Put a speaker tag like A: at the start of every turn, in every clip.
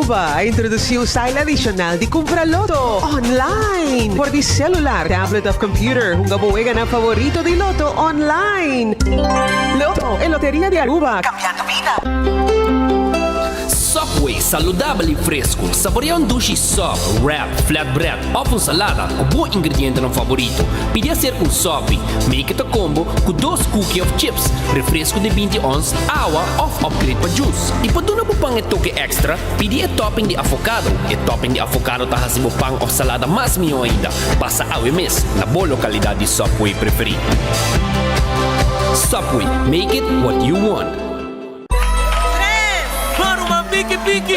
A: Aruba introduziu o style adicional de comprar loto online por di celular, tablet of computer. Un gabuega na favorito di loto online. Loto e Loteria de Aruba. Cambiando vida.
B: Subway, saudável e fresco. Saboreia um duche sub, wrap, flatbread ou uma salada com bom ingrediente no favorito. Pide ser um sub, make it a combo com 2 cookies of chips, refresco de 20 ons, água ou upgrade para juice. E para dar um pão e toque extra, pide topping de avocado. E topping de avocado tá fazendo pão ou salada mais melhor ainda. Passa ao mês na boa localidade de Subway preferido. Subway, make it what you want.
C: Pique,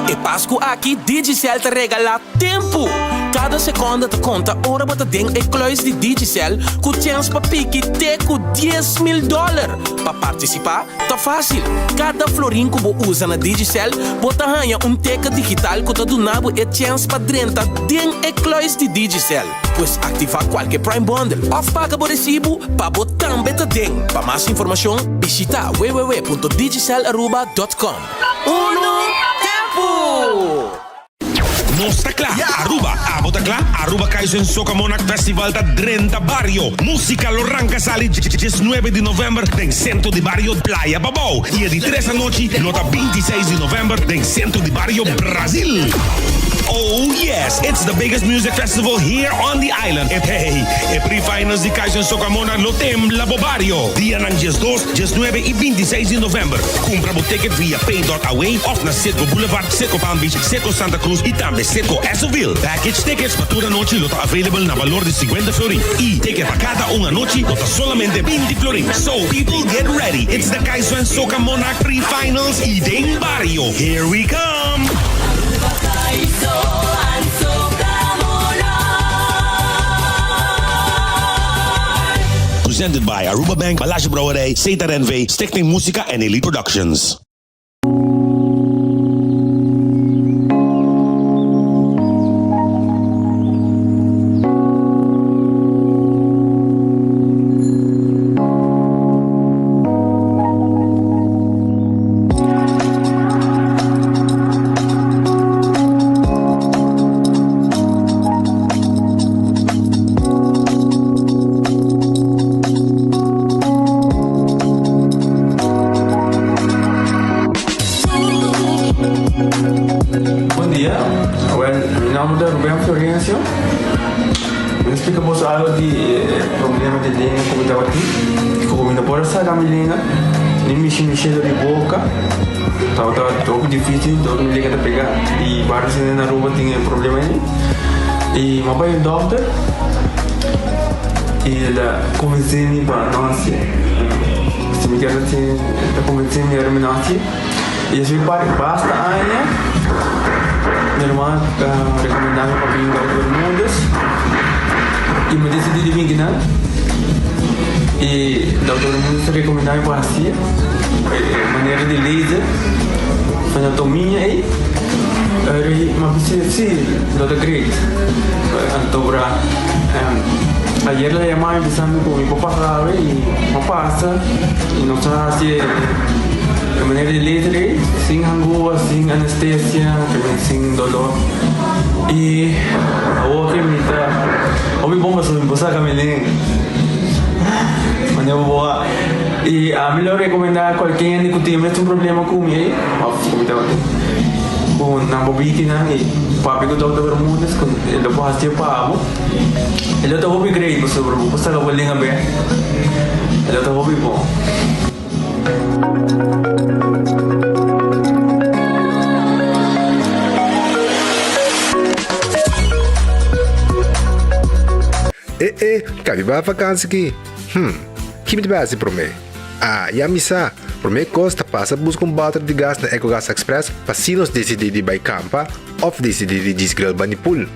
C: E Páscoa aqui, Digicel te regala tempo. Cada segunda te conta, hora wat het ding. Ik kluis die Digicel, com chance pa pique, te com $10,000. Para participar, tá fácil. Cada florin que você usa na Digicel, você ganha teca digital que te donava e chance pa drenta ding e kluis die Digicel. Pues activar qualquer Prime Bundle of paga por recibo para você também te ding. Para mais informação, visita www.digicelaruba.com. Tempo!
D: Nostra Cla, Aruba, Abota Cla, Aruba Kaizen Soca Monarch Festival da Drenta Barrio. Música Loranca Sali, 19 de novembro, em centro de Barrio Playa Babao. E de 3 da noite, nota 26 de novembro, em centro de Barrio Brasil. Oh yes, it's the biggest music festival here on the island. E pre-finals de Kaizen Soca Monarch Lotem Labo Barrio. Dia ng 2, 19 e 26 de novembro. Compra o ticket via pay.away of na Circo Boulevard, Circo Palm Beach, Circo Santa Cruz e também Circo Esoville. Package tickets para toda noite lota available na valor de 50 florin. E ticket para cada uma noite lota solamente 20 florin. So people get ready. It's the Kaizen Soca Monarch pre-finals Eden Barrio. Here we come. Presented by Aruba Bank, Balasje Brouwerij, Cetar NV, Stichting Musica en Elite Productions.
E: Explicamos algo de problema de língua como estava aqui. Comendo por essa gamelinha, nem mexendo de boca. Estava muito difícil, todo mundo liga a pegar. E vários na rua tinham problema aí. E meu pai é doctor. E ele convenceu-me para nós. Se me quer assim, ele convenceu-me para nós. E eu basta ainda. Minha irmã recomendava para vir para todo mundo. E me decidi de vir aqui, e o doutor Mundo recomendava para assim, maneira de laser, fazer anatomia aí, mas sim, doutor Great, dobra, ayer la llamaba empezando con mi papá grave y papá pasa, y nos hace de maneira de laser, sin angústia, sin anestesia, sin dolor. E a outra me dá. Ouvi bomba sobre você, Camelinho. Mas eu vou. E a melhor recomendar qualquer que tenha um problema com ele, com na bobina e papi ko doutor Bermudez kung ele pode ter papo. Ele tá hobby great você você tá bolinha bem. Ele tá hobby bom.
F: Cabe ba vakansi ki? Kimi base pro me? Ya misa. Pro me costa passa busca balde de gás na EcoGas Express para sinos decidir by campa of decidir disgrel banipul.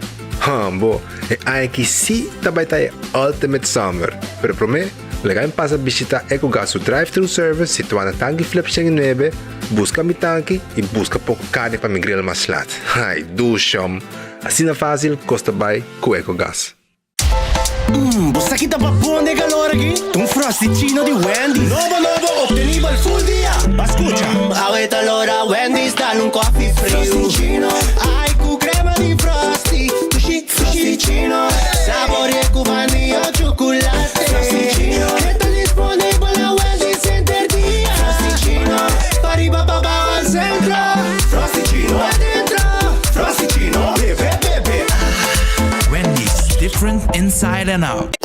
F: Bo, ai que si tabay tayo ultimate summer. Pero pro me, legal passa visitar EcoGas drive-thru service situado na Tangi Flip 9, busca mi tanque e busca pouco carne para mi grill mas lat. Ai, dushom. Assim na fácil, costa by com EcoGas.
G: Busta kita pa bonde calor aqui. Um frosticino di Wendy. Novo, ottenibile full dia. Ma scusa. Avete allora Wendy's, dale un coffee frio. Frosticino. Ai cu crema di Frosty. Frosticino. Sapore cu vaniglia o cioccolatte. Frosticino. Che sta disponibile a Wendy's Center dia. Frosticino. Pari papà al centro. Frosticino. Qua dentro. Frosticino. Bebe.
H: Wendy's, different inside and out.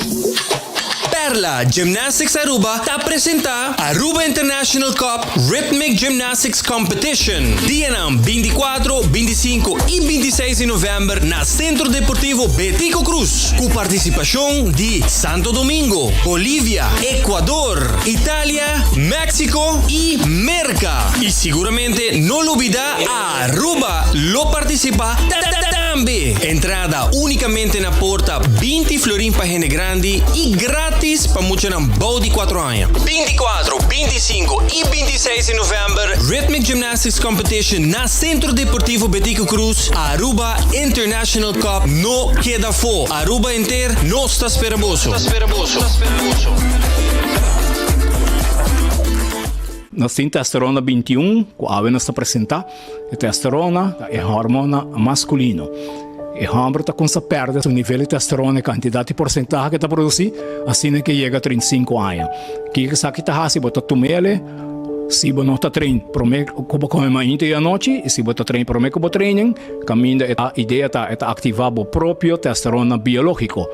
I: Perla Gymnastics Aruba te presenta Aruba International Cup Rhythmic Gymnastics Competition. Dia ng 24, 25 e 26 de novembro na Centro Deportivo Betico Cruz. Com participação de Santo Domingo, Bolívia, Equador, Itália, México e Merca. E seguramente não olvida a Aruba lo participa também. Entrada unicamente na porta 20 florin para gente grande e grátis para muitos não bom de 4 anos. 24, 25 e 26 de novembro, Rhythmic Gymnastics Competition na Centro Deportivo Betico Cruz. Aruba International Cup no queda fo. Aruba inteiro não está esperaboso.
J: Nós temos testosterona 21, que a nos apresenta. A testosterona é hormona masculino. E o homem está com essa perda o nível de testosterona, a quantidade de porcentagem que está produzindo, assim que chega a 35 anos. Que sabe que está se bota tumele, se você não está treinando, prometo que come manhã e à noite, e se você está treinando, prometo que treinem, caminho a ideia é ativar o próprio testosterona biológico.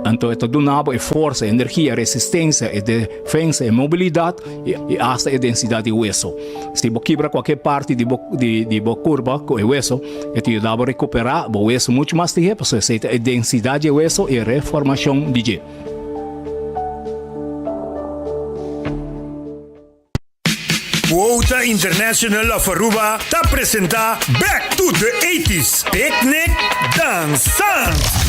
J: Então, é donado força, energia, resistência, defesa, mobilidade e até a densidade de osso. Se você quebra qualquer parte de curva com o osso, te ajuda a recuperar o osso muito mais tempo, porque a densidade do osso e a reformação de gelo.
G: Quota International of Aruba te apresenta Back to the 80s Picnic Dançando.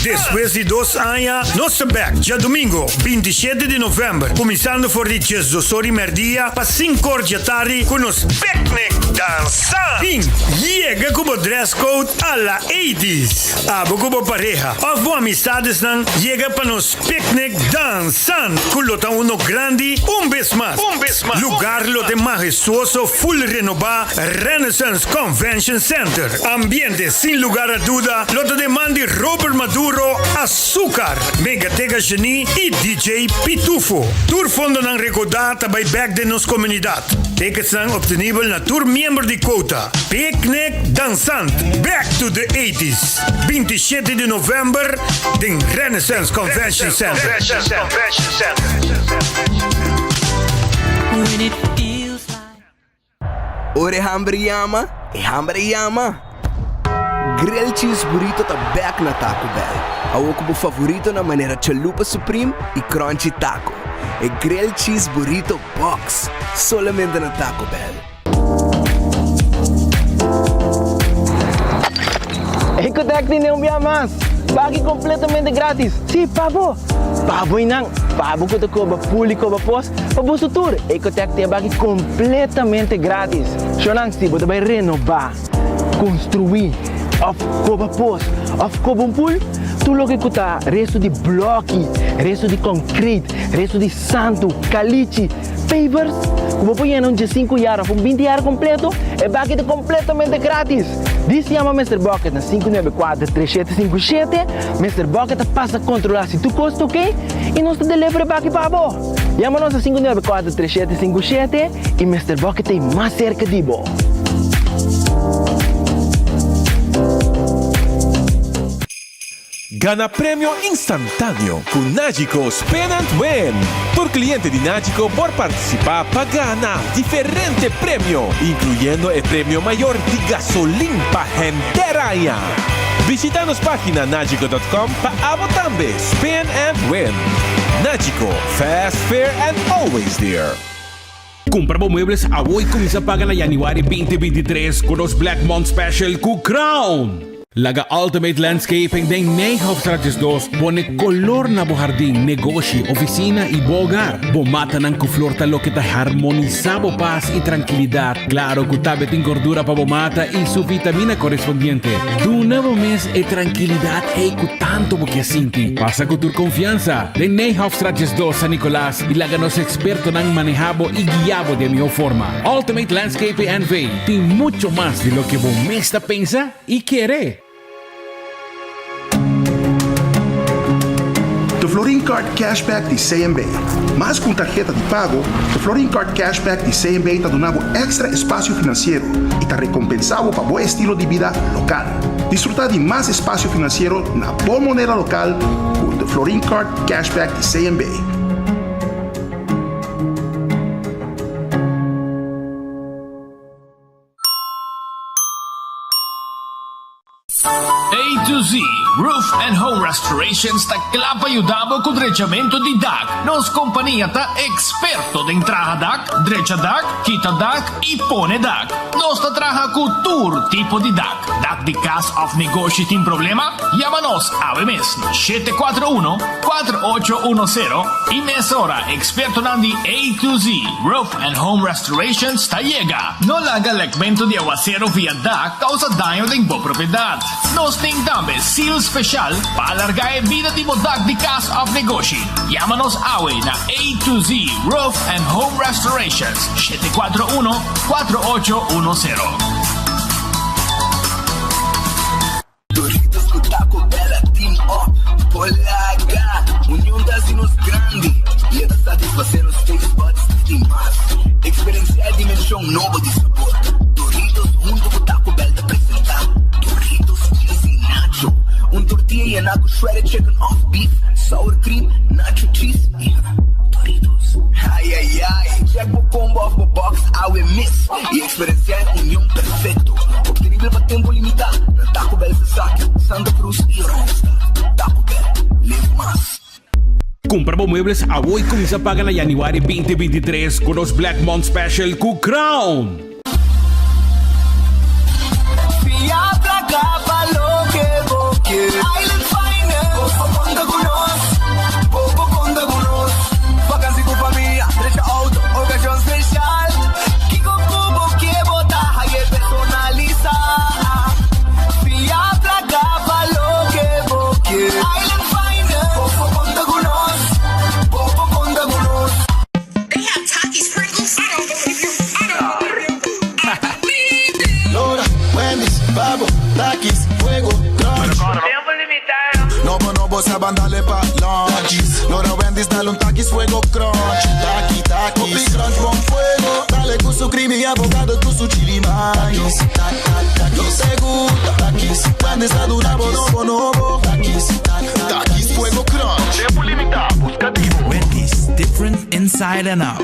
G: Depois de 2 anos, nosso back já domingo, 27 de novembro, começando por de 12 e meia para 5 horas da tarde com os Picnic Dançando. E chega com o dress code a la 80s. Abo com a pareja, ou amizades não, chega para os Picnic Dançando. Com lota uno grande, vez mais. Lugar lote majestuoso, full renovado, Renaissance Convention Center. Ambiente sin lugar a duda, lote de Mandy Robert Maduro, Açúcar, Megateca Geni e DJ Pitufo. Tour fondo ng recordata by back de nos comunidad. Tickets lang obtenível na tour membro de Quota. Picnic Dansant, Back to the 80s. 27 de novembro, din Renaissance Convention Center.
K: Ore hambre yama, Grill cheese burrito tá back na Taco Bell. Ao como favorito na maneira chalupa supreme e crunchy taco. E grill cheese burrito box, solamente na Taco Bell.
L: Ecotec tem mais. Pague completamente grátis. Sim, pabo. Pabo inang. Pabo que te cobra público para pós. Pabo sutur. Ecotec tem pague completamente grátis. Xonang se você vai renovar, construir, of cobra pós, of cobra pool. Tu lo que custa resto de bloco, resto de concreto, resto de santo, caliche, pavers. Como põe em 5 horas, com 20 horas completo, é pague completamente grátis. Diz se chama Mr. Bucket na 594-3757. Mr. Bucket passa a controlar se tu custa, ok? E nós te delivery back para você. Chama-nos a 594-3757 e Mr. Bucket tem mais cerca de você.
M: Gana premio instantâneo com Nagico Spin and Win. Por cliente de Nagico por participar para ganhar diferente premio, incluyendo el premio mayor de gasolina para gente. Visita nos página nagico.com para también Spin and Win. Nagico, fast, fair and always there.
N: Compra muebles a hoy comienza a pagar en January 2023 con los Black Month Special con Crown. Laga Ultimate Landscaping den Nijhoffstraatjes 2. Bone color na bo jardín, negosyo, oficina y bogar. Bomata ng kuflor talo kita harmonizabo paz y tranquilidad. Claro, kutabe ting gordura pa bomata y su vitamina correspondiente. Tu nuevo mes e tranquilidad e kutanto bo kiasinti. Pasa con tu confianza. Den Nijhoffstraatjes 2 San Nicolás y laganos experto ng manejabo y guiabo de mejor forma. Ultimate Landscaping and Vein. Tiene mucho más de lo que bomesta pensa y quiere.
O: The Florin Card Cashback de CMB. Mas com tarjeta de pago, o Florin Card Cashback de CMB está dando extra espaço financeiro e está recompensado para bom estilo de vida local. Disfrutar de mais espaço financeiro na boa moneda local com The Florin Card Cashback de CMB.
P: A to Z Roof and Home Restorations ta clapa ayudabo con drechamento di DAC. Nos compañía ta experto de entraja DAC, drecha DAC, quita DAC y pone DAC. Nos ta traja con tour tipo di DAC. DAC di cas of negosyo tin problema? Llámanos a mes 741-4810 y mesora experto nandi A to Z Roof and Home Restorations ta llega. No laga legmento di aguacero via DAC causa daño de bo propiedad. Nos tintame seal special para alargar vida de bodak de casa of negosyo. Llámanos awe na A to Z Roof and Home Restorations 741-4810.
K: Doritos com Taco Bell, Team Up, Polaga, união das dinos grande, e da satisfazer os taste buds de mais. Experienciar a dimensão nova de sabor. Doritos junto com Taco Bell te apresentar. Doritos cheesy nacho, tortilla llenado shredded chicken off beef, sour cream, nacho cheese. Doritos, ay ay ay, check the combo off the box, I will miss. E experienciar a união perfeito. Obtenível para tempo limitado. Na Taco Bell se saque, Santa Cruz e Rosta. Taco Bell, live más.
N: Compra muebles a hoy comienza a pagar en January 2023 con los Black Month Special con Crown.
K: Island Finance, conta conosco, vacancy com família, trecha auto, ocasião especial. Kiko Kubo que botar, aí é personalizar. Via pra cá, falou que vou que. Island Finance, conta conosco. They have Takis Pringles.
Q: Laura, Wendy's, Babo, Takis, Fuego. No, se van dale pa' lunch. Laura Wendy's, dale un Takis Fuego Crunch. Taki, Takis, Crunch con fuego. Dale con su creamy y abogado con su chili maíz. Takis, te gusta. Takis, Wendy's, dale un abono. Takis Fuego Crunch. Tiempo limitado, buscativo.
H: Wendy's, different inside and out.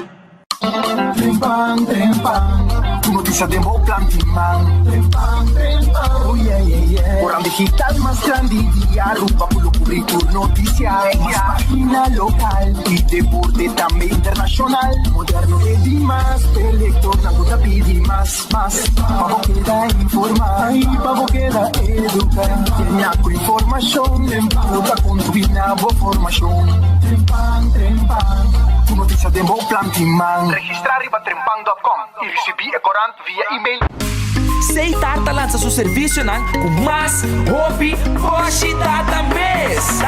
K: Trempan, tu noticia de Mo Plantiman. Trempan, oh yeah, yeah, yeah. Orang digital más grande día, rupa pulo cubrir tu noticia. Página local y deporte también internacional. Moderno de Dimas, elector, na puta pidi más. Pavo queda informar y pavo queda educar. Tiene con información, emputa con tu binabo formación. Trempan, tu noticia de Mo Plantiman. Registrar riba trempan.com e receber a corante via e-mail.
R: Seitarta lança seu serviço com mais hobby, hoje data mês.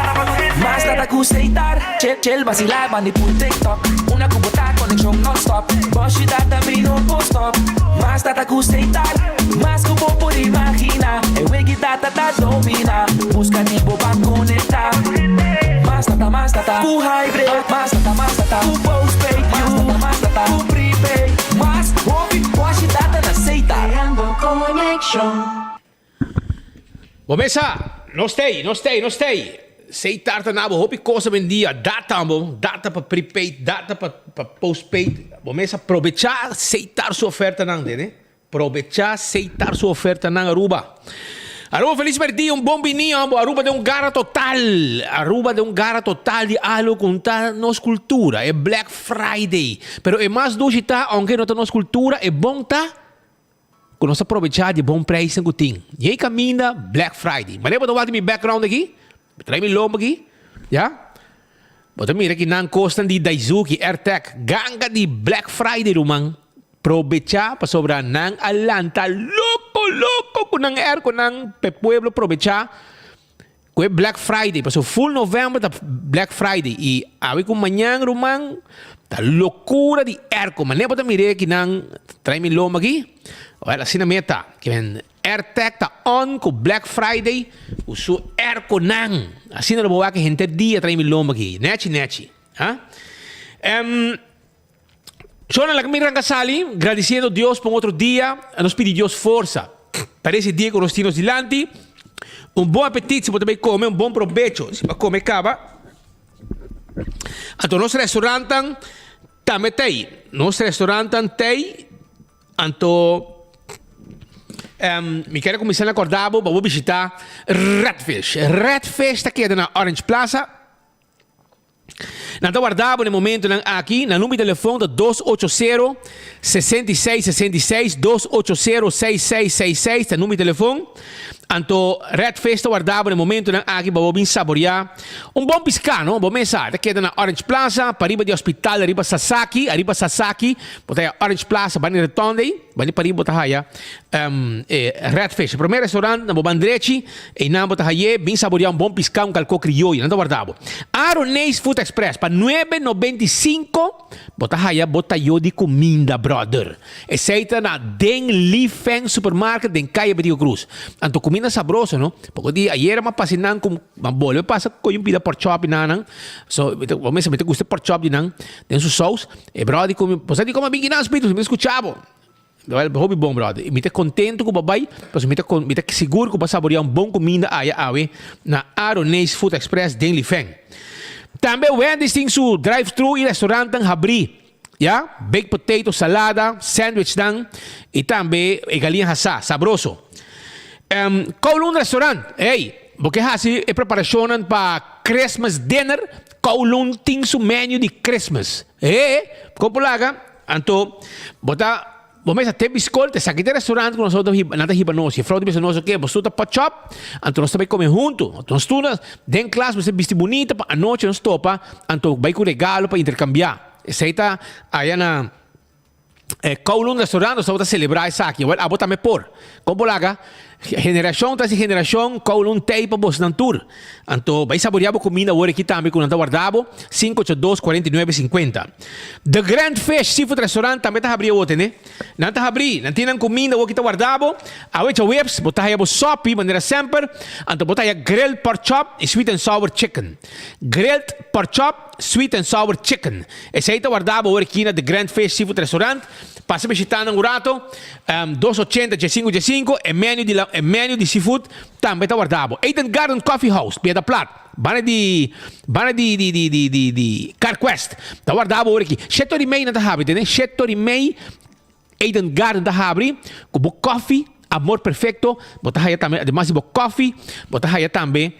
R: Mais data com Seitar, chill vacilar, mani por TikTok. Una cubota conexão non-stop, hoje data me no post-stop. Mais data com Seitar, mais que vou por imaginar. É o que data tá domina, busca tipo pra conectar. Mais data, com hybrid, mais data, com postpaid, mais data, com prepaid. Mais hobby, hoje data na Seitar.
N: Bomesa, no stay. Seitar ta nabo, hopi cosa vendia, data para prepaid, data para postpaid. Bomesa, aprovechar Seitar sua oferta nang né? Aprovechar Seitar sua oferta nang Aruba. Aruba, feliz dia, bom bininho, Aruba de gara total. Aruba de gara total de algo contar nos cultura. É Black Friday. Pero é mais dugita, aunque não tá nos cultura, é bom tá
S: que nós aproveitar de bom preço que tem. E aí caminha Black Friday. Mas eu vou dar meu background aqui. Traz meu lombo aqui. Já? Bota mira que não custa de Daisuki AirTag. Ganga de Black Friday, rumang. Aproveitar para sobrar nang alanta. Louco com nang air, com nang pueblo aproveitar. Com Black Friday. Passou full novembro da Black Friday. E aí com manhã, rumang. Tá loucura de airco. Mas nem bota mira que não traz meu lombo aqui. Olha, assim na meta. Que vem AirTag tá on com Black Friday. O seu airco não. Assim na boa que a gente dia traz meu lombo aqui. Nete. Sona la camisa Rangasali, agradeciendo a Dios por otro día, nos pide Dios fuerza para ese día con los tinos delante. Un buen apetito, si potete comer, un buon provecho, si va a comer cava. Anto nostro ristorante, también tei. Nostro ristorante tei, anto mi quero começar a acordar, vou visitar Redfish. Redfish está aqui na Orange Plaza. Nós guardamos no momento aqui, no número de telefone 280-6666, 280-6666, é o número de telefone. Anto Redfish guardamos no momento aqui para vir saborear bom piscano, bom mensagem. Aqui na Orange Plaza, para riba de hospital, arriba Sasaki, botar Orange Plaza, bani retonde, bani para riba botar Redfish. Primeiro restaurante, na Bobandrechi, e na botar aí, vir saborear bom piscão, calco crioulo, não guardamos. Aronês Food Express, para 9,95, botar aí, botar eu de comida, brother. Aceita na Den Li Feng Supermarket, den Calle Berio Cruz. Anto comida sabroso, no? Porque ayer era pasinang com bolo passa com um pida pork chop nanang. So, vamos a meter gusto pork chop dinang, tem su sauce. E brother, você diz como bem que não espírito, me escutava. Hobby bom, brother. E me contento com o babai, mas me seguro que vai saborear bom comida aí na Aronês Food Express Den Li Feng. Também o Wendy's tem su drive-thru e restaurante em Habri. Ja? Baked potato, salada, sandwich dan, e também galinha assada, sabroso. Kowloon Restaurant, porque assim é preparação para Christmas dinner. Kowloon tem seu menu de Christmas. Como laga, então, vamos a ter biscoito, esse aqui é restaurante que nós nada hibanos, e fraude bisa nós que você tá pot shop, então nós também comer junto, então nós tudo den classe você vestir bonita para a noite nós topa, então vai com regalo para intercambiar. Esse aí tá aí na Kowloon Restaurant, nós vamos celebrar isso aqui. Agora, vou também por, como laga, geração tras geração, Kowloon tem para você na tour. Então, vai saborear a comida hoje aqui também, quando guardamos, 582-4950. The Grand Fish Seafood Restaurant também está abrindo hoje, né? Não está abrindo, não tem comida hoje que está guardado. A hoje whips, botar aí a sopa, maneira sempre. Então, botar aí grilled pork chop e sweet and sour chicken. Grilled pork chop, sweet and sour chicken. Esse aí está guardado hoje aqui na The Grand Fish Seafood Restaurant. Passa a visitar no rato, 280 G5 e menu di seafood também está guardado. Eden Garden Coffee House, Pieda Plat, bana di CarQuest, está guardado hoje aqui. 7h30 não está abrindo, né? 7h30 Eden Garden está abrindo, com coffee, amor perfeito, botar aí também, además de coffee, botar aí também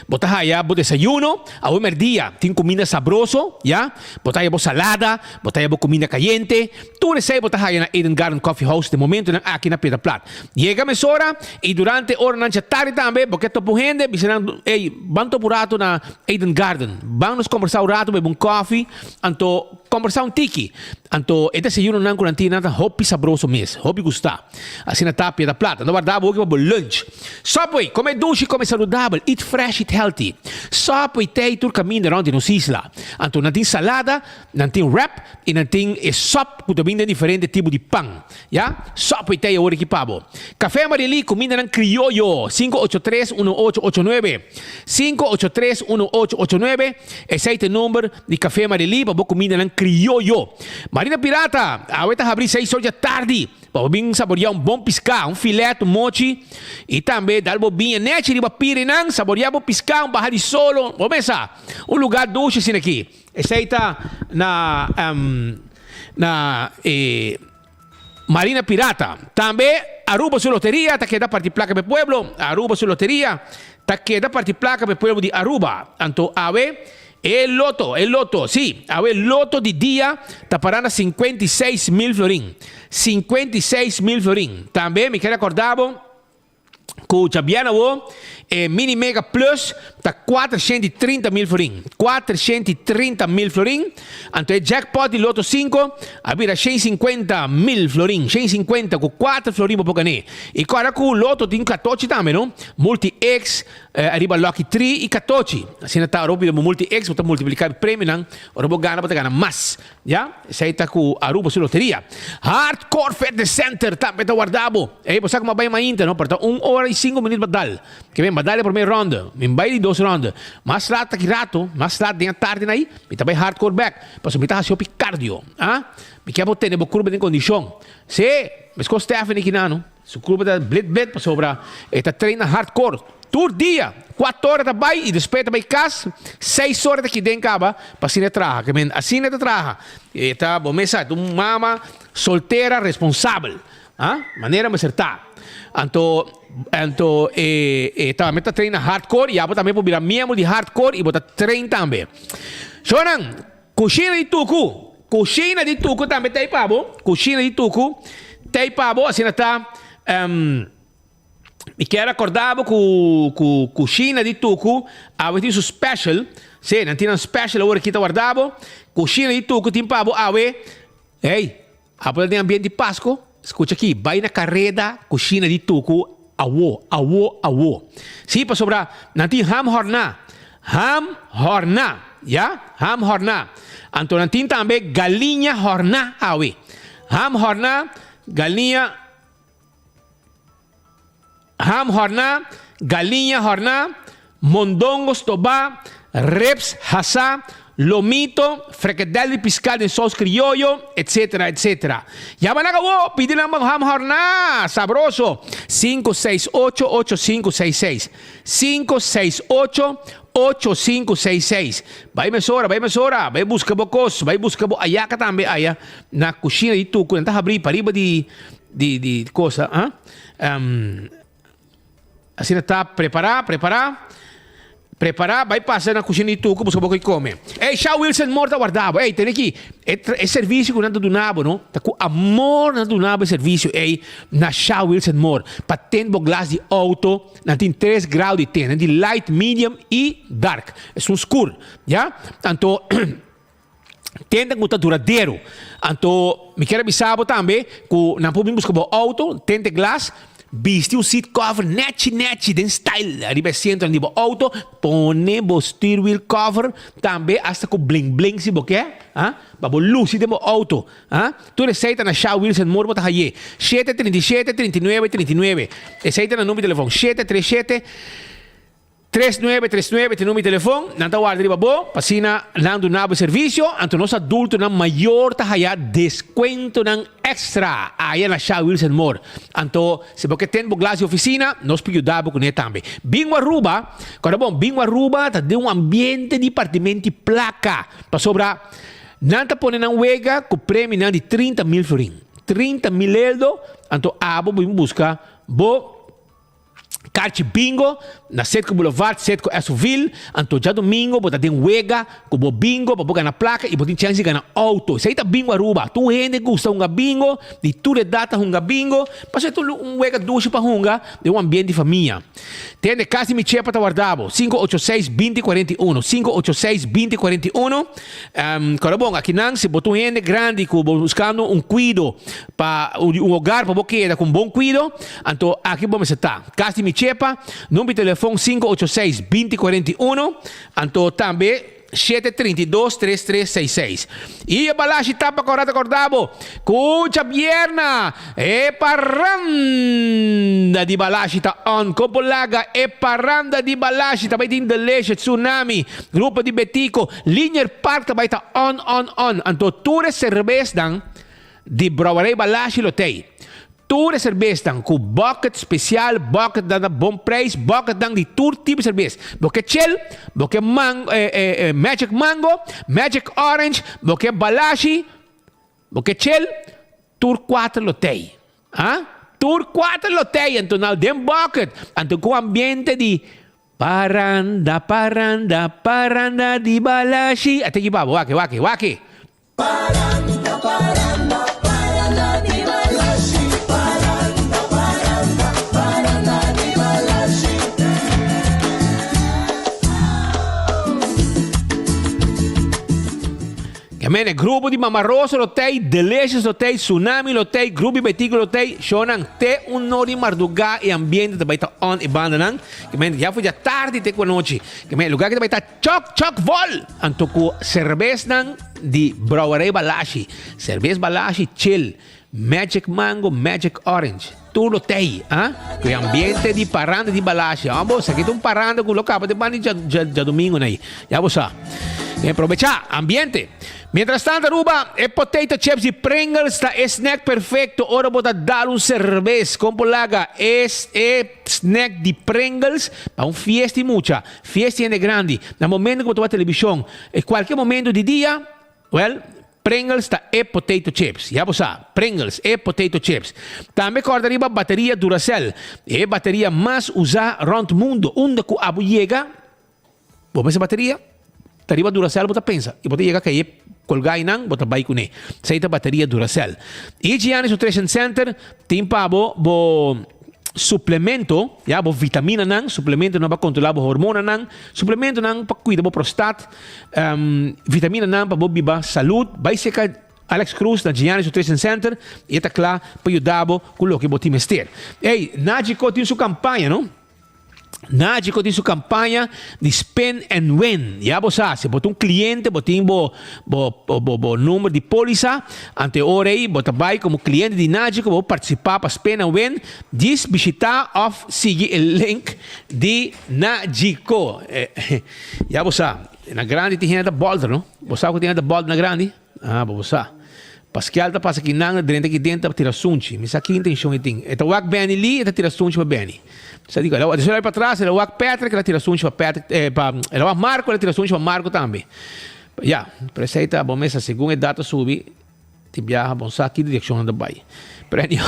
S: botar aí o desayuno, a primeiro dia tem comida sabroso, já? Botar aí a salada, botar aí a comida caliente, tudo isso aí botar aí na Eden Garden Coffee House, de momento aqui na Pedra Plata. Chega a hora e durante a hora da tarde também, porque estou por gente, dizendo, vamos por rato na Eden Garden, vamos conversar um rato, beber coffee, então conversar tiki. Então, esse desayuno não quarantena, hobby sabroso mesmo, hobby gostar. Assim na Tapia da Plata, não guardava o que para lunch. Subway, come doce, come saudável, eat fresh, eat healthy. Subway tem todo caminho around nos isla. Então, não tem salada, não tem wrap e não tem sop, que também tem diferente tipo de pão. Já? Subway tem agora aqui, pabo. Café Marili, comida ng criollo, 583-1889. 583-1889. Esse é o número de Café Marili, para comida ng criollo. Marina Pirata, ahorita abrir 6 horas da tarde. Para vir saborear bom piscar, filé, mochi. E também dar bobinha, nete de pirinang, saborear piscar, barra de solo. Vamos pensar, lugar doce assim aqui. Esse aí está na Marina Pirata. Também Aruba Sua Loteria, está aqui da parte placa para o pueblo. Aruba Sua Loteria, está aqui da parte placa para o pueblo de Aruba. Então, El loto, sí. A ver, loto de día está parando 56.000 florín. 56.000 florín. También me queda acordado que Chabiana Mini Mega Plus está 430.000 florín. 430.000 florín. Entonces, jackpot de loto 5, había 150.000 florín. 150 con 4 florín por pocané. Y ahora con loto tiene 14 también, ¿no? Multi-X, arriba Lucky 3 y 14. Así está, ahora vamos Multi-X, vamos a multiplicar el premio, ahora vamos a ganar más. ¿Ya? Esa está con Aruba su lotería. Hardcore Fitness Center, también está guardado. Pues como va a Inter, ¿no? Por 1 hora y 5 minutos badal. Que ven badal por meia ronda. Men vai de 2 rondas. Mas lá tá que rato, mas lá de tarde aí, me também hardcore back. Para me tá haciendo cardio, ah? Me quer botar na curva de condição. Se, mas com Stephanie aqui não. Su curva da blitz para sobra, está treina hardcore. Todo dia, 4 horas da bai e depois da bai casa, 6 horas daqui dentro acaba, para assim trabalhar. Que men assim trabalha. Está bom, mesa, mama solteira responsável, ah? Maneira me acertar. Também está treinando hardcore e eu também vou virar membro de hardcore e vou estar treinando também. Chonan, coxina de tucu. Coxina de tucu também tem pavo. Coxina de tucu tem pavo. Assim está. E quero acordar com coxina de tucu. A ver isso special. Sim, não tem special agora que está guardado. Coxina de tucu tem pavo. A ver. Ei, a ver tem ambiente de Páscoa. Escuta aqui, vai na carreta, coxina de tucu, awo. Sim, para sobrar, não tem ham horná, já? Ham horná. Então, não tem também galinha horná, awe. Ham horná, galinha horná, mondongos tobá, reps hassá, lomito, fricadelle piscado em sauce criollo, etc, etc. Ya van a acabar, pide lang ham horná, sabroso. 568-8566. 568-8566. Vai mesora, vai buscar bocos, vai buscar ayaca também, aya, na coxina de tuco, não tá abrir para riba de coisa, ah? Assim está, preparar, vai passar na coxina de tuco, busca pouco e come. Ei, Shaw Wilson morta guardado. Ei, tem aqui, é serviço que não do nabo, não? Tá com amor não do nabo é serviço, ei, na Shaw Wilson mor. Para ter glass de auto, não tem 3 graus de ten, de light, medium e dark. É um escuro, já? Então, tenta que está duradouro. Então, me quero avisar também que não podemos buscar auto, tenta glass, viste o seat cover net, den style. Arriba centro de auto, pone o steering wheel cover, também hasta com bling se você quer, ah? Babo luz de auto, ah? Tu receita na Shaw Wilson Moore bota aí, 737-3939. Receita no número de telefone 737 3939 tem número de telefone, não está guardado babo, passina não do nabo serviço, então nós adultos não maior tá aí desconto não extra aí na Shaw Wilson Moore. Então, se você tem glass de oficina, nós pedimos dabo com ele também. Bingo Aruba, quando bom, Bingo Aruba tá de ambiente de apartamento de placa, para sobrar, não tá ponendo na wega com prêmio de 30.000 florin. 30.000 euros, então abo vamos buscar, Karte bingo, na Setco Boulevard, Setco Esoville, então já domingo, bota tem wega, como bingo, para botar na placa e botar chance de ganhar auto. Isso aí tá bingo Aruba. Tu ainda gosta bingo, de tudo data bingo, para ser tu wega duche para de ambiente de família. Tem de casa me chepa tá guardado, 586-2041, 586-2041. Cara bom, aqui não, se botou ainda grande, buscando cuido, para hogar, para boqueira com bom cuido, então aqui vamos estar. Casa me chepa, número de telefone 586-2041, então também 732-3366. E a balagem tapa correta acordado, cucha pierna, parranda de balagem tá on, Copolaga, parranda de balagem, também tem Deleixo, Tsunami, grupo de Betico, Linear Park também tá on. Então, tudo cerveja de Brawarei balagem lotei. Tudo cerveja com bucket especial, bucket dando bom preço, bucket dando de todo tipo de cerveja. Porque chill, porque magic mango, magic orange, porque balashi, porque chill, tur 4 lotei. Ah? Tur 4 lotei, então não tem bucket, então com ambiente de Paranda, paranda, paranda di Balashi. Até aqui, babo. Waki, waki, waki.
Q: Paranda, paranda, paranda di Balashi. Paranda, paranda, paranda di Balashi.
S: Kamene, grupo di Mama Rosa lotei, Delicious lotei, Tsunami lotei, grupo Betigo lotei, Shonang te un nori marduga e ambiente da baita on e banda nang. Kamene, já foi já tarde te com a noite. Kamene, lugar que da baita choc vol. Antoku cerveza nang di Brouwerij Balashi. Cerveza Balashi chill. Magic Mango, Magic Orange. Tu lotei, ah? Que ambiente di paranda di Balashi. Ambos, aqui tem paranda com local, de bani já domingo aí. Já você. Aprovechar, ambiente. Mientras tanto, Aruba, e potato chips e Pringles sta snack perfecto. Ora bota dar un cerveza. Compolaga snack di Pringles para un fiesta mucha. Fiesta é grande. No momento que tu vai televisão, em qualquer momento de dia, well, Pringles sta e potato chips. Já você sabe, Pringles e potato chips. Também corda arriba bateria Duracell. E bateria mais usada rond mundo. Onde que abu chega, vou essa bateria, arriba Duracell, você pensa. E você chega que colgar nang bota bai kune sa ita bateria Duracell e Giannis Nutrition Center tem pa bo suplemento ya bo vitamina nang suplemento na ba controlar bo hormona nang suplemento nang pa cuida bo prostat vitamina nang pa bo biba saúde vai seca Alex Cruz na Giannis Nutrition Center e tá claro para ajudar bo com lo que bo time ester ei Nagico tem sua campanha não Nagico tem sua campanha de Spend and Win. Já você sabe, se botar um cliente, botar o número de polícia, ante hora aí, botar vai como cliente de Nagico, vou participar para Spend and Win. Diz visitar ou seguir o link de Nagico. Já você sabe, na grande tem da Boulder, não? Você sabe que tem da Boulder na grande? Ah, você sabe. Pascal tá passa aqui nang dentro aqui dentro tira sunchi. Mas aqui intenção é tem. Eta wak Benny Lee, eta tira sunchi para Benny. Você diga, ela olha para trás, ela wak Patrick, ela tira sunchi para Patrick, ela wak Marco, ela tira sunchi para Marco também. Já, preceita bom mesa segundo data subi, te viaja bom aqui direção da Bahia. Prêmio.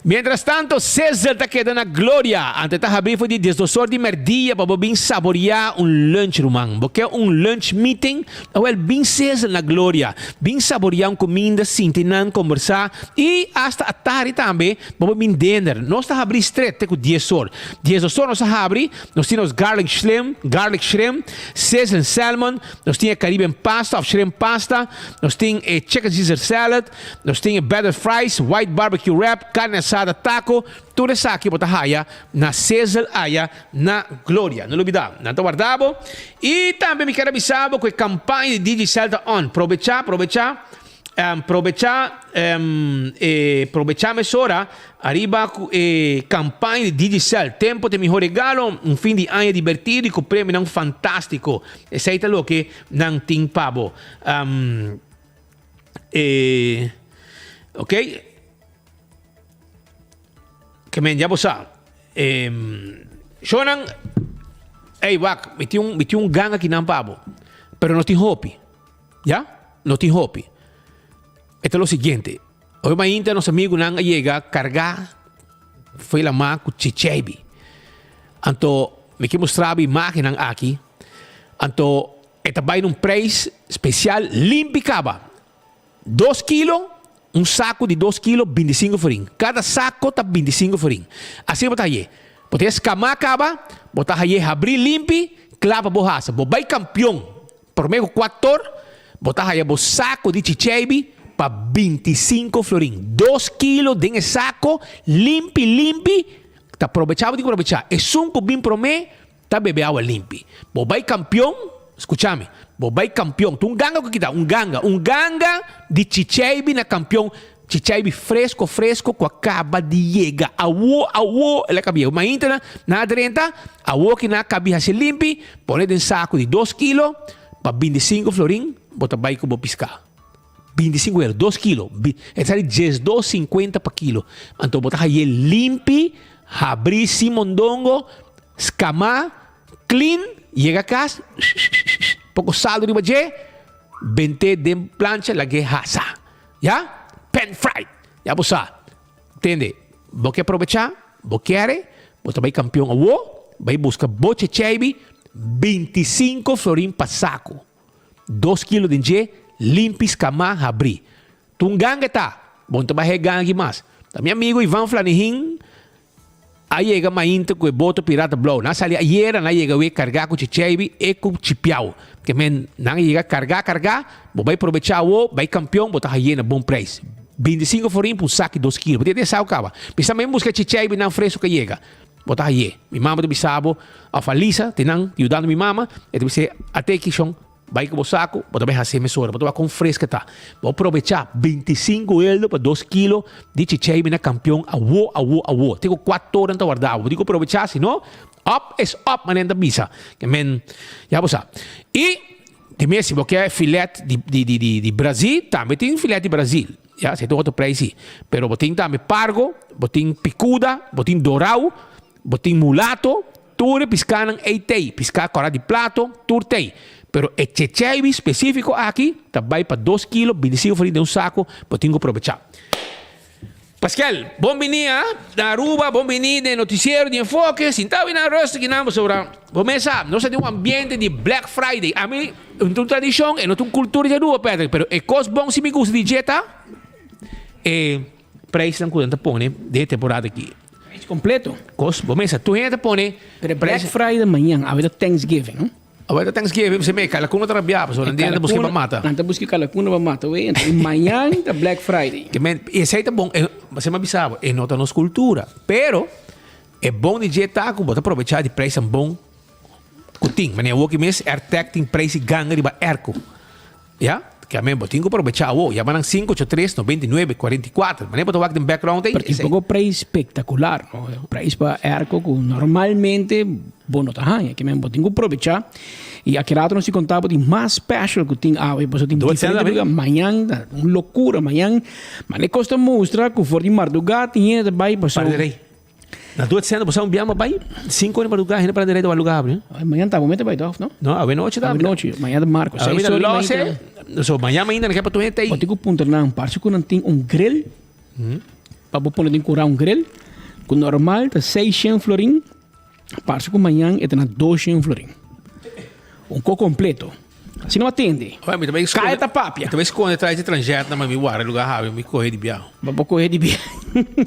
S: Mientras tanto, César está quedando na glória. Ante tá abrir foi de 12 de merdia para bem saborear lunch rumang. Porque lunch meeting, well, bem César na glória. Bem saborear comida, sintinan, conversar e hasta a tarde também para bem dinner. Nós está abrir straight com 10 horas. 10 horas nós está abrir, nós temos garlic shrimp, César salmon, nós temos Caribbean pasta, shrimp pasta, nós temos chicken Caesar salad, nós temos battered fries, white barbecue wrap, carne assada taco, tudo isso aqui bota haya na César haya na Glória. Não olvidar, não tá guardado. E também me quero avisar que a campanha de DJ Celta on. Aprovechar mesora arriba campanha de DJ Cel. Tempo de mejor regalo, un fin de año divertido e com prêmio não fantástico. Esse aí tá lo que não tem pavo. Ok? Que men ya você Shonan wak meti um gang aqui na pavo pero não tem hopi já não tem hopi é o seguinte hoje amanhã nosso amigo não chega carregar foi lá má com chichebi anto me que mostrar a máquina aqui anto vai num preço especial limpicaba 2 kilos um saco de 2 quilos, 25 forinhos. Cada saco está 25 forinhos. Assim botar aí. Botar escamar acaba, botar aí, abrir limpe, clava borracha. Bobai campeão. Por meio 4, botar aí o saco de chichebi para 25 florinhos. 2 quilos de saco, limpe. Está aprovechado de aprovechar. É sunco bem por mim, está bebendo água limpe. Bobai campeão, escúchame. Bobai campeão. Tu ganga que dá? Um ganga de chichebi na campeão. Chichebi fresco, com acaba de chegar. Awo, ela cabia. Uma interna, na adrenta, awo que na cabia se limpe, põe em saco de 2 quilos, para 25 florim, bota bai como piscar. 25 euros, 2 quilos. É sali 12,50 para quilo. Então bota aí limpe, abrir simondongo, escamar, clean, chega a casa, pouco saldo de baje, 20 de plancha, lagi hasa. Ya? Pan fried. Ya você entende? Vou que aproveitar, vou querer, vou também campeão awo, vai buscar boche chaibi, 25 florin pa saco. 2 kilos de nje, limpis kama abri. Tungang ta, bom trabalhar gangue mais. Da meu amigo Ivan Flanihin, aí chega mainto com o boto pirata blow. Na sali ayer, na chega we carregar com chichaibi e com chipiao. Que men, na chega carregar, vai aproveitar o, vai campeão, botar aí na bom preço. 25 florin por saco 2 kilos. Podia ter sal cava. Precisa mesmo buscar chichaibi na fresco que chega. Botar aí. Minha mama do bisabo, a falisa, tenang, ajudando minha mama, e deve ser até que chão. Vai com o saco, bota bem assim, mesura, bota com fresca, tá? Vou aproveitar 25 euros para 2 kilos de chichaibi na campeão, awo. Tenho 4 horas guardado. Vou aproveitar, senão, up is up, manenda bisa. Que men, já você. E, também, se você quer filete de Brasil, também tem filete de Brasil. Já, você tem outro preço. Pero, você tem também pargo, você tem picuda, você tem dourau, você tem mulato, tudo piscanan eitei, piscar cora de plato, turtei. Pero el chichaibi específico aqui também para 2 kilos, 25 florin de um saco, eu tenho que aproveitar. Pascal, bom venir na Aruba, bom venir de noticiero de enfoque. Sentado na rosta que nós sobre. Começa, nós temos um ambiente de Black Friday. A mim, não tem tradição, não tem cultura de Aruba, Pedro, pero é coisa bom se me gusta de dieta. Preço não cuida põe de temporada aqui.
T: Completo.
S: Coisa, começa, tu ainda põe.
T: Black Friday amanhã, a vida Thanksgiving, não?
S: Agora Thanksgiving, você me calacuna trabalhar, pessoal, não tem buscar para matar.
T: Não tem buscar calacuna para matar, ué. Amanhã é Black Friday.
S: Que men, esse aí tá bom, você me avisava, é nota nossa cultura, pero é bom de jeito que você aproveitar de preço bom. Cutim, mas eu que mês airtag tem preço ganha de erco, já? Que a mim botinho que aproveitar o, já mandam 583 99 44, mas nem botar o background aí.
T: Porque é um preço espetacular, não? O preço para erco que normalmente bom não tá, que mesmo botinho que aproveitar. E aquele lado não se contava de mais special que tem a depois tem diferente amanhã, uma loucura amanhã, mas nem custa mostrar que for de madrugada tinha de vai para
S: na tua cena você um biama vai 5 horas para lugar, ainda para direito ao lugar, né?
T: Amanhã tá momento vai off, não?
S: Não, a noite dá.
T: A noite, amanhã de Marcos.
S: A noite, so amanhã ainda não quer para tu gente aí.
T: Eu tenho que ponto não, parece que não tem um grill. Para você poder curar um grill, que normal tá 600 florin, parece que amanhã é na 200 florin. Um co completo. Se não atende, cai da papia.
S: Talvez quando atrás de estrangeiro, mas me guarda lugar rápido, me correr de biao.
T: Para correr de biao.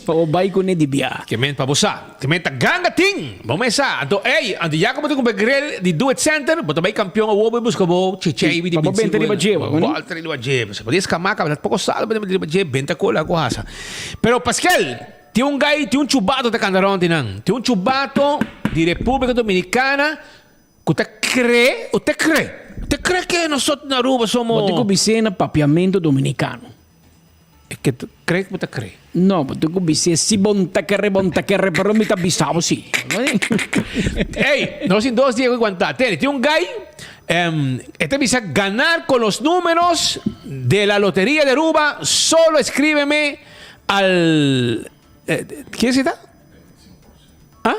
T: Para bairro de biao.
S: Que men para você, que men tá ganga ting. Vamos começar. Então, ando já como tu com grill de do it center, botar bem campeão o ovo busca bo, chichei de 25.
T: Para bem ter bajeba, né?
S: Volta de bajeba. Você pode escamar, mas pouco sal, mas de bajeba, benta cola com raça. Pero Pascal, tem um gai, tem um chubato da Candarão tinang. Tem um chubato de República Dominicana. Você crê? Você crê que nós na Aruba somos...
T: Você conhece no papiamento dominicano.
S: É que tu crê que você crê?
T: Não, você conhece se bom taquerre, pero me tá bisavo, sim.
S: Ei, nós em 2 dias vamos aguentar. Tem um gai, este precisa ganar con los números de la Lotería de Aruba, solo escríbeme al... ¿Quién está? ¿Ah?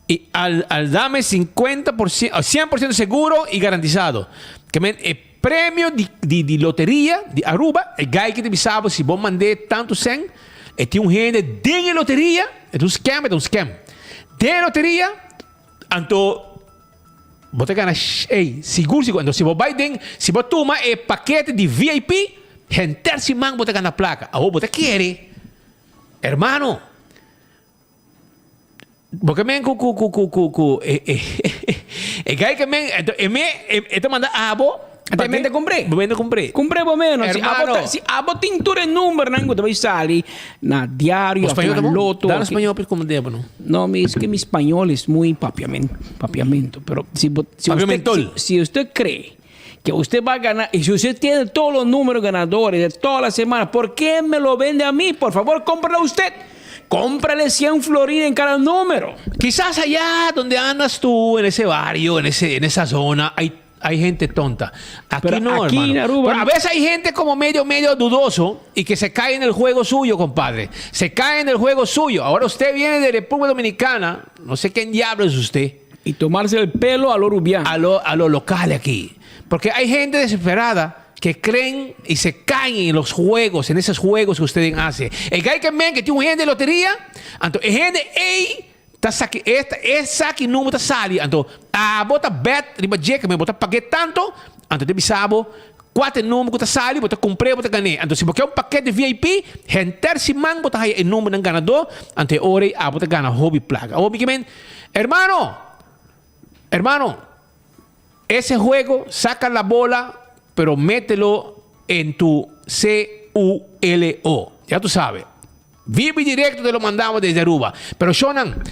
S: Y al dame 50%, 100% seguro y garantizado. Que el premio de lotería de Aruba, el guy que te avisaba, si vos mandé tanto 100, tiene un gente de lotería, es un scam. De lotería, anto, vos te ganas, seguro, cuando si vos vais si vos tomas el paquete de VIP, gente si man vos te ganas placa. Ahora vos te quiere, hermano. Porque men gay que men esto manda abo
T: também te comprei por menos se abo tintura número não te vai sair na diário na loto
S: dá espanhol como devo
T: não mas que mi espanhol é muito papiamento pero se você cree que usted va a ganar, y si usted tiene todos los números ganadores de toda la semana, ¿por qué me lo vende a mí? Por favor, cómpralo usted. Cómprale 100 florines en cada número.
S: Quizás allá donde andas tú, en ese barrio, en esa zona, hay gente tonta. Aquí pero no, aquí hermano. En Aruba, pero a veces hay gente como medio dudoso y que se cae en el juego suyo, compadre. Se cae en el juego suyo. Ahora usted viene de República Dominicana, no sé quién diablo es usted.
T: Y tomarse el pelo a lo rubiano.
S: A lo local aquí. Porque hay gente desesperada que creen y se caen en los juegos, en esos juegos que ustedes hacen. El guy que tiene un gente de lotería, entonces, gente, tá saki essa que número tá sali, então bota bet, riba jeca, me bota paguet tanto, então te bisabo 4 números que tá sali, bota comprei, bota ganhei. Então se você quer paquete de VIP, enter si man bota aí o número ng ganador, ante ore bota gana hobby plaga. Hobby que men, hermano, ese juego saca la bola, pero mételo en tu CULO. Ya tú sabes. Vivo y directo te lo mandamos desde Aruba. Pero Shonan,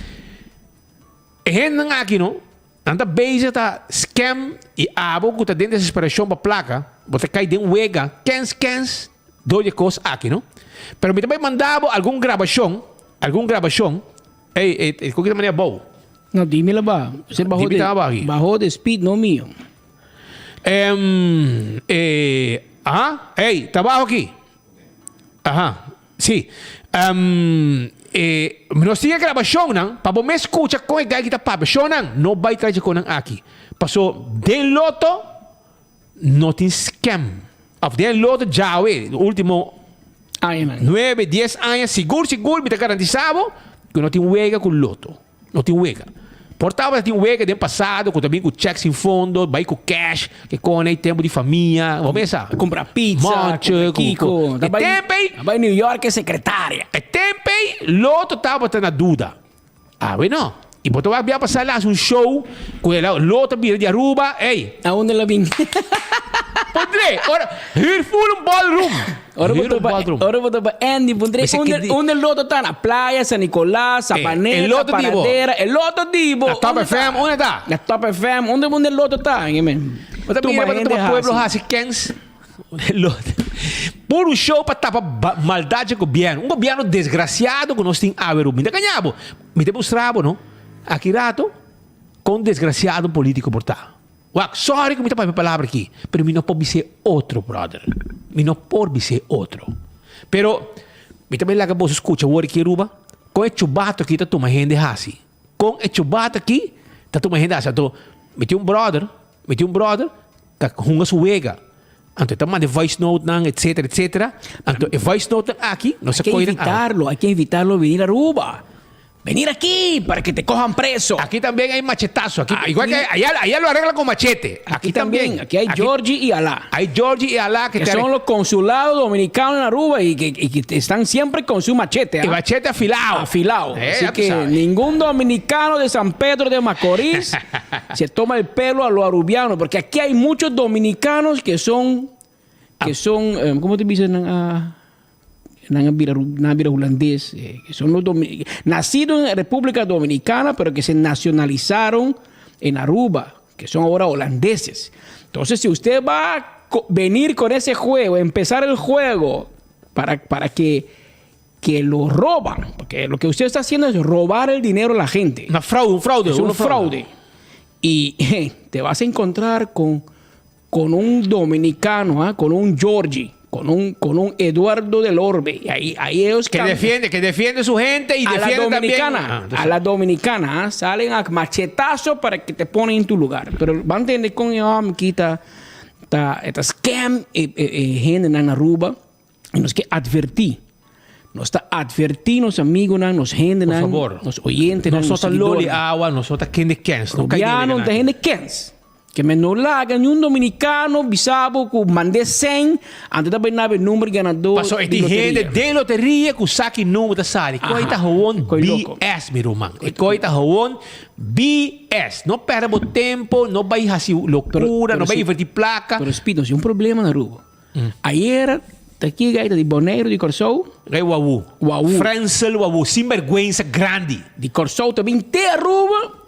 S: gente aquí, ¿no? Anda bezig ta scam y abo que está dentro de desesperación para placa. Você cai de wega, cans, dois coisas aqui, não? Pero me também mandava alguma gravação, de qualquer maneira boa.
T: Não, dímelo ba. Você bajou de speed, não mío.
S: Trabalho aqui. Sim. Nós tínhamos gravação, não? Para você escutar com o que está papo. Não vai trazer com aqui. Passou de loto, não tem scam. Of de loto já, o último 9, 10 anos, seguro, me está garantizado que não tem wega com loto. Não tem wega. Portava tem wega do passado, com também com cheque sem fundo, vai com cash, que com aí tempo de família. Vamos pensar.
T: Comprar pizza, comprar Kiko. Vai em New York é secretária.
S: E tempo, loto estava na dúvida. Bueno. E botou a passar lá um show com o loto de Aruba. Ei.
T: Aonde ela vem?
S: Pondré, ora, hier full ballroom.
T: Ora botou para Andy, pondré onde o loto está na praia, San Nicolás, Sapanera, Panadera, el loto Divo.
S: Na Top FM, onde está?
T: Na Top FM, onde o loto está?
S: Você mira para o pueblo Hassikens. Por um show para tapar maldade do governo. Um governo desgraciado que nós temos a ver. Me ganhamos. Me demonstrava, não? Aqui rato, com desgraciado político por tá. Sorry que me tapa a palavra aqui. Pero me não pode ser outro, brother. Me não pode ser outro. Pero, me também lá que você escuta o aqui Aruba. Com o chubato aqui, tá toma gente assim. Com o chubato aqui, tá toma gente assim. Então, meti um brother, que hunga suega. Então, tá mandando voice note, etc. Então, o voice note aqui, não se coisa.
T: Hay que invitarlo a venir a Aruba. Venir aquí para que te cojan preso.
S: Aquí también hay machetazo. Aquí, igual que allá lo arreglan con machete. Aquí también.
T: Aquí hay Georgie y Alá.
S: Hay Georgie y Alá
T: que son los consulados dominicanos en Aruba y que están siempre con su machete.
S: Y machete afilado.
T: Así que ningún dominicano de San Pedro de Macorís se toma el pelo a los arubianos. Porque aquí hay muchos dominicanos que son ¿cómo te dicen? Holandés, que son los nacidos en República Dominicana, pero que se nacionalizaron en Aruba, que son ahora holandeses. Entonces, si usted va a venir con ese juego, empezar el juego para que lo roban, porque lo que usted está haciendo es robar el dinero a la gente.
S: Un fraude.
T: Es un fraude. Y te vas a encontrar con un dominicano, con un Georgie, con un Eduardo del Orbe. Y ahí ellos
S: que defiende su gente y defiende también
T: a la dominicana salen a machetazo para que te ponen en tu lugar. Pero van a entender con quita esta scam gente en Aruba. Y nos que advertir. Nos está advertir los amigos, los gente,
S: por favor,
T: los oyentes,
S: nosotros loli agua, nosotros gente kens,
T: no de gente kens. Que me no laga ni un dominicano bisabo que mandé 100 antes de ver el número ganador.
S: Pasó este gente de lotería que saque número de sali. Coita jabón BS, mi román. Coita jabón BS. No perdamos tiempo, no vais a hacer locura, no vais a invertir placa.
T: Pero Spito, si un problema en Aruba. Ayer aqui gaita de Boneiro de Corsou.
S: Gai Wawu. Francel Wawu, sinvergüenza grande.
T: De Corsou também te Aruba.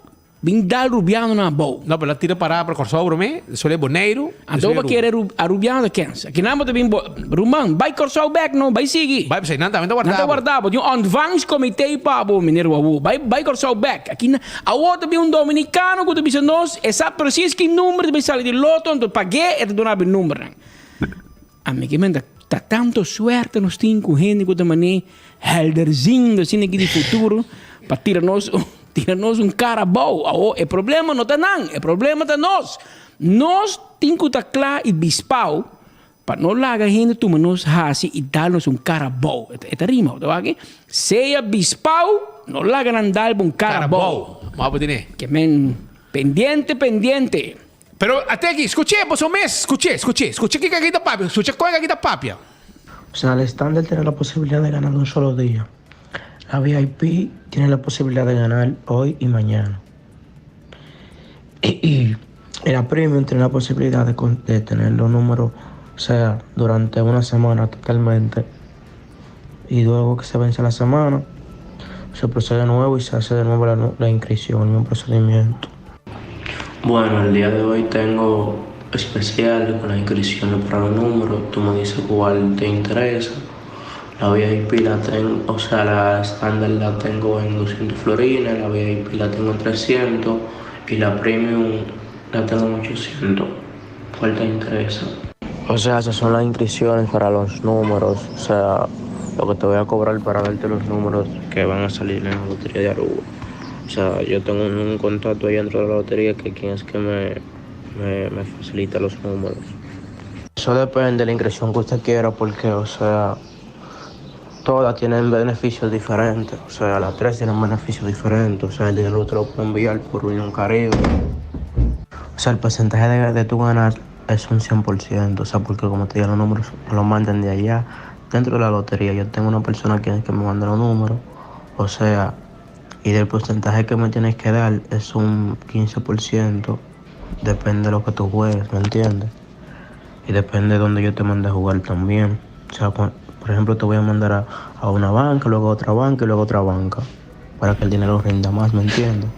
T: Vim dar rubiano na boa.
S: Não, ela tira para Corsou, brome. Sole Boneiro.
T: Então vai querer a rubiano de quem? Aqui não também Rumang, vai Corsou back não, vai seguir.
S: Vai você não
T: guardava. De um advance comité para o mineiro Wawu. Vai Corsou back. Aqui a outra tem dominicano que tu disse nós, essa precisa que número de sair de loto, então paguei e te donar o número. A mim que manda tá tanto suerte nos tem com gente que também helderzinho assim aqui de futuro para tirar-nos cara bom. O problema não está não, o problema está nós. Nós temos que estar claro e bispau para não largar a gente tomar nos assim e dar-nos cara bom. É rima, tá aqui? Seja bispau no la ganan dar un carabao.
S: Vamos a tener.
T: Que men, pendiente.
S: Pero até aquí, escuché, vos un mes, escuché que caguita papia, escuché cuál caguita papia.
U: O sea, el estándar tiene la posibilidad de ganar un solo día. La VIP tiene la posibilidad de ganar hoy y mañana. Y la Premium tiene la posibilidad de tener los números, o sea, durante una semana totalmente. Y luego que se vence la semana, se procede de nuevo y se hace de nuevo la inscripción, el mismo procedimiento.
V: Bueno, el día de hoy tengo especial con la inscripción para los números. Tú me dices cuál te interesa. La VIP la tengo, o sea, la estándar la tengo en 200 florines, la VIP la tengo en 300 y la Premium la tengo en 800. ¿Cuál te interesa?
U: O sea, esas son las inscripciones para los números, o sea, lo que te voy a cobrar para darte los números que van a salir en la lotería de Aruba. O sea, yo tengo un contacto ahí dentro de la lotería que quien es que me facilita los números. Eso depende de la inscripción que usted quiera porque, o sea, todas tienen beneficios diferentes. O sea, las tres tienen beneficios diferentes. O sea, el dinero te lo puedo enviar por Unión Caribe. O sea, el porcentaje de tu ganar es un 100%. O sea, porque como te digo, los números me los mandan de allá. Dentro de la lotería yo tengo una persona que me manda los números. O sea, y del porcentaje que me tienes que dar es un 15%. Depende de lo que tú juegues, ¿me entiendes? Y depende de dónde yo te mande a jugar también. O sea, por ejemplo, te voy a mandar a una banca, luego a otra banca y luego a otra banca. Para que el dinero rinda más, ¿me entiendes?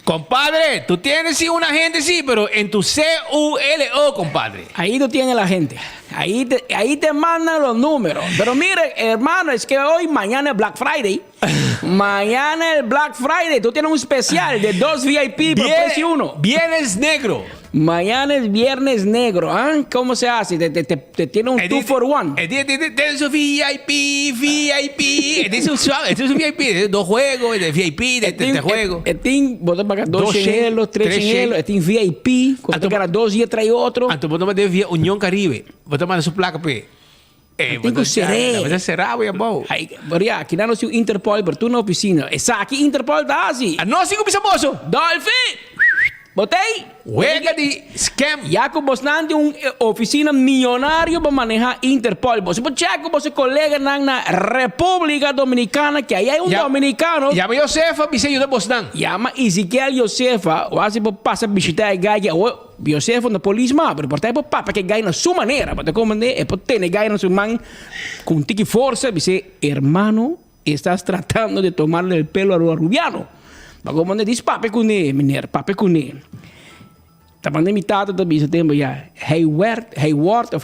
S: Compadre, tú tienes sí una gente, sí, pero en tu CULO, compadre.
T: Ahí tú tienes la gente. Ahí te mandan los números. Pero mire, hermano, es que mañana es Black Friday. Mañana es Black Friday. Tú tienes un especial de 2 VIP por precio 1.
S: Viernes negro.
T: Mañana es Viernes negro. ¿Ah? ¿Cómo se hace? Te tiene un 2 for 1.
S: Tienes un VIP. Tienes un VIP. 2 juegos, de VIP, de juego.
T: Vos te pagas 2 chelos, 3 chelos. Este VIP. Cuando te ganas 2 y trae otro.
S: Antes vos no me debes Unión Caribe. Vos te mandas su placa, pe.
T: Tengo seré.
S: Vos cerrado, ya, bo.
T: Aqui não é o Interpol, mas tu na oficina. Essa aqui Interpol dá assim.
S: Não, assim como isso,
T: Dolphin! Botei?
S: Juega de scam.
T: Já que você não tem uma oficina milionária para manejar Interpol. Você pode checar com você colega na República Dominicana, que aí é dominicano.
S: Llama Josefa, Vicente de Boston.
T: Llama Ezequiel Josefa. Ou assim, passa a visitar a gaia. Josefa na polícia, mas portanto, é para que gaia na sua maneira. Para comandar, é para ter gaia na sua mão com tique força. Você, hermano, estás tratando de tomarle el pelo a Rubiano. Mas como diz, papi com ele, menino, papi com ele. Tá metade da bisa tempo ja. Hij wordt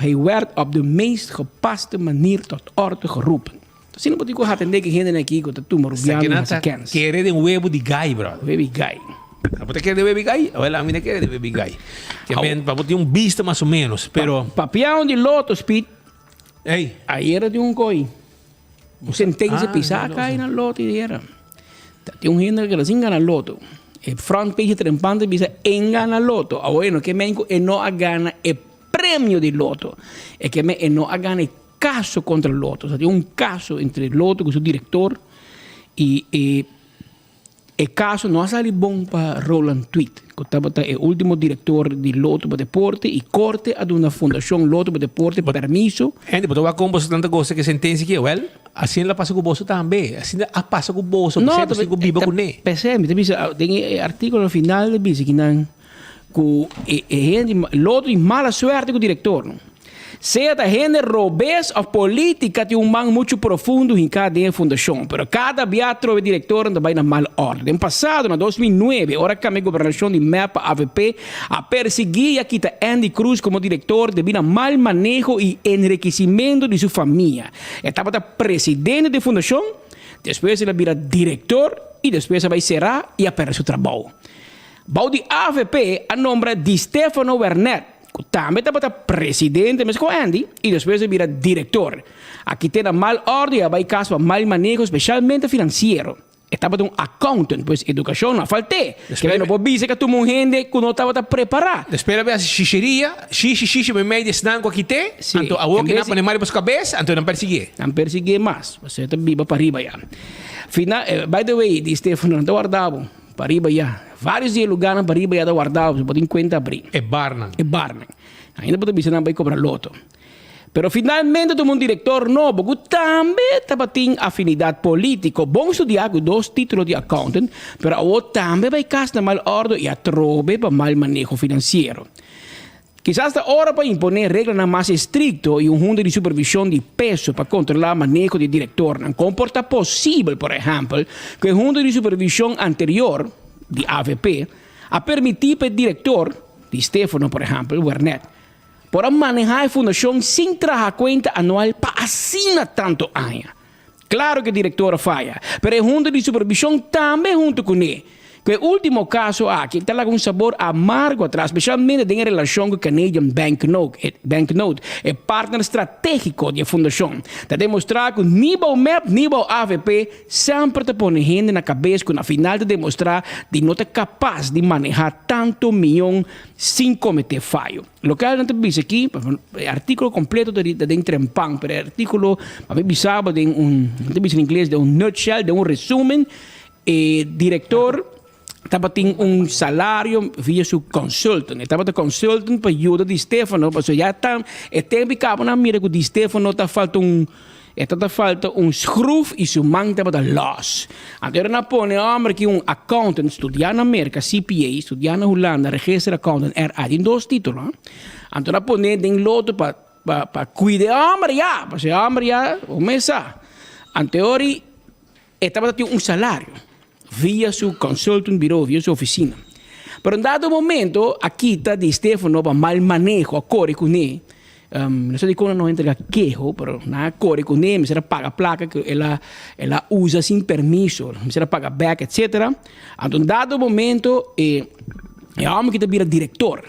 T: op de meest gepaste manier tot orde geroepen. Dus não pode atender que gente aqui com tu Rubiano
S: na kans. Querer de huevo de gai, bro.
T: Baby gai.
S: ¿Você quer de baby gai? Ou ela mina quer de baby gai? Que para ter vista mais ou menos, pero
T: papião de loto, Speed.
S: Ei,
T: aí era de coi. Sentença pisar cai na loto e era. Tem gente que assim gana loto. El front page trempante dice en gana loto. Bueno, que México no gana el premio de loto. Es que no gana el caso contra el loto. O sea, tiene un caso entre el loto con su director y el caso no ha salido bon para Roland Tweet, que estaba el último director de Loto para Deporte y corte a una fundación Loto para Deporte permiso.
S: Gente, pero va con vos tanta cosa que sentencia que, well, assim la passa com o bolso também. Assim a passa com o bolso,
T: não,
S: você consigo viver com ele.
T: Percebe, tem artigo no final do bicho que não Loto e mala suerte com o diretor, não? Seja da gente robês ou política tem man muito profundo em cada fundação, pero cada viatro diretor anda vai na mal ordem. No passado, na 2009, hora que a governação de MEP AVP a perseguir a quita Andy Cruz como diretor devido a mal manejo e enriquecimento de sua família. Estava presidente da fundação, depois ele vira diretor e depois vai será e a perder seu trabalho. Bau de AVP a nome de Stefano Werner. Também estava presidente, mas com Andy, e depois ele vira diretor. Aqui tem a mal ordem, vai caso a mal manejo, especialmente financeiro. Estava um accountant, pois educação não faltei. Que não pode dizer que tu gente que não estava preparado.
S: Espera ver a xixiria, xixi, me meio de snanco aqui tem, então a boca não põe mais para sua cabeça, então não perseguir.
T: Não perseguir mais, você está viva para arriba já. By the way, di Stefano, não guardava para riba já. Vários dias lugares para riba já guardava, você pode em conta abrir.
S: É Barna.
T: Ainda pode pensar vai cobrar loto. Pero finalmente tem um diretor novo que também tem afinidade política. Bom estudar com 2 títulos de accountant, pero o também vai casar mal ordem e a trobe para mal manejo financeiro. Quizás hasta hora para imponer reglas más estrictas y un junta de supervisión de peso para controlar el manejo del director. No comporta posible, por ejemplo, que el junta de supervisión anterior, de AVP, ha permitido al director, de Stefano, por ejemplo, Wernet, por manejar la fundación sin traer cuenta anual para assinar tanto años. Claro que el director falla, pero el junta de supervisión también junto con él. Que o último caso aqui está com um sabor amargo atrás, especialmente em relação com o Canadian Banknote, é partner estratégico da fundação. Está demonstrar que nível MEP, nível AVP, sempre te põe gente na cabeça, que na final te demonstrar de não ser capaz de manejar tanto milhão sem cometer falho. Lo que não te diz aqui, artículo completo de Trempang, pero artículo, a mim bisaba de não te diz em inglês, de nutshell, de resumen, diretor estava tendo salário via seu consultant. Estava de consultant para ajuda de Stefano, porque já está, tempo que na mira que de Stefano está falta screw e seu mão estava de loss. Então na põe homem que accountant estudar na América, CPA, estudar na Holanda, registra accountant, tem 2 títulos. Então na põe den loto para cuidar homem já, porque homem já começa. Então estava tendo salário via su consultant bureau, via su oficina. Pero en dado momento, aquí está de Stefano para mal manejo, acorre con él. No sé de cómo no entrega quejo, pero nada acorre con él, me será paga placa que ella usa sin permiso, me será paga back, etc. Entonces, en dado momento, el hombre que te vira director,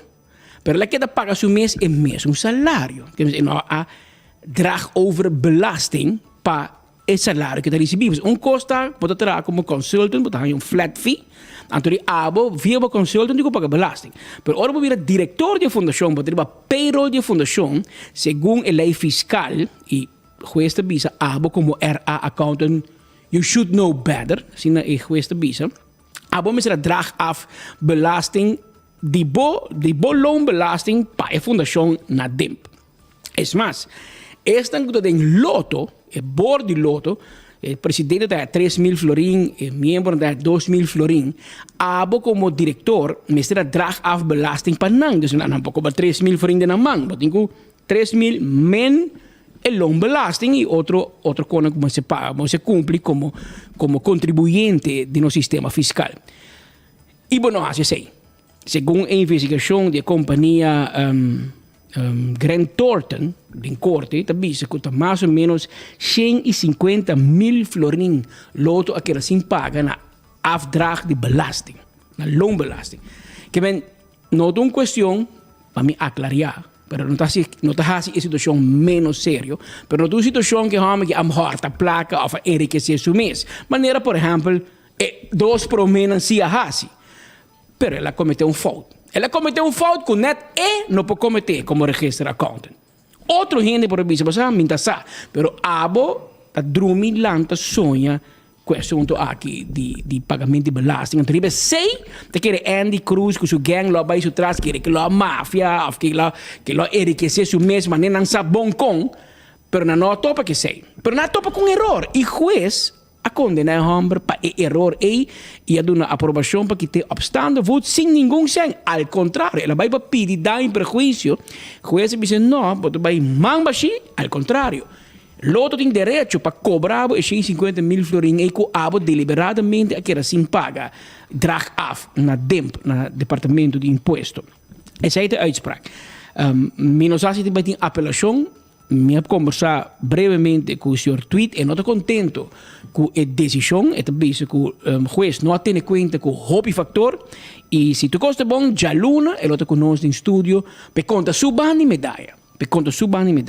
T: pero la que te paga su mes en mes, un salario, que no ha drag over belasting para el salario que te recibimos. Un costa pode trazer como consultant, pode ter flat fee. Então, via o consultant, digo paga belasting. Pero agora, vira diretor de fundação, pode ter payroll de fundação, segundo a lei fiscal, e juez de visa, como RA accountant, you should know better, assim é juez de visa. Me será drag af belasting, de loonbelasting para a fundação na DIMP. Es mais, esta coisa em loto, el board de loto, el presidente da 3.000 florin, el miembro da 2.000 florin, como director, me será drag af belasting para nang. Dus não pouco para 3.000 florin de na mão, mas tenho 3.000 men el loonbelasting e outro coisa como se paga, como se cumpre como contribuyente de no sistema fiscal. E bueno, assim, segundo a investigação da companhia Grant Thornton, em corte, também se custa mais ou menos 150.000 florin loto a que assim paga na afdrag de belasting, na loonbelasting. Que ben, não é uma questão para me aclarar, pero não está assim a situação menos séria, pero não é uma situação que homem que amorta placa ou enriquecer seu mês. Maneira, por exemplo, 2 promenas se assim, pero ela cometeu fault. Ela cometeu fault que net não pode cometer como registro accountant. Outro gente por isso, mas minta sa, pero abo a drumi lanta sonha questão aqui de pagamento de belasting. Então, ribe sei que quer Andy Cruz com seu gang lá vai atrás, que lá máfia, que lá enriquecer seu mês, mas nem sabe bom com, pero não topa que sei. Pero não topa com erro. E juez a condenar o homem para erro e a dar uma aprovação para que te obstante voto sem nenhum sem. Al contrário, ela vai pedir daño e prejuízo. O juez diz, não, você vai mambaxi, al contrário. Loto tem direito para cobrar esses 50.000 florin e que abo deliberadamente aquela assim paga drag af na DIMP, na Departamento de Imposto. Essa é a uitspraak. Menos assim tem uma apelação. Me conversar brevemente com o senhor Tweet e não estou contente com a decisão, é também que o juez não tem em conta com o hobby factor e se tu gosta bom, já luna, ele está conosco no estúdio, para conta suban de medalha.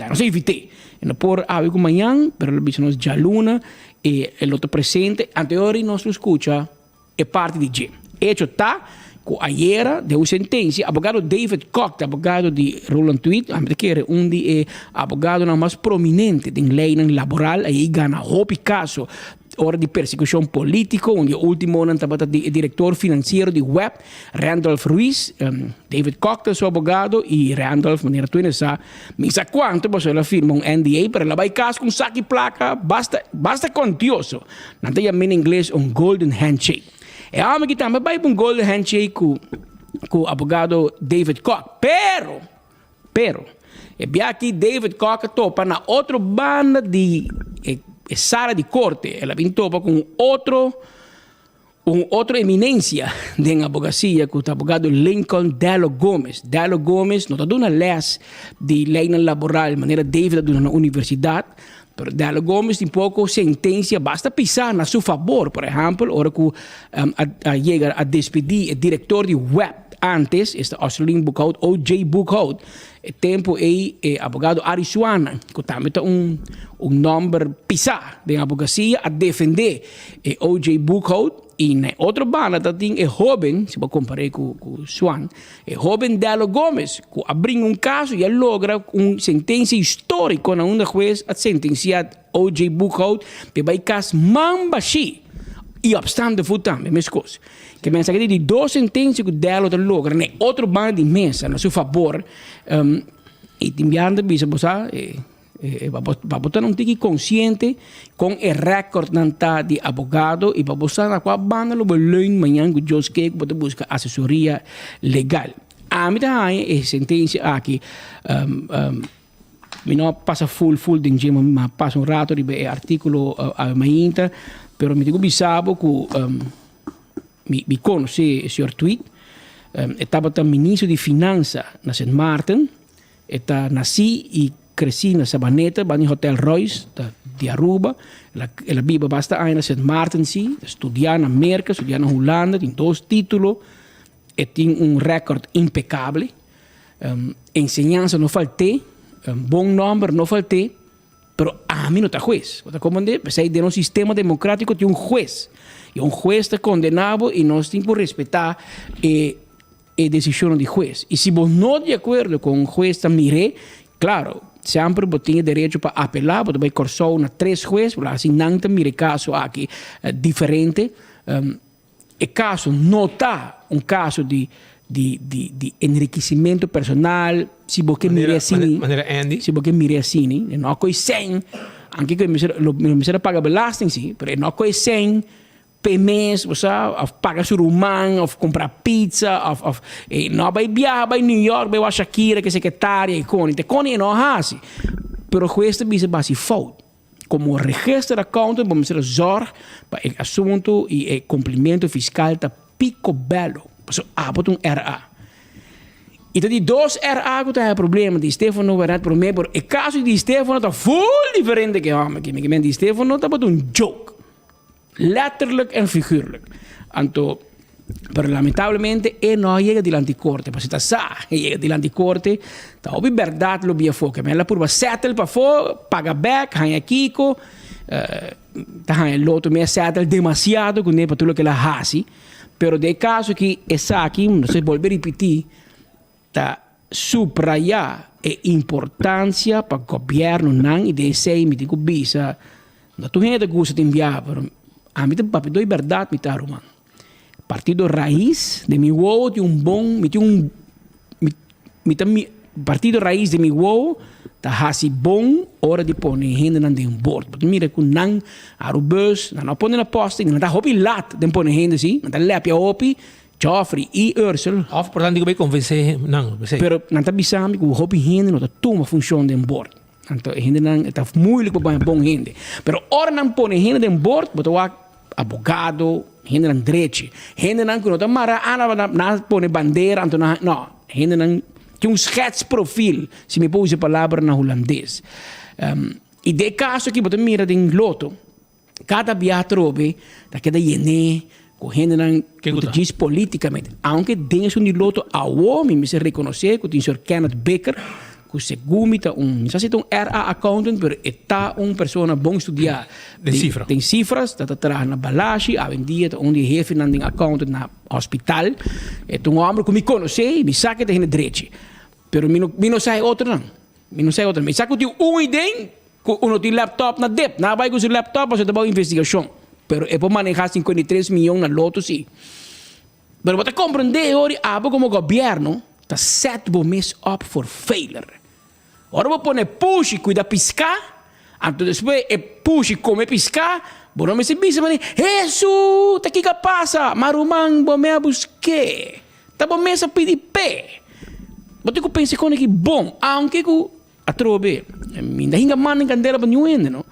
T: Não sei evitei. Não por algo amanhã, mas ele disse nós já luna e ele está presente. Anterior nós escuta é parte de G. Hecho está com a era de uma sentença, abogado David Koch, abogado de Roland Tweet, que era abogado mais prominente de lei laboral, aí ganha o caso ora di persecuzione politica, onde ultimo anno estava il direttore finanziario di Web, Randolph Ruiz, David Koch, il suo avvocato, e Randolph, maniera tu ne sa, mi sa quanto, poi la firma un NDA per la vai caso con sacchi placa, basta contioso. Non te in inglese un golden handshake. E a me chiama vai un golden handshake con avvocato David Koch, pero e aqui David Koch topa na outra banda de sala de corte. Ela vem topa com outra eminência de advocacia, com o advogado Lincoln Dello Gomes. Dello Gomes não está dando les de lei laboral, de maneira David está na universidade. Pero Dello Gomes tem pouco sentença, basta pisar na seu favor. Por exemplo, hora que chega a despedir o diretor de Web. Antes, este Australian Bookhoud, O.J. Bookhoud, tempo advogado Arizona, que também tem número pisar de advocacia a defender O.J. Bookhoud. E na outra banda tem o jovem, se você comparar com Swan, o jovem Dello Gomes, que abriu caso e logra sentença histórica na uma juez a sentenciar O.J. Bookhoud para caso Mambashi. E obstante foi também, minhas coisas. Que pensa que de 2 sentenças que o Dello logra, na outra banda de mesa, no seu favor, e tem vianda, bisa, para botar tique consciente com o recorde de advogado e para botar na qual banda lo belém manhã que Deus quer que busca assessoria legal. A mim também é sentença aqui, não passa full de gema, mas passa rato de artículo a mainta, pero me digo bisabo que me conhece o senhor tweet, estava também ministro de finanças na St. Martin, nasci e cresci na Sabaneta, no Hotel Royce de Aruba. Ela vive basta aí na St. Martin, estudar na América, estudar na Holanda, tem 2 títulos, e tem recorde impecável. Ensinança não faltei, bom número não faltei, pero a mim não está juez. Você compreende? Porque de um sistema democrático tem juez. E juez está condenado e nós temos que respeitar a decisão do juez. E se você não de acordo com o juez, mire, claro, sempre você tem direito para apelar, você vai cursar na 3 jueces, porque assim não tem caso aqui diferente. O caso não está caso de enriquecimento personal, se você mira assim, se você mira assim, não há coisa sem, anche que me paga belasting, sim, mas não há coisa sem, per mês, você paga seu romã, ou comprar pizza, ou não vai viajar para New York, vai a Shakira, que é secretária, e Connie não há assim. Pero esta bisa base falta. Como registro de conta, vamos ter zorg para o assunto e o cumprimento fiscal está pico belo. So, bot un RA. E tem 2 RA que tem problema. De Stefano vai dar problema. O caso de Stefano está full diferente que homem. Que de Stefano está bot un joke. Letterlijk en figuurlijk. Anto, pero lamentablemente não chega diante de corte. Porque está sa, chega diante de corte. Está ouvi verdade lo bia foca. Mas ela por settle para fora, paga back, hanha kiko. Tá hanha loto me settle demasiado com ne para tudo que ela hasi. Pero de caso que essa aqui, não sei volver a repetir, está subrayar a importância para o governo não e de sei me digo bisa, não tu gente gosta de enviar, pero a mim tem papel de verdade me tá rumando. Partido Raiz de mi uovo tem bom, Partido Raiz de mi uovo tá hasi bom hora de pôr gente na de bordo. Porque mira com não arubus, não põe na posta, não tá hopi lat de pôr gente assim, não tá lepia hopi, Joffrey e Ursula.
S: Portanto, vai convencer não,
T: pero não tá bisando que o hopi gente não tá toma função de bordo. Então gente não tá muito para bom gente. Pero hora não põe gente de bordo, botou advogado, gente não direito, gente não que não tá mara, não põe bandeira, então não, gente não que schetsprofiel, se me pôs a palavra na holandês. E de caso que você mira em loto, cada viatrobe, daquela iene, correndo que diz politicamente, aunque dentro de loto a homem me se reconhecer que o senhor Kenneth Baker, que segundo não sei se RA accountant, mas está pessoa bom estudar. Tem cifras, está atrás na balashi, a vendia onde jefe não tem accountant na hospital. É homem que me conhece, me saca de gente direito. Pero me não sai outro não. Me não saca que tem ideia, que uno tem laptop na DEP, na vai com seu laptop, você tem uma investigação. pero é para manejar 53 milhões na loto, sim. Pero você compreender hoje, como governo está set o mês up for failure. Ora vou pôr push e cuida piscar, então depois é push e come piscar, bom me se bisa mas Jesus, tá que passa, marumang bom me busque, tá bom me sa pedir pé. Bote que pense com que bom, aunque que a trobe, ainda hinga man em candela para nenhum ainda, não?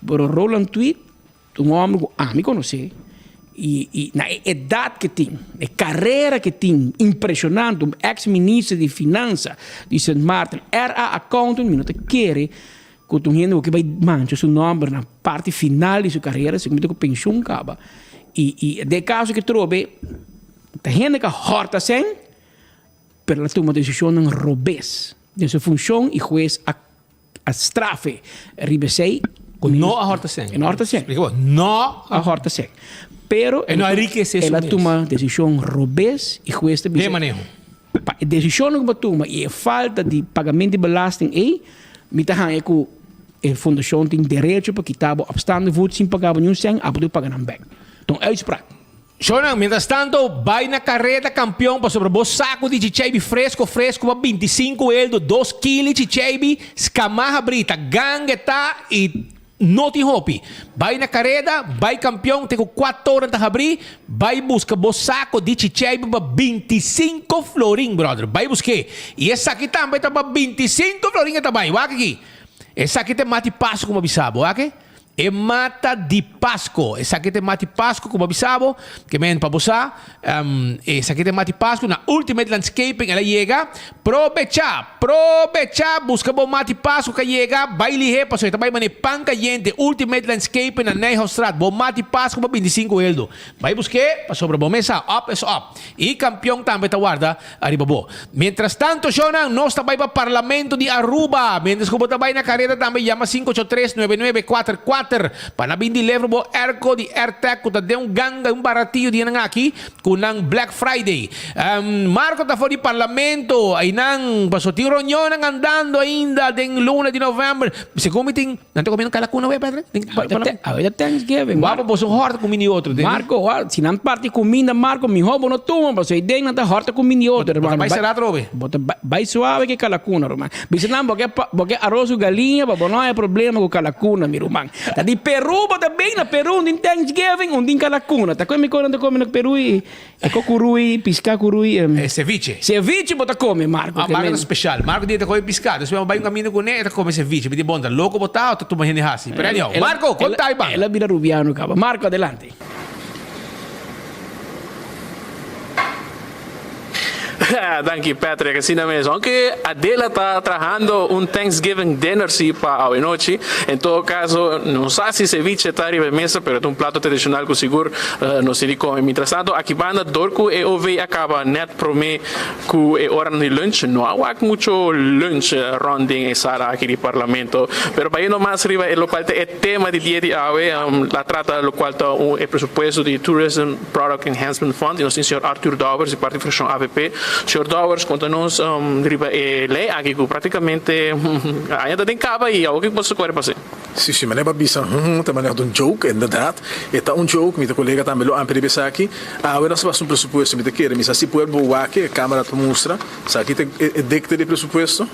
T: Pero rola tweet, homem que me conhece. E na idade que tem, a carreira que tem, impressionante, um ex-ministro de Finanças de St. Martin, era accountant, mas não te quer, que tu gente que vai manchar seu nome na parte final de sua carreira, se que pensão acaba. E de caso que trobe, a gente que horta sem, pero ela toma decisão em robês. De sua função e juiz a strafe, ribesei,
S: não a horta sem.
T: Não a horta sem.
S: Não
T: a horta sem. Pero ela toma decisão robês e juiz de
S: manejo.
T: A decisão que toma e a falta de pagamento de belasting aí, me tá é que a fundação tem direito para quitar o abstante voto sem pagar nenhum sem, a poder pagar back. Então é isso para.
S: Shonan, mientras tanto, vai na carreta campeão para sobre o saco de chichebi fresco para 25 eldo, 2 kg de chichebi, escamarra brita, gangueta e Noti hopi. Vai na carreta, vai campeão, tem 4 horas de abrir, vai buscar o saco de chichei para 25 florim, brother. Vai buscar. E essa aqui também está para 25 florim também. Olha aqui. Essa aqui tem mate passo como avisado, ok? É mata de Pasco. Essa aqui tem mate Pasco, como avisado, que vem para você. Essa aqui tem mate Pasco. Na Ultimate Landscaping, ela chega. Provecha, busca bom mate Pasco que chega. Vai lihe, pastor. Também mane panca gente. Ultimate Landscaping na Neyhostrat. Bom mate Pasco para 25 eldo. Vai buscar, para sobre bom mesa. Up is up. E campeão também tá guarda. Arriba bo. Mientras tanto, Shonan, nós também para Parlamento de Aruba. Mientras que também na carreira também chama 583-9944. Para bindi level bo erco di AirTag kuta de um ganga baratinho di nang aqui com nang Black Friday. Marco ta fora de parlamento aí nang pasotinho reunião nang andando ainda den luna de novembro. Se comiting nanto comendo calacuna we Pedro.
T: Agora Thanksgiving.
S: Vamos bo so horta com mini outro.
T: Marco, se não parte comida Marco, mi hobo no toma, mas aí den nanta horta com mini outro.
S: Vai ser atrobe.
T: Vai suave que calacuna, romano. Bisa não porque arroz ou galinha, babo não é problema com calacuna, mi romano. Di Peru, bota bem na Peru, um Thanksgiving, um dia calacuna. Tá como quando come no Peru e curui, piscar curui.
S: Ceviche.
T: Ceviche bota come, Marco.
S: Marco é especial. Marco dia tá come piscado. Se vai um caminho com ele, tá come ceviche. Me bom, tá louco botar, tá tomando renehasi. Pero Marco, conta aí, bang.
T: Ela vira rubiano, caba. Marco, adelante.
A: Danke, Patrick. Assim mesmo. Aunque Adela está trabajando um Thanksgiving dinner sí, para hoy noche. En todo caso, no sé si ceviche está arriba de mesa, pero es un plato tradicional que seguro no se come. Mientras tanto, aquí van a dorco e ove acaba net prome que é hora de lunch. No há mucho lunch ronding e sala aqui do parlamento. Pero para ir nomás arriba, lo cual é tema de dia de hoje, la trata lo cual está o presupuesto de Tourism Product Enhancement Fund, e o senhor Arthur Dovers, de parte da fração AVP. Senhor Dovers, conta-nos lei aqui que praticamente ainda tem caba e algo que você pode fazer.
B: Sim, mas é para bisa, também é um joke, verdade. É um joke, meu colega também lo ampere bisa aqui. Agora nós passamos um pressuposto, me quer, mas assim pode boa aqui, a câmera te mostra, isso aqui é decte de pressuposto,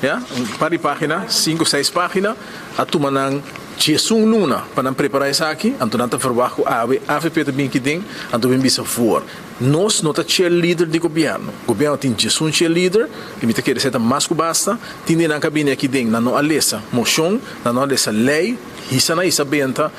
B: já? Para página, 5, 6 páginas, a tu manang Jesung Luna, para preparar isso aqui, então não está trabalhando a AVP também que tem, então vem bisa for. Nós não temos cheerleader de governo. O governo tem um cheerleader, que me quer ser mais que basta. Tem na cabine aqui dentro, não alessa moção, não alessa lei, isso não é benta,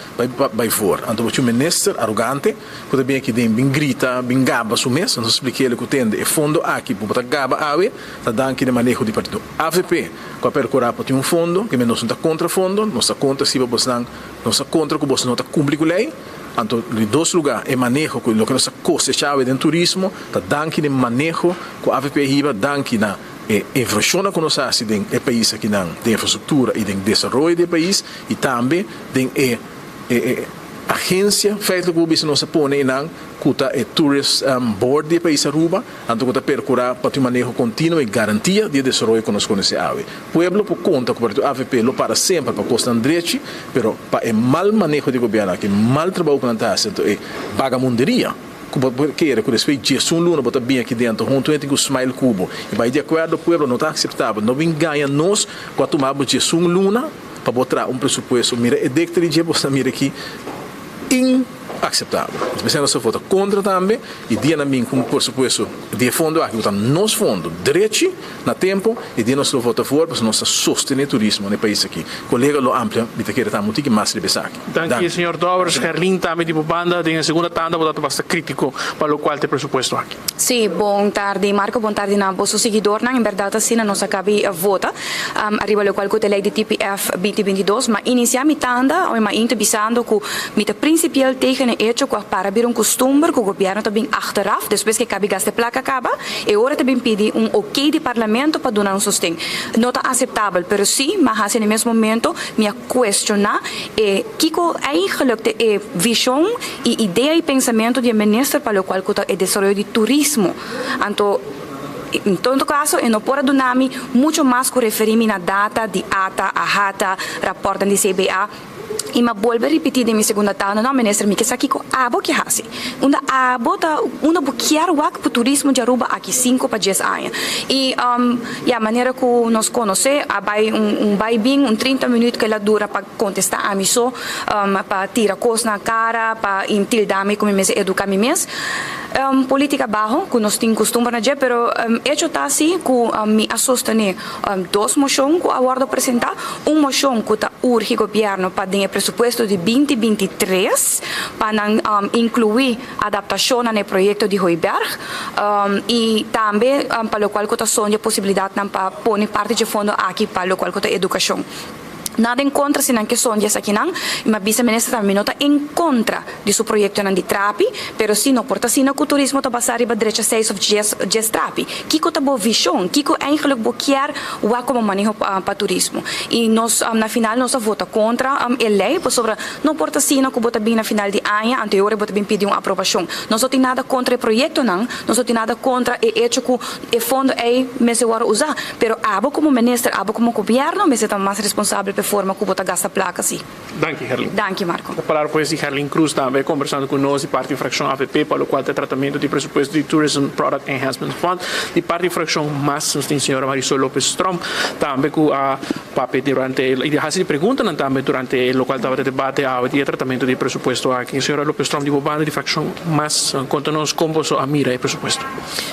B: vai fora. Então, o ministro arrogante, que também aqui dentro, bem grita, bem gaba su mês, não expliquei ele que tem e fundo aqui, para gaba ave, está dando aqui de manejo de partido. AVP, com a percurar para ter um fundo, que nós não está contra fundo, nós está contra se você não está contra que você não está cumprindo com a lei. Então, em dois lugares, é manejo com o que nós cosechamos em turismo, está dando de manejo com a AVP riba, dando na infraestrutura que nós fazemos no país aqui na infraestrutura e no desenvolvimento do país, e também tem agência feita que o governo nos põe na kuta e tourist board de país Aruba, anto kuta percurar para o manejo contínuo e garantia de desenvolvimento conosco nesse ave. Pueblo por conta com o AVP lo para sempre para Costa Andretti, pero para o mal manejo de governo aqui, mal trabalho plantação, então é vagabunderia. Que com respeito a Jesus Luna, botar bem aqui dentro, junto com o Smile Cubo. E vai de acordo com o povo, não está aceitável. Não vem ganhar nós, quando tomamos Jesus Luna, para botar presupuesto. Mira, é de que você mira aqui, inaceitável. Mas nós vota contra também, e dia na mim, como presupuesto de fundo, aqui botar nos fundos, direito, na tempo, e dia nós vota fora, para nós sostener turismo no país aqui. Colega lo amplia, me te quer estar muito mais de besar aqui.
A: Danke, senhor Dobres. Gerlin também de banda, tem a segunda tanda, botato bastante crítico, para o qual tem presupuesto aqui.
C: Sim, bom tarde, Marco, bom tarde na vosso seguidor, em verdade, assim, nós acabamos a vota, arriba o qual a lei de TPF 2022, mas iniciamos a tanda, ou mas entrevistando com o principal tegen hecho para vir costume que o governo também achteraf, depois que cabe gaste placa acaba, e agora também pede ok de parlamento para dar sustento. Não está aceitável, pero sim, mas no mesmo momento me questionar Kiko eigenlijk de visão e ideia e pensamento do ministro para o qual é desenvolvimento de turismo. Então, em todo caso, eu não posso dar muito mais que referir-me na data de ata, a hata, rapporto de CBA. E ma volve repetir de minha segunda tanda, não, ministro, me que sa kiko abo que hasi. Abo una bukiar wak para turismo de Aruba aqui 5 para 10 anos. E a maneira que nós conhecemos, vai bem 30 minutos que ela dura para contestar a mim só, para tirar coisa na cara, para intildar-me como me educar me mesmo. Política bajo, que nós temos costume na dia, pero hecho tá assim que me sostener duas moções que aguardo apresentar, moção que tá urge governo para ter presupuesto de 2023 para incluir adaptação no projeto de Hoiberg e também para o qual está sonha a possibilidade para pôr parte de fundo aqui para o qual está educação. Nada em contra se não que sonha aqui não, mas vice-ministra também não está em contra de seu projeto não de trapi, pero se não porta se não que o turismo está passar riba direita 6 of 10 trapi, Kiko está boa visão, Kiko eigenlijk bloquear o como manejo para turismo e nós na final nós vota contra a lei sobre não porta se não que bota bem na final de ano anterior bota bem pedir uma aprovação, nós não tem nada contra o projeto não, nós não tem nada contra o hecho que o fundo é mesmo agora usar, pero abo como ministro, abo como governo, mas é mais responsável forma que bota gasta placa sim.
A: Danke, Gerlin.
C: Danke, Marco.
A: A palavra pois de Gerlin Cruz também conversando conosco de parte de fração AVP para o qual tem tratamento de presupuesto de Tourism Product Enhancement Fund, de parte de fração mais tem a senhora Marisol Lopes Strom também com a pape durante e de pergunta também durante o local estava de debate a de tratamento de presupuesto aqui. Senhora Lopes Strom de banda de fração mais conta-nos como a mira e presupuesto.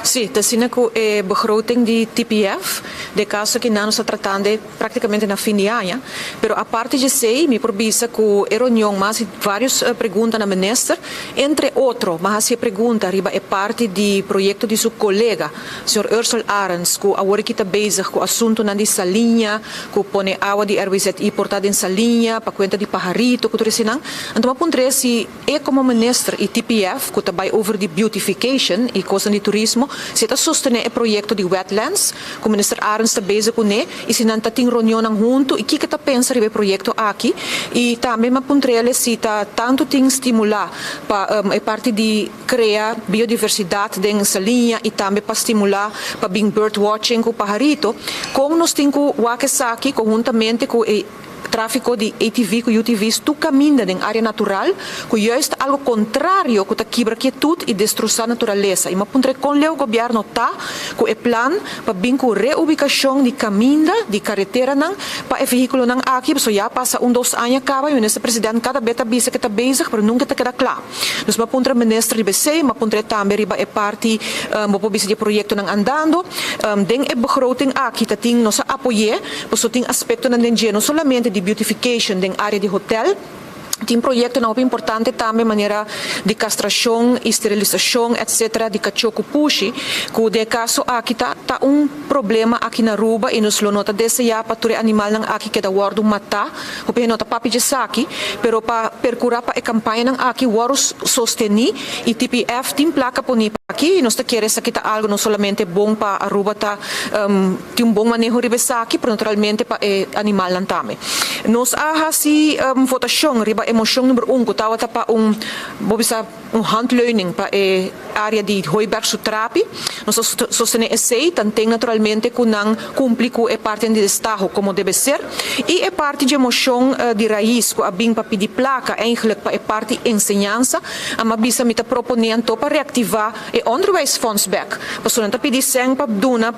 D: Sim, está sendo que begroting de TPF de caso que não está tratando praticamente na fim de ano. Pero a parte de sei, me provisa que a reunião mais várias perguntas na ministra, entre outros, mas se pergunta arriba é parte do projeto de seu colega, Sr. Ursula Arens, que agora que está bezig com o assunto na salinha, que põe água de RWZI portada em salinha, para conta de pajarito, que tudo isso não. Então, apontrei se é como ministra e TPF, que também over de beautification e coisa de turismo, se está sostener o projeto de wetlands, que o ministro Arens está bezig com ele, e se não está tem reunião junto, e que está pensando sobre o projeto aqui e também me apontei se está tanto tem estimular para a parte de criar biodiversidade dentro dessa linha e também para estimular para bird watching com o pajarito, como nós temos o aqui conjuntamente com tráfico de ATV e UTVs tu caminha em área natural, que juist algo contrário que quebra quietude e destruir a natureza. E me apontei com o governo tá com o plano para vir com reubicação de caminho, de carretera não, para o veículo não aqui, so já passa 2 anos acaba e o ministro presidente cada vez avisa que está bezig, mas nunca está queda claro. Então me apontei ministro de BC, me apontei também a parte de projeto não andando, den a begroting aqui tá tem nossa apoio, pois tem aspecto não den não somente de beautification dentro da área de hotel. Tem projeto não importante também maneira de castração, esterilização, etc. de cachorro puxi, que de caso aqui tá problema aqui na Aruba e nos lo nota desse já para todo animal não aqui que da guardo matar, o pe nota papi de saki, pero para percurar para a campanha não aqui guardo sostenir e TPF tem placa poni aqui e nós tá querendo aqui tá algo não somente bom para Aruba tá tem bom manejo de saki, pero naturalmente para animal não também. Nós há assim votação riba emoção número 1 que estava para handleuning para a área de Hooiberg Sutrapi. Nós sostenemos esse, também naturalmente que não cumpre com a parte de Estado como deve ser. E a parte de emoção de raiz, que a bem para pedir placa, eigenlijk para a parte de ensinança, a mabisa me está proponendo para reativar o onderwijsfonds back. Para nós pedir sempre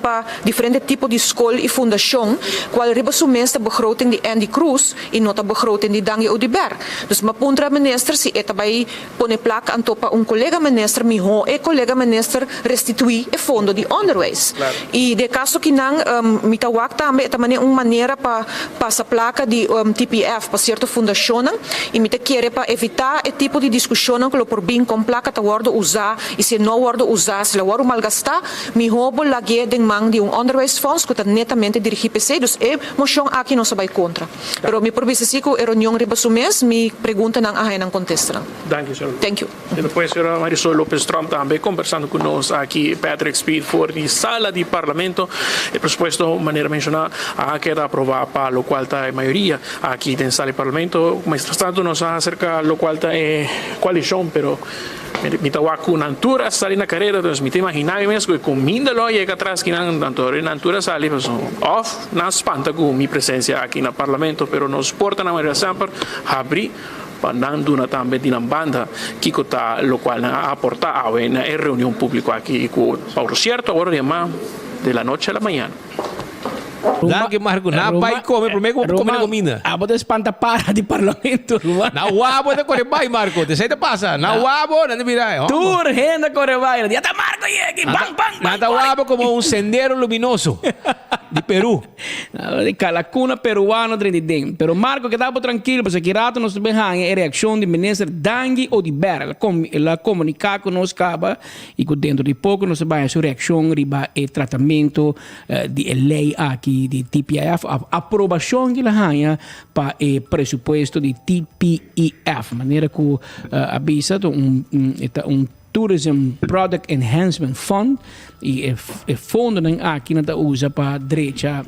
D: para diferentes tipos de escola e fundação, qual riba sumesta begroting de Andy Cruz e nota begroting de Dangi Odiber. Dus ma puntra minister si eta bai pone placa antopa colega minister mi ho colega minister restituir e fondo di onderwijs. Claro. E de caso que não mita wak também também maneira para passa placa de TPF para certa fundação e mita querer para evitar e tipo de discussão que lo por bem com placa ta wordo usar e se não wordo usar se la wordo malgastar mi ho bol lage den mang de onderwijsfonds que tá netamente dirigido PC dus moção aqui não se vai contra. Pero mi provisa si ko reunião riba sumes mi pergunta nang ahay nang contesta. Thank you.
A: E depois a senhora Marisol Lopes Trump também conversando conosco aqui, Patrick Speed, for de sala de parlamento, e presupuesto, maneira mencionar, a que era aprovada para o qual está a maioria aqui na sala de parlamento, mas tanto nos acerca lo qual está coalição, pero me tawa com natura sali na carreira, então me imaginar mesmo que comida lo chega atrás que não tanto natura sali, mas off na espanta com minha presença aqui no parlamento, pero nos porta na maneira sempre abrir pandando também de uma banda que está lo qual aporta na reunião pública aqui com Paulo Certo agora de manhã de la noche a la mañana.
S: Lagi Marco, napay come, primeiro come na comida.
T: Abo de espanta para de parlamento, Ruma.
S: Na wabo de Corebay, Marco. Te sei te pasa. Na wabo, nande virai.
T: Tour renda Corebay. Dia tá Marco aqui, bang bang.
S: Nada wabo como sendero luminoso de Peru.
T: De calacuna peruano de Pero Marco que tava tranquilo, porque que rato nós bem a reação de ministro Dangi Odiber. Ela comunicar conosco e que dentro de pouco nós vai a sua reação riba e tratamento de lei aqui de TPIF, a aprovação que ela ganha para o pressuposto de TPIF, maneira que avisa Tourism Product Enhancement Fund e o fundo aqui não usa para direita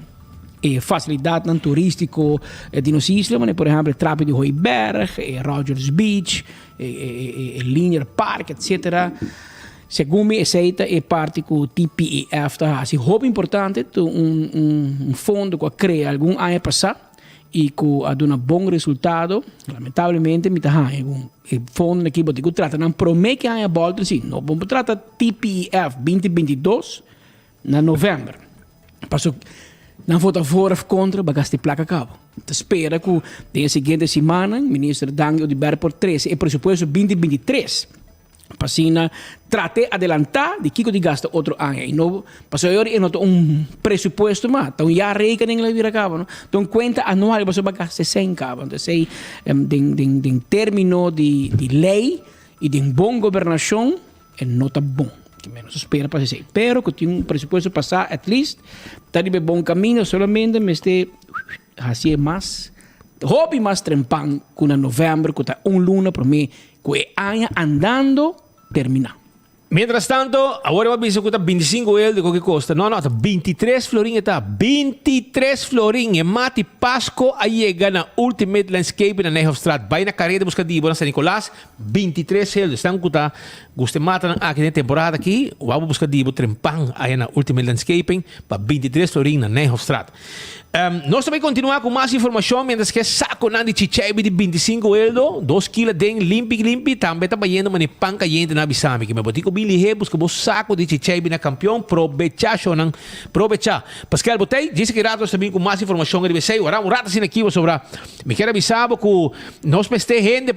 T: facilidade não turístico de nossa isla, mas por exemplo Trape de Hooiberg, Rogers Beach, Linear Park, etc. Segundo me aceita é parte que o TPIF tá assim, roupa importante fundo que cria algum ano passado e que a dá um bom resultado. Lamentavelmente me tá fundo aqui que trata não promete que a volta sim, não vamos tratar TPIF 2022 na novembro. Passou não vota fora contra bagaste placa cabo. Espera que na seguinte semana o ministro Dangi Odiber por 13 e pressuposto 2023. Passina trate adelantar de que gasta outro ano e não passou agora não pressuposto mas então já reika nem vira cabo não então conta anual você vai gastar 100 cabo então sei de termino de lei e de bom governação é nota bom que menos espera para ser pero que tem pressuposto passar at least está de bom caminho solamente me este assim mais hobby mais trempang com a novembro que está luna para mim que año andando termina.
S: Mientras tanto, agora eu aviso que está 25 euros de qualquer costa. Não, está 23 florin está. 23 florin. E mati Pasco a chega na Ultimate Landscape na Nijhoffstraat. Vai na carreira buscar dibo na San Nicolás. 23 euros. Estão com tá. Guste mata aqui na temporada aqui. Vamos buscar dibo trempang aí na Ultimate Landscaping para 23 florin na Nijhoffstraat. Nós também continuar com mais informação, mientras que saco na de chichaibi de 25 euros, 2 quilos de limpi, também está bayendo mani pang caliente na bisami, que me botico bili he, busca bo saco de chichaibi na campeão, provecha. Pascal Botei, disse que rato também com mais informação que deve ser, ora um rato assim aqui, sobre, me quero avisar que nós mester gente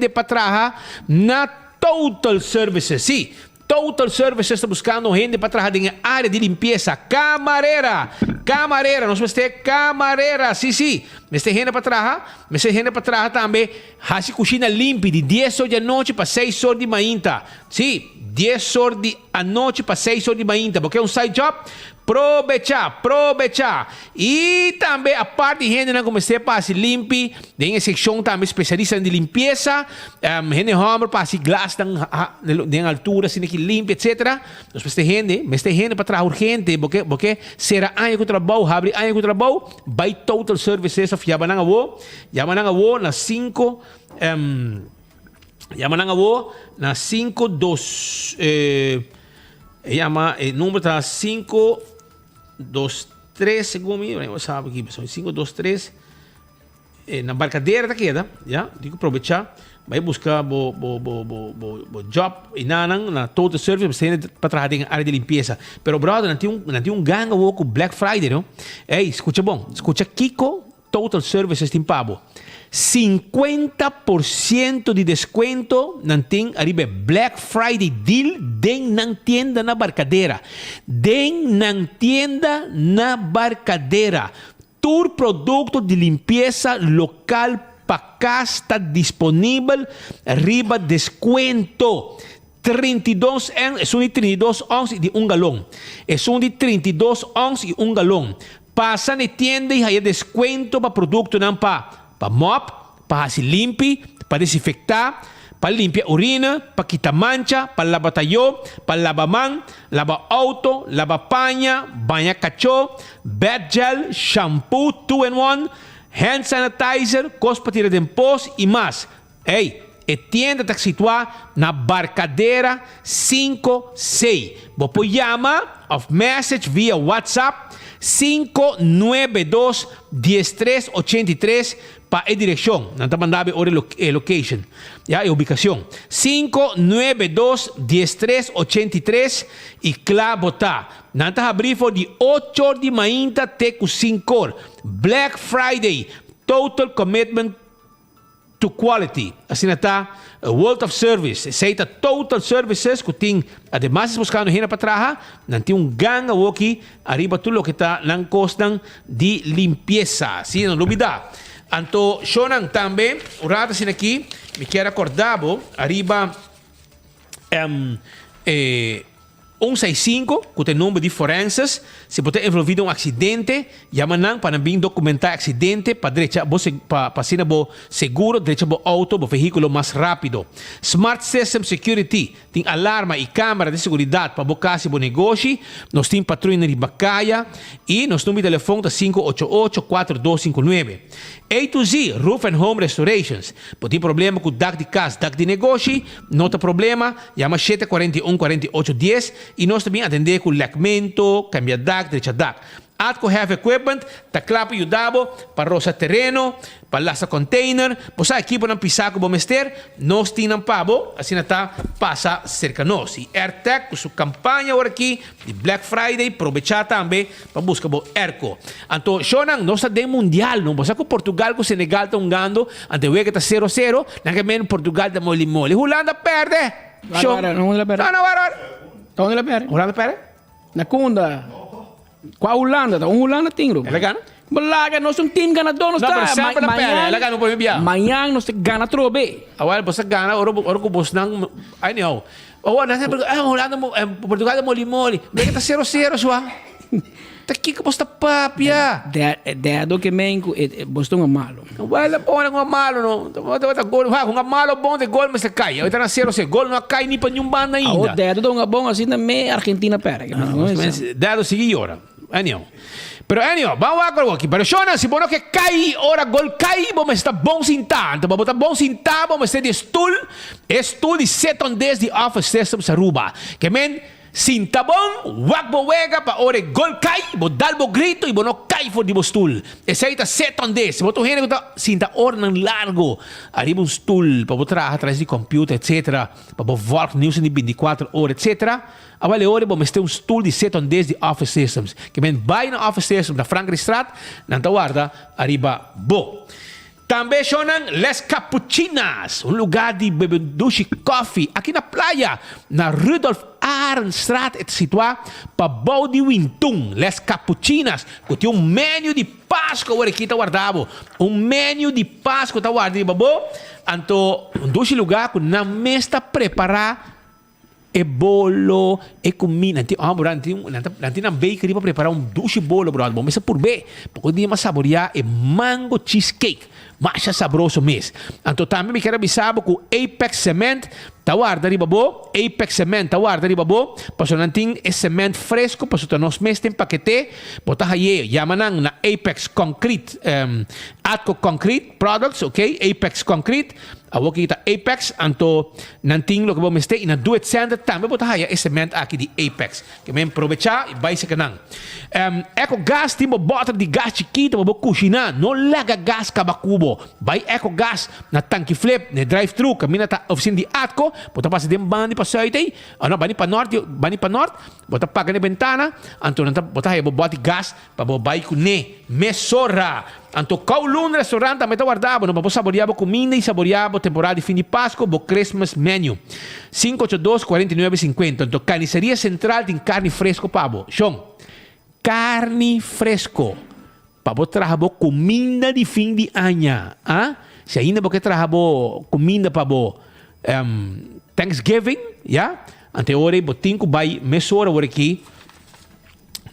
S: para trabalhar na Total Services, sim. Total Service está buscando gente para trabalhar na área de limpeza. Camareira, nós vamos ter camareira, sim. Mas tem gente para trabalhar também. Hasi cozinha limpa de 10 horas da noite para 6 horas de manhã. Sim, 10 horas da noite para 6 horas de manhã. Porque é um side job. Provecha. E também a parte de gente não comece para se limpar. Tem seção também especialista em limpeza. Gente homem para se glass de altura, assim que limpa, etc. Nós temos gente para trabalhar urgente, porque será ano que trabalho, abre ano que trabalho, vai Total Services of Yamanang Awo na 5 Llama na na 52 llama el número está 523 segundo mim, eu sabe aqui, pessoal, 523 na barcadeira tá queda, já? Digo aproveitar, vai buscar bo job inanang na total service para trabalhar em área de limpeza. Pero brother, não tem um ganho com Black Friday, não? Ei, escuta bom, escuta Kiko Total Services tem pabo. 50% de desconto nanting arriba Black Friday deal den nang tienda na barcadeira. Den nang tienda na barcadeira. Tour produto de limpeza local para cá está disponível arriba desconto. 32 es un de 32 onças de un galón. Es un de 32 onças e un galón. Passa na tienda e aí desconto para produto não para mop, para se limpe, para desinfectar, para limpar urina, para quitar mancha, para lavar tayo, para lavar mão, lavar auto, lavar panha, banhar cachorro, bed gel, shampoo 2-in-1, hand sanitizer, coisa para tirar de pós e mais. Ei, a tienda está situada na Barcadeira 56. Você chama ou message via WhatsApp 592-1383 para a direção. Não está mandando a location. A ubicação. 592-1383 e claro, botar. Não está abrindo de 8 de manhã até 5 Black Friday. Total commitment to quality. Assim está World of Service. Aceita Total Services que tem, además buscando gente para trabalhar, não tem ganho aqui, arriba tudo que está na costa de limpeza. Sim, não duvida. Então, Shonan também, o rato assim aqui, me quero acordar, arriba 165, que tem número de forenses. Se você envolvido em um acidente, chama para vir documentar acidente, para deixar para ser seguro, deixar o auto, o veículo mais rápido. Smart System Security tem alarma e câmera de segurança para bocar o negócio. Nós temos patrulha de Bacaia e nosso número de telefone é 588-4259. A to Z, Roof and Home Restorations. Se tem problema com o DAC de casa, DAC de negócio, não tem problema, chama 741-4810 e nós também atendemos com lacamento, cambiar DAC, deixar DAC. Atco Heavy Equipment, está claro para ajudar para roçar terreno, para lançar container. Você aqui para não pisar com o bomester, nós temos pabo, assim está, passa cerca de nós. E AirTech, com sua campanha agora aqui, de Black Friday, aproveitar também para buscar o ERCO. Então, Shonan, nós estamos mundial, não? Você com Portugal, com Senegal estão ganhando, ante o está 0-0, não é que Portugal está mole-mole. Holanda perde.
T: Não é perde. Onde ela perde?
S: Holanda perde?
T: Na Kunda. Qual Holanda? Holanda tem,
S: ela gana?
T: Balaga, nós somos time ganador, nós
S: está. Sempre na perde, ela gana por enviar.
T: Amanhã nós gana trobe.
S: Agora você gana, agora que você não, aí não. Agora Holanda, Portugal é mole-mole. Vem que está 0-0, sua. Tá aqui que você papia.
T: Dado que mengo, você é malo.
S: Wala po nga malo no. Gol ha, kung malo bom de gol mas cai. Ito na 0-0 gol não cai ni pa yung banda ainda.
T: Dado nga bom assim na me Argentina pera.
S: Dado sige ora. Anyo. Pero anyo, vamos agora aqui. Pero Shona, se bono que cai, ora gol cai, bom está bom sinta. Então botar bom sinta, bom está de stool de 7 on 10 de office system sa Aruba. Que men sinta bom, wag bo wega pa ore gol cai, bo dalbo grito e bono cai for di bo stool. Esa ita 7 on 10. Boto hene ko sinta or ng largo. Arriba un stool pa bo traha atrás de computer, etc. Pa bo work news ni 24 horas, etc. Awale ore bo meste un stool di 7 on 10 di office systems. Que men bay na office system da Franklin Strat, nang tawarda arriba bo. Também Shonan Les Capuchinas, um lugar de bebedushi coffee aqui na praia, na Rudolf Arnstraat, é situado para Baudi Wintung. Les Capuchinas, que tem um menu de Páscoa, agora aqui está guardado. Um menu de Páscoa está guardado, babo. Então, um lugar que na mesa preparar e bolo e comida. Nanti na bakery para preparar um doce bolo, bro. Bom, mas por bem, porque dia mais saborear é mango cheesecake. Mais saboroso mesmo. Então também me quero avisar que o Apex Cement Tawarda riba bo, Apex Cement tawarda riba bo, paso nanting é cement fresco, paso ta nos mes tem paquete, bota haye, yamanang na Apex Concrete, Atco Concrete Products, okay? Apex Concrete, awo kita Apex, anto nanting lo que bo meste, ina do it center, tambe bota haya é cement aqui de Apex, que men provecha e vai se kanang. Eco gas timo bota de gas chiquito, bo kushina, no lega gas kabakubo, vai eco gas na tanki flip, na drive thru, kamina ta oficina de Atco, bota passa dem bandi pa suite, ano bani pa norte, bota paga na bentana, anto nanta bota haya bo bota gas pa bo bai ku ne mesora. Anto Kowloon restaurante também está guardado, não vamos saborear comida e saborear temporada de fim de Páscoa, o Christmas menu. 582-4950. Anto carniceria central tem carne fresco pabo. Chão, carne fresco. Pabo trabalho comida de fim de ano. Ah? Se ainda você trabalho comida pabo Thanksgiving, ya? Ante hora botinco vai mesora hora aqui.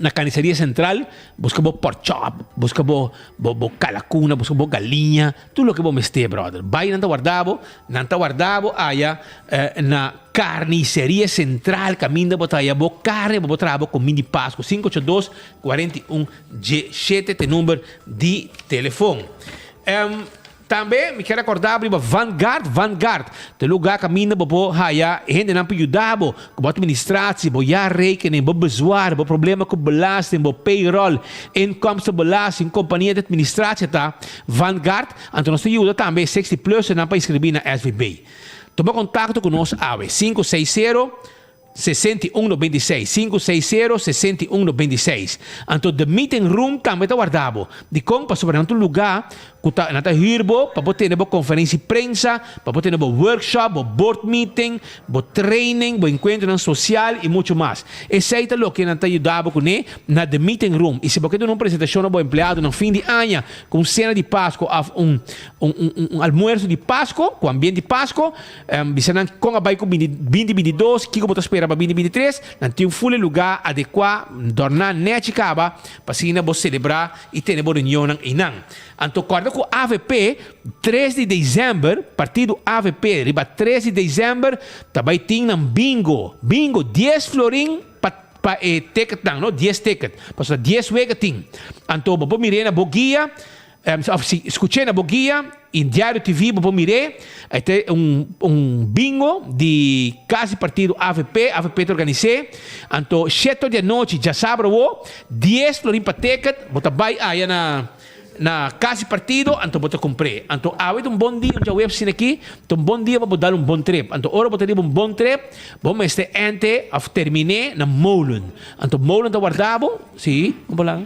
S: Na carniceria central, busca pork chop, busca calacuna, busca galinha, tudo o que você meste, brother. Vai nanta guardavo, aya na carniceria central, caminho bota aí, bo carne, bo trabalho com mini Páscoa, 582-41G7, te número de telefone. Também me quero recordar para Vanguard, de lugar caminho bobo haya, gente não pode ajudar, bo administratie, bo ja rekening, bo bezwaar, bo problema com belasting, bo payroll, inkomstenbelasting, companhia de administratie tá, Vanguard, então nós ajuda também 60 plus não para inscrever na SVB. Toma contato conosco, 560-6196, 560-6196. Então, the meeting room também está guardado. De como para sobre um lugar, que está hirbo, para ter uma conferência de prensa, para ter um workshop, um board meeting, um training, um encontro social e muito mais. Esse é o que está ajudando com na the meeting room. E se você tem uma apresentação ao empregado no fim de ano, com cena de Páscoa, almoço de Páscoa, com ambiente de Páscoa, você não com a bairro 2022, que você espera para 2023, não tem full lugar adequado, dornar net caba, para você celebrar e ter uma reunião em nan. Então, acorda com AVP, 3 de dezembro, partido AVP, riba 3 de dezembro, também tem um bingo, 10 florim para ticket, não, 10 ticket, para 10 week tem. Então, vou mirar na boguia, escutei na boguia, em Diário TV, vou mirar, tem bingo de quase partido AVP te organizei. Então, 7 da noite, já sabe, 10 florim para ticket, vou trabalhar aí na casa partido, então vou comprei. Então, há bom dia, já web sin aqui, então bom dia, vou dar bom trip. Então, ora vou ter bom trip, vamos este ante a terminar na Molen. Então, Molen está guardado, sim, vamos lá.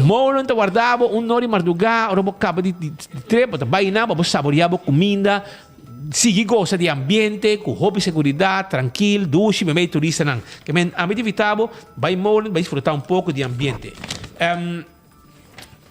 S: Molen está guardado, nori marduga, ora vou acabar de trip, vou trabalhar, vou saborear comida, seguir gosta de ambiente, com hobby segurança, tranquilo, duche, me meio turista não. Que men ambiente evitado, vai Molen, vai desfrutar pouco de ambiente.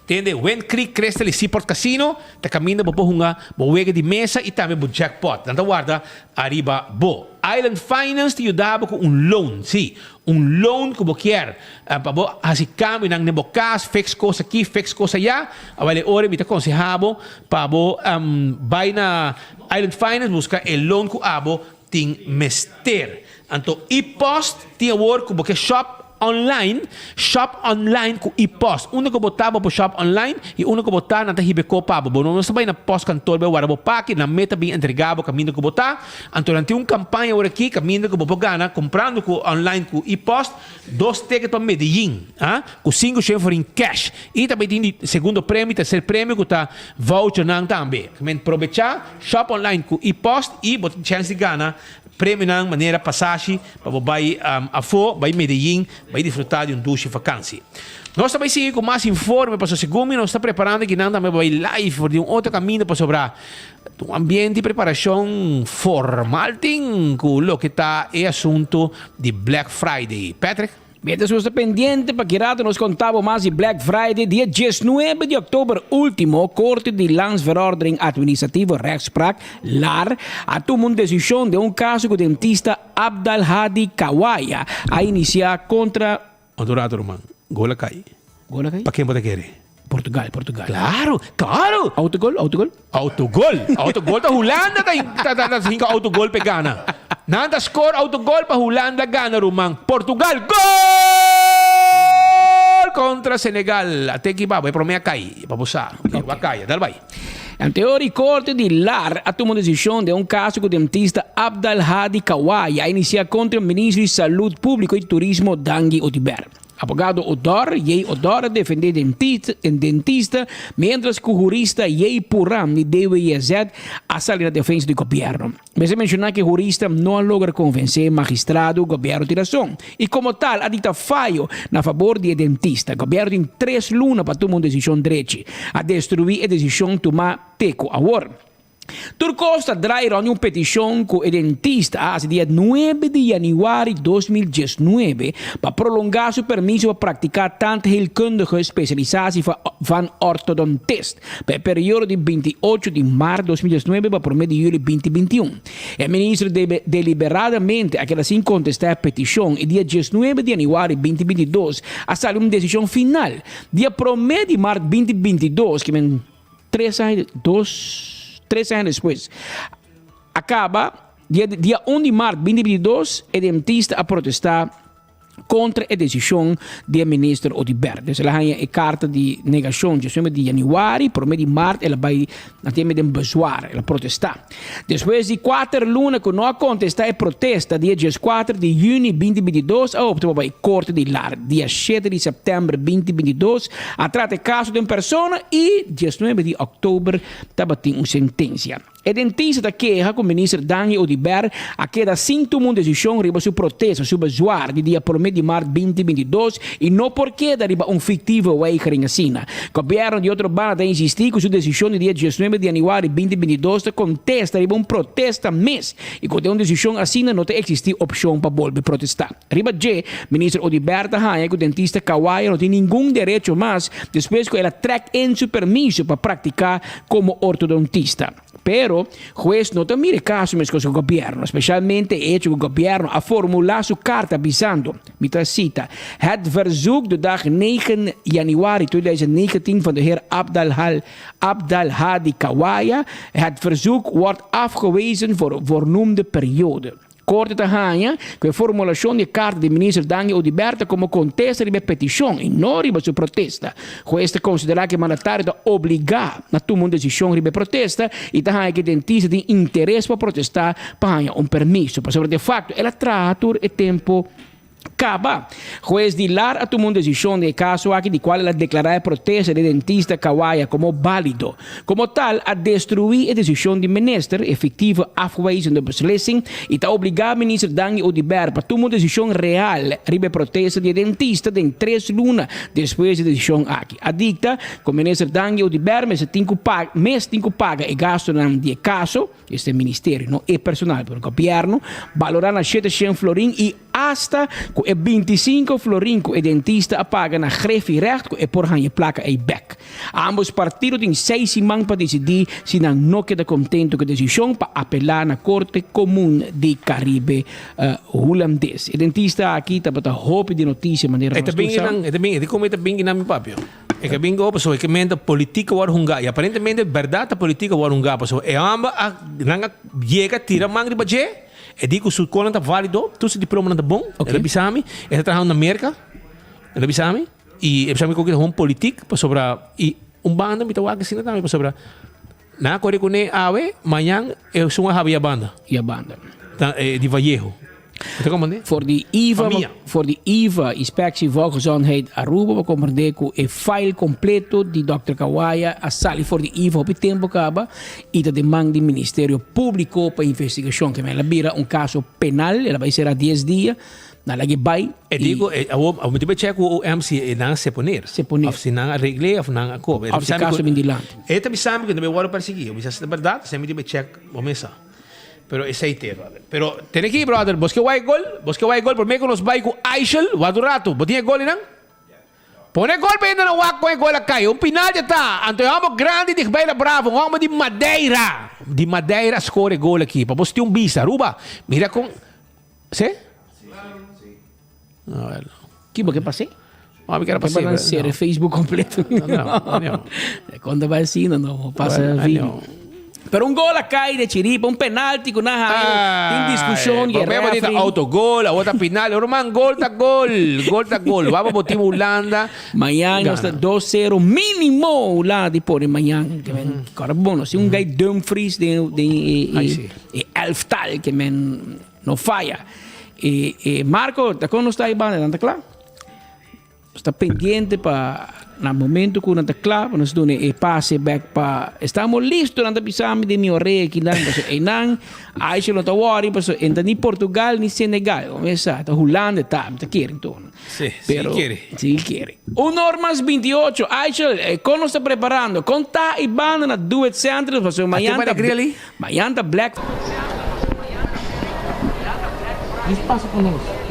S: Entende? Wind Creek, Crystal e Seaport Casino, te caminha para uma boega de mesa e também para jackpot. Nanta guarda, arriba bo. Island Finance te ajudava com loan, sim. Loan que você quer. Para você fazer câmbio ng nebo cash, fix coisa aqui, fix coisa allá. Avale ora, me te aconsejava para você vai na Island Finance, buscar o loan que abo tem mester. Então, e-post tem a work que você shop online com e-post. Uno que botava para shop online e uno que botava na hibeco pabo. Não sabia na post cantor be wara bopaki na meta bem entregado caminho que botar. Então tem campanha ora aqui caminho que bopo gana comprando com online com e-post 2 tickets para Medellín, com 5 for in cash. E também tem segundo prêmio, terceiro prêmio que tá voucher nang também. Men aproveitar shop online com e-post e botar chance de gana prêmio na maneira passagem para vai vai Medellín, vai desfrutar de duche vacância. Nós também seguimos com mais informe para o segundo, nós estamos preparando que nada vai live de outro caminho para sobrar um ambiente de preparação formal com o que está é assunto de Black Friday. Patrick?
T: Mientras usted pendiente para que rato nos contamos más de Black Friday, dia 19 de outubro último, Corte de Landsverordening Administrativo Rechtspraak, LAR, tomou uma decisão de caso que o dentista Abdal Hadi Kawaya a iniciar contra...
S: Honorato Roman, gola cai.
T: Gola cai?
S: Para quem pode querer?
T: Portugal.
S: Claro.
T: Autogol.
S: Autogol ta Holanda ta hinga autogol pe Ghana. Nanda score autogol pa Holanda Ghana rumang Portugal. Gol contra Senegal. Até que vai para mim cai. Para você. Vai cair, dal vai.
T: Anteriori corte di LAR ha tomado decisión de un caso con el dentista Abdal Hadi Kawaya a iniciar contra el ministro de Salud Pública y Turismo Dangi Otiber. Abogado Odor defende dentista, mientras que jurista Jay Puram de DWZ ha salido en defensa del gobierno. Me se menciona que jurista no logra convencer magistrado gobierno de razón y como tal ha dito fallo a favor del dentista. El gobierno tiene 3 lunas para tomar una decisión derecha a destruir la decisión tomar teco ahora. Turcosta drairá una petición con el dentista hasta el día 9 de januari 2019 para prolongar su permiso para practicar tandheelkundige especializatie van ortodontist per periodo de 28 de março 2019 para 1 de julho 2021. El ministro deliberadamente a quedar sin contestar a petición el día 19 de januari 2022 a salir una decisión final. Día 1 de março 2022, que ven 3 anos depois, acaba, dia 1 de março de 2022, o dentista a protestar contra a decisão do ministro Otiber. Então, ela tem a carta de negação de 1 de januari, por 1 de março, ela vai ter um bezwaar, ela protestar. Depois de 4 lunas que não contestar a protesta, dia 4 de junho de 2022, a optou para a Corte de LAR. Dia 7 de setembro de 2022, a trata o caso de uma pessoa e 19 de outubro, estava tendo uma sentença. O dentista da queixa com o ministro Dangi Otiber a queda sem tomar uma decisão riba sua protesta, sua bezwaar, de dia 1 de março 2022 e não porque riba fictivo weigering assim. O governo de outro banda tem insistido com sua decisão de dia 19 de januari 2022 contesta riba protesta mês e quando uma decisão assim não tem existir opção para voltar protestar. Riba ministro Otiber que o dentista Kawaya não tem nenhum direito mais depois que ela track em seu permiso para praticar como ortodontista. Pero, juez no te mire caso con el gobierno, especialmente hecho que el gobierno a formular su carta avisando, mitra cita, het verzoek de dag 9 januari 2019 van de heer Abdal Hadi Kawaya, het verzoek wordt afgewezen voor een voornoemde periode. Corte da Rainha, que a formulação de carta do ministro Dangi Otiber como contesta de petição e não riba sua protesta. Juez considera que o mandatário está obrigado a tomar uma decisão riba protesta e da que o dentista tem interesse para protestar para um permisso. Mas, de facto, ela trata o tempo acaba. Juez de LAR a tomado uma decisão de caso aqui de qual ela declarar a protesta do dentista Kawaya como válido. Como tal, a destruir a decisão do ministro efetivo afgewezen de beslissing e está obrigado o ministro Dangi Otiber para tomar uma decisão real ribe protesta do dentista em 3 lunas depois da decisão aqui. A dicta que o ministro Dangi Otiber mês tem que pagar e gasto de caso, este ministério não é personal para o governo, valorando a 700 florin e hasta com 25 florin que o dentista paga na grefrecht e por gaan je placa e back. Ambos partidos têm 6 semanas para decidir se não queda contento com a decisão para apelar na Corte Comum de Caribe holandês. O dentista aqui está para hope de notícia maneira
S: mais também como está bem na meu papel. É que bem gosto, é que mente política war hunga. E aparentemente verdade a política war hunga, pessoal. É amba a nanga chega tira mangri baje. E digo se o colan tá válido, tu se diploma não tá bom. Ele bisami, ele trabalha na América. Ele bisami e ele bisami com que é política para sobre e banda me tawa que sina também para sobre. Na corre com awe, amanhã eu sou uma havia banda.
T: E a banda.
S: De Vallejo.
T: Voor die IVA inspectie volgezondheid Aruba we compreender que o file completo de Dr. Kawaya a sali voor die IVA op het tempo acaba e da demanda do Ministério Público para investigação que ela vira caso penal, ela vai ser a 10 dias. Na lagi bay.
S: Digo, ao muito check o MC não se poner. Of se não arregle, of não ako.
T: Of se caso mindilante.
S: Eta bisami que não me vou perseguir. Bisa na verdade, se me tiver check o mesa. Pero esse aí tem, brother. Pero tem aqui, brother, você vai gol, por meio que nos vai com Aichel, o rato, botinha gol não? Põe gol para ainda não wak com gol a cair. Pinal já tá. Então é grande de Beira Bravo, um de Madeira. De Madeira score gol aqui. Para você ter bisa, Aruba. Mira com, ¿sí?
T: Que passei?
S: Óbvio que era
T: Para
S: possível.
T: lançar o Facebook completo.
S: Não.
T: Quando vai assim, não passa vídeo. Pero un gol acá de Chiripa, un penalti con una discusión y
S: problema de autogol, a outra final. Roman, gol. Vamos botar Holanda.
T: Mañana está 2-0 mínimo Holanda de por mañana. Carbono, si un guy Dumfries de elftal que no falla. Marco, ¿te conoces ahí banda de claro? Está pendiente para no momento que nós claro, nós damos passe back para estamos listos nós pisamos de meu rei aqui lá, porque não, aí se não está worry, porque ainda nem Portugal nem Senegal, começa, tá Holanda tá querem então. Sim, querem. O Normas 28, aí quando está preparando, conta e banda na duet center, porque amanhã tá Black. Espaço conosco.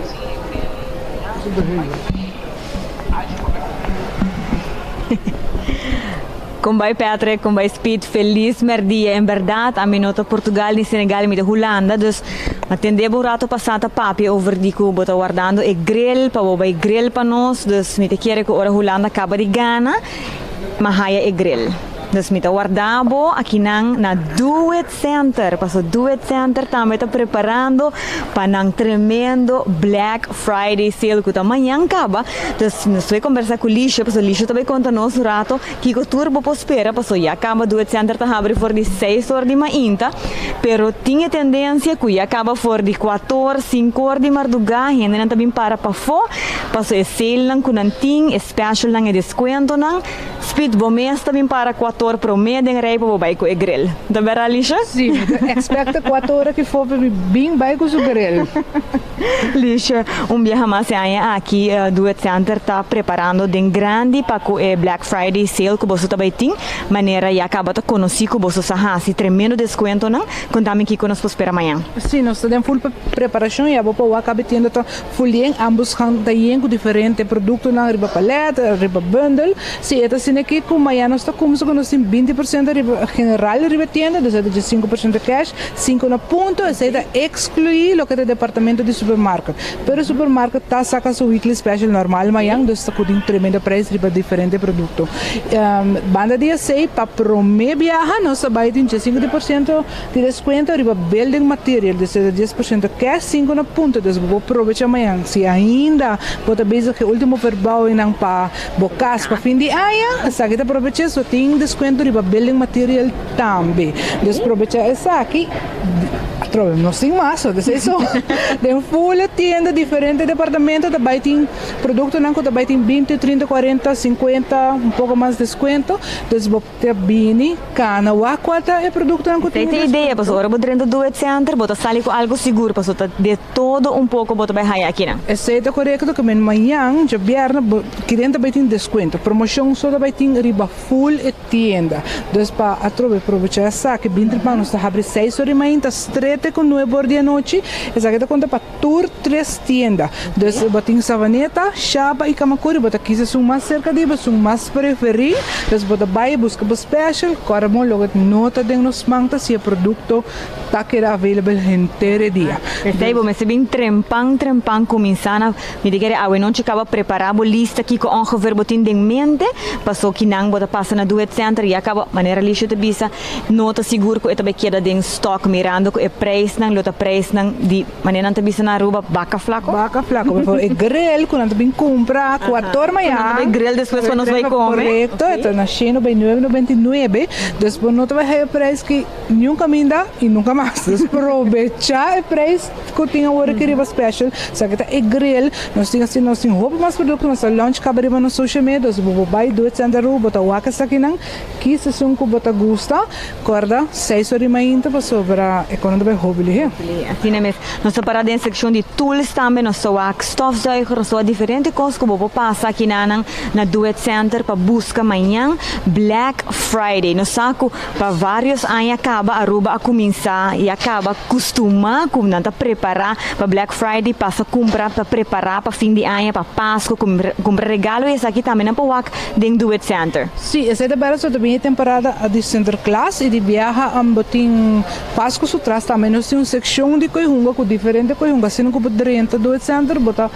E: Combai Patrick, combai Speed, feliz merdia. Em verdade, a minuto Portugal e Senegal e Holanda, dus atendemos o rato passado papi over di que bota guardando e grill para o grill para nós, dus me te quer que ora Holanda acaba de Ghana, mas haya e grill. Dus me te guardabo aqui na Duet Center, passo Duet Center também está preparando para um tremendo Black Friday sale que amanhã acaba. Dus nós vamos conversar com o Lixo, porque o Lixo também conta nos rato que o turbo prospera, porque já acaba Duet Center está abre for de 6 horas de manhã, pero tinha tendência que já acaba for de 14, 5 horas de madrugada, e ainda também para fora, passo é sale não com nanting, special não é desconto não, speed bomês também para 4 promedio em rei para o e grill. Da vera Lisha?
F: Sim, expecta 4 horas que for bem baiko o grill.
E: Lisha, viaje mais aqui Duet Center está preparando de grande para o Black Friday sale que você também tem, maneira já acaba de conhecer que você se tremendo desconto não, contame que nós podemos esperar amanhã.
F: Sim, nós estamos full preparação e a boa acaba tendo full ambos com diferentes produtos na riba paleta, riba bundle. Se é assim aqui com amanhã nós está como se nós 20% riba general riba tienda, desde 5% cash, 5 na ponto, essa excluir o que é departamento de supermercado. Pero o supermercado está saca seu weekly special normal amanhã, então está com tremendo preço riba diferente produto. Banda dia 6 para prometer viaja, nós vai ter 5% de desconto riba building material, desde 10% cash, 5 na ponto, então vou aproveitar amanhã. Se ainda pode ver que o último verbal em para bocas para fim de ano, essa aqui está aproveitar só tem desconto riba building material também. Desaproveitar essa aqui. Não tem mais, isso. Tem full tienda, diferente departamento, também tem produto não, também tem 20, 30, 40, 50, pouco mais de desconto. Desbota bini, cana, quanto é produto não tem.
E: Tem ideia, pessoal, agora dentro do Duet Center, bota sali com algo seguro, pessoal, de todo pouco bota vai raia aqui, não?
F: Esse é correto, que amanhã, já viernes, que dentro também tem desconto. Promoção só também tem riba full tienda. Então, para aproveitar essa, que 20 panos está abre 6 horas de manhã, está estreita com 9 horas da noite. Essa aqui está conta para tour 3 tiendas. Então, botem Savaneta, Chapa e Kamakuri, bota aqui se são mais cerca de, são mais preferidos. Então, bota vai busca por special, agora mo logo nota de nos manta se o produto está que era available inteiro dia.
E: Daí, bom, mas se bem trempang começando, me diga a não acaba preparar a lista aqui com ongeveer botin de mente, passou que não bota passa na Duet Center e acaba maneira lixo de bisa, nota seguro que também queda de stock mirando que é preço não, lota preço não de maneira não bisa na ruba baca flaco,
F: é grill quando também compra 4 manhã,
E: é grill depois quando nós vai comer,
F: correto, está nascendo bem 9,99, depois não vai ter preço que nunca me dá e nunca mais, aproveitar o preço que tinha hora que riba special, só que é grill, nós temos roupa mais produto, nós launch caberiba no social media, nós vamos vai Duet Center ruba, bota waka sa kinang, que se são que bota gusta, corda 6 horas de manhã para sobrar economia vai hobby.
E: Assim mesmo, nós parada em seção de tools também, nós só stofzuiger, nós só diferente coisas que vou passar aqui na Duet Center para buscar amanhã Black Friday, nós saco para vários anos acaba a ruba a começar e acaba costuma como não tá preparar para Black Friday, passa comprar para preparar para fim de ano, para Páscoa, comprar regalo e essa aqui também não pode dentro do Duet Center.
F: Sim, essa é também a temporada de Center Class e de viaja a botin Páscoa su traz também nós temos uma secção de coihunga com diferente coihunga, sendo que drenta do center bota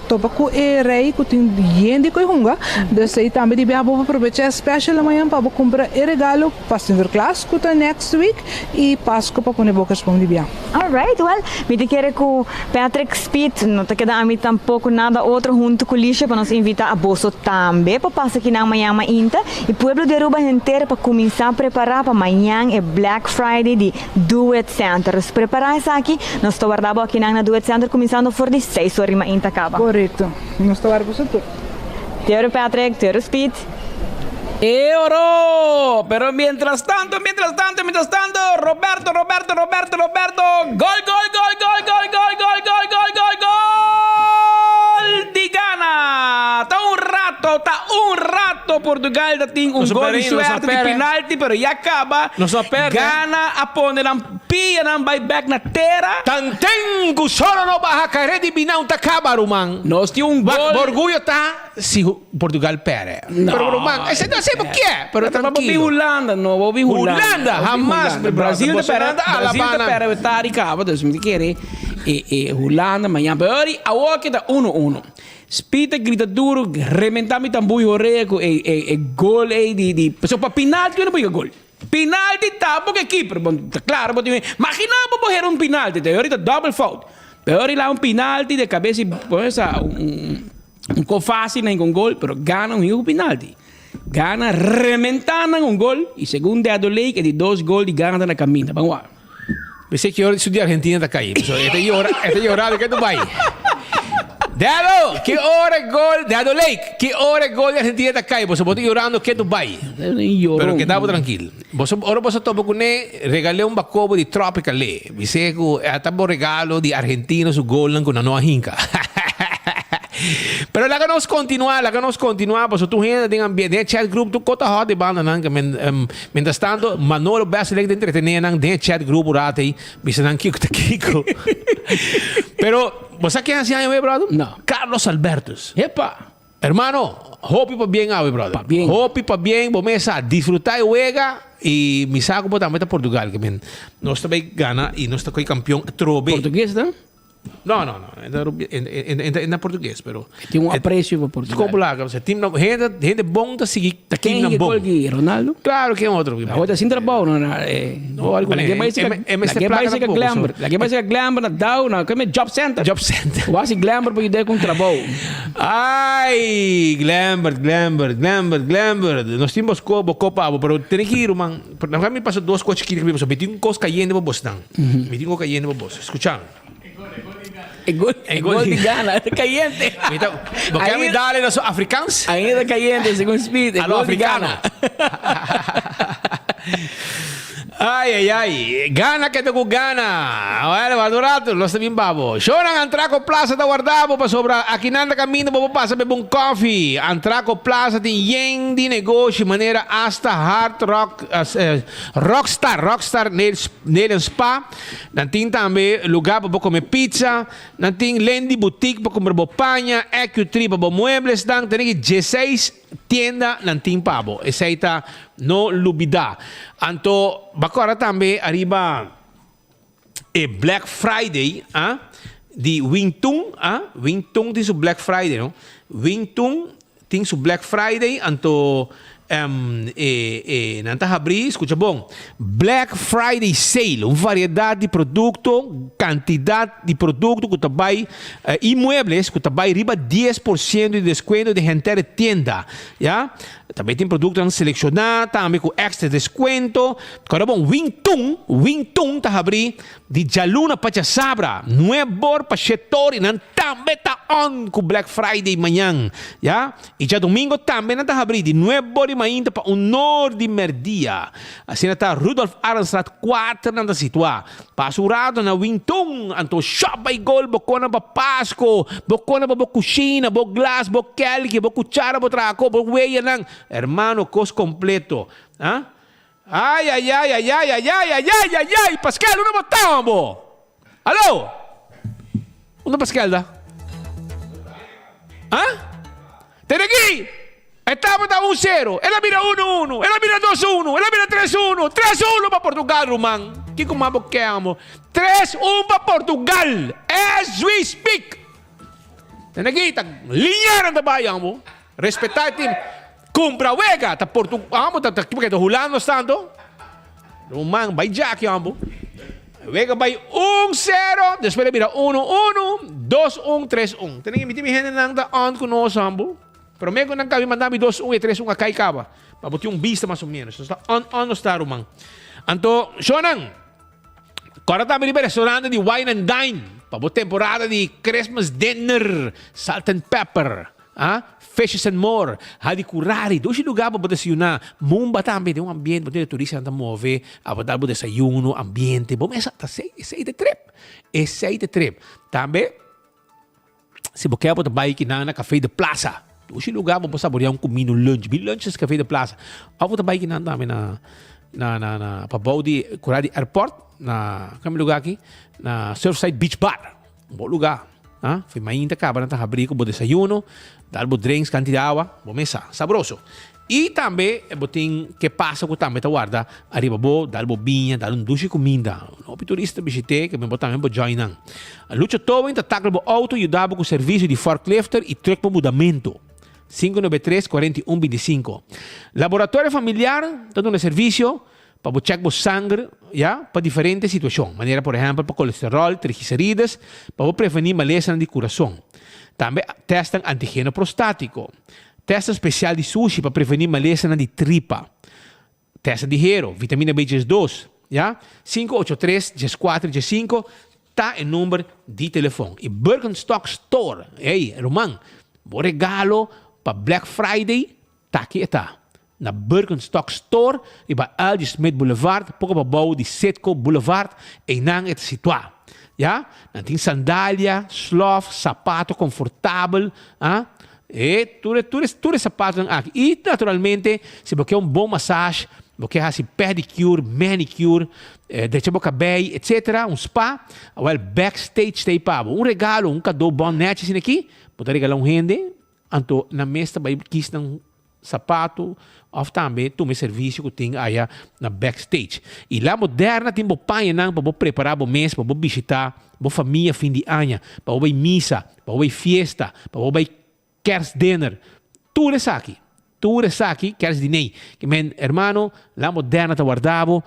F: topa ku rei ku tin yendi ko hunga de sei também de bia bobo aproveitar special amanhã para comprar regalo para Sinterklaas ku ta next week e Páscoa para poner bocas pom de bia.
E: Alright, well, me te quero com Patrick Speed, não te queda a mim tampouco nada outro junto com Lixa para nos invitar a bolso também para passar aqui na amanhã ainda e pueblo de Aruba inteiro para começar a preparar para amanhã é Black Friday de Do It Center. Se preparar isso aqui, nós estamos guardando aqui na Do It Center começando por 6 horas ainda acaba.
F: Correto, nós estamos guardando tudo.
E: Teoro Patrick, Teoro Speed.
T: Euro! Pero mientras tanto, Roberto, gol de Ghana! Tá um rato Portugal tem um gol de suerte de penalti, pero já acaba. Ghana apone ng pia ng buyback na terra.
S: Tanteng solo no baja carre di binão tá acaba, Rumang.
T: Nós tínhamos um gol.
S: Orgulho tá se Portugal perde. Pero Rumang, esse não sei por quê, pero
T: tranquilo. Holanda, jamás. Brasil tá perde, tá acaba, dus me querer. Holanda, amanhã, pero a walk tá 1-1. Spita grita duro, rementami tambui horeco e gol di pessoa para penalti não pode gol. Penalti tá porque keeper, claro, pode imagina para errar um penalti, te ahorita double fault. Pero lá um penalti de cabeça um fácil nem com gol, pero gana um penalti. Gana rementando um gol e segundo a do lei que de 2 gols de Gana na caminha. Vamos lá.
S: Pensei que hora de Argentina tá caindo. Este llorado que tu vai. Deado, que hora gol, Deado Lake, que hora gol de Argentina tá caindo. Você pode llorando que tu vai. Pero que tava tranquilo. Você topa com regalei um bacobo de Tropical Le. Você que até bom regalo de argentinos o gol com na noa hinca. Pero la que nos continua, pues tu gente de ambiente, de chat group, tu cota hot de banda, que mientras tanto, Manolo Basilek de entretener, de chat group, urate, bisan Kiko. Pero, ¿vos sabés quién hacía año, brother?
T: No.
S: Carlos Albertos.
T: Epa.
S: Hermano, hopi pa bien, brother. Pa bien. Hopi pa bien, vos me disfrutar y juega. Y mi saco por también Portugal, que no está bien gana y no está con campeón trobe.
T: ¿Portugués, no?
S: No, en português, pero
T: tem um apreço por Portugal.
S: Como lá, gente bom da seguir, tá aqui na bom.
T: Ronaldo?
S: Claro que é outro.
T: Agora assim trabalho, não é? Não, algo que mais que glamour. Lá que mais que glamour na down, na como job center. O assim glamour para ideia com trabalho.
S: Ai, glamour. Nós temos copa, pero tem que ir, man. Na me passou 2 coisas que me passou, me tinha coisa caindo para Boston. Me tinha coisa caindo para Boston. Escuchando.
T: Gol de Ghana, está caliente.
S: Porque me dá los africanos.
T: Ainda caliente, segundo Speed.
S: A lo africano. Ai. Gana que te com Gana. Olha, Valdorato, nós também babo. Choram Antraco Plaza da Guardabo para sobra. Aqui nanda caminho para passar beber um coffee. Antraco Plaza tem yen de negócio, maneira hasta hard rock, rockstar nele spa. Não tem também lugar para comer pizza. Não tem Lendi boutique para comer bopanha, EQ3 para muebles. Tem 16 tienda não tem pabo. Essa aí tá no lubida. Anto, agora também arriba Black Friday, de Wingtung, Wingtung tem su Black Friday, no? Wingtung tem su Black Friday, anto nanta abrir, escucha bom, Black Friday Sale, uma variedade de produto, quantidade de produto que vai imóveis que vai riba 10% de desconto de gente tienda, já? Também tem produto selecionado, também com extra desconto. Agora bom, Wingtung tá abrir de Jaluna para Sabra, Nuebor para Chetori, também tá on com Black Friday manhã, já? E já domingo também tá abrir de Nuebor e ainda para o norte de Merdia. Assim está Rudolf Arenstraat 4 nanda situar. Pasurado na Wingtung, anto shop by gol, bocona para Pasco, bocona para cozinha, bo glass, bo kelki, bo cuchara, bo traco, bo weia nang. Hermano, cos completo. Ai, Pascal, onde botamos, bo? Alô? Onde Pascal da? Tem aqui? Estamos a 1-0. Ela mira 1-1. Ela mira 2-1. Ela mira 3-1. 3-1 para Portugal, Román. Que como aboqueamos. 3-1 para Portugal. As we speak. Nakita, linya ng tabayan mo. Respetar team. Kumpra wega. Ta Portugal. Ta hulano stando. Rumang by Jack yambo. Wega by 1-0. Después mira 1-1, 2-1, 3-1. Tenang mitimihin lang da on kuno sambo. Pero mego nang kami mandami 2-1 e 3-1 a kay kaba. Pabuti yung bista mas ou menos. So, on no está rumang. Anto, Shonang. Agora estamos em restaurante de Wine and Dine. Para a temporada de Christmas Dinner. Salt and Pepper. Fishes and More. Hadi curari. Dois lugares para desayunar. Mumba também. Tem ambiente. Para turista anda mover. Para dar desayuno. Ambiente. Bom, essa é de trip. Essa é de trip. Também. Se você quer para bike na café de plaza. Dois lugares para saborear comino lunch. Lunch é café de plaza. Para bike na também na para de curari airport. Na kami lugar aqui na Surfside Beach Bar, bom lugar, foi mainta cá, para abrir com o desayuno, dar o drinks, canti de água, bom mesa, saboroso. E também botin que passa com também tá guarda, arriba bo, dar bobinha, dar duche comida. O turista visite que me botar mesmo joinan. A lucha towing tá tackle bo auto e dá com serviço de forklifter e truck para mudamento. 593-4125. Laboratório familiar, tá dando serviço para check sangue, para diferentes situações. Maneira, por exemplo, para colesterol, triglicérides, para prevenir maleza de coração. Também testam antígeno prostático. Testa especial de sushi para prevenir maleza de tripa. Testa de hero, vitamina B2, 583 G4 G5, está em número de telefone. E Birkenstock Store, Roman, bom regalo para Black Friday, tá aqui está. Na Birkenstock Store, iba Aldi Smith Boulevard, pouco para bau de Setco Boulevard, e nang et situado. Nantin sandália, sloth, sapato confortável, e tudo sapato aqui. E naturalmente, se você quer bom massagem, você quer pedicure, manicure, deixa o cabelo, etc., spa, well, backstage tem para regalo, cadeau bom net assim aqui, pode regalar rende, anto na mesa vai quis sapato, ou também tome serviço que tem aí na backstage. E lá moderna tem bo pai nang para preparar bo mês, para visitar bo família fim de ano, para bo missa, para bo fiesta, para bo kerstdinner. Tudo isso aqui, kerstdiner. Que men hermano, lá moderna tá guardado,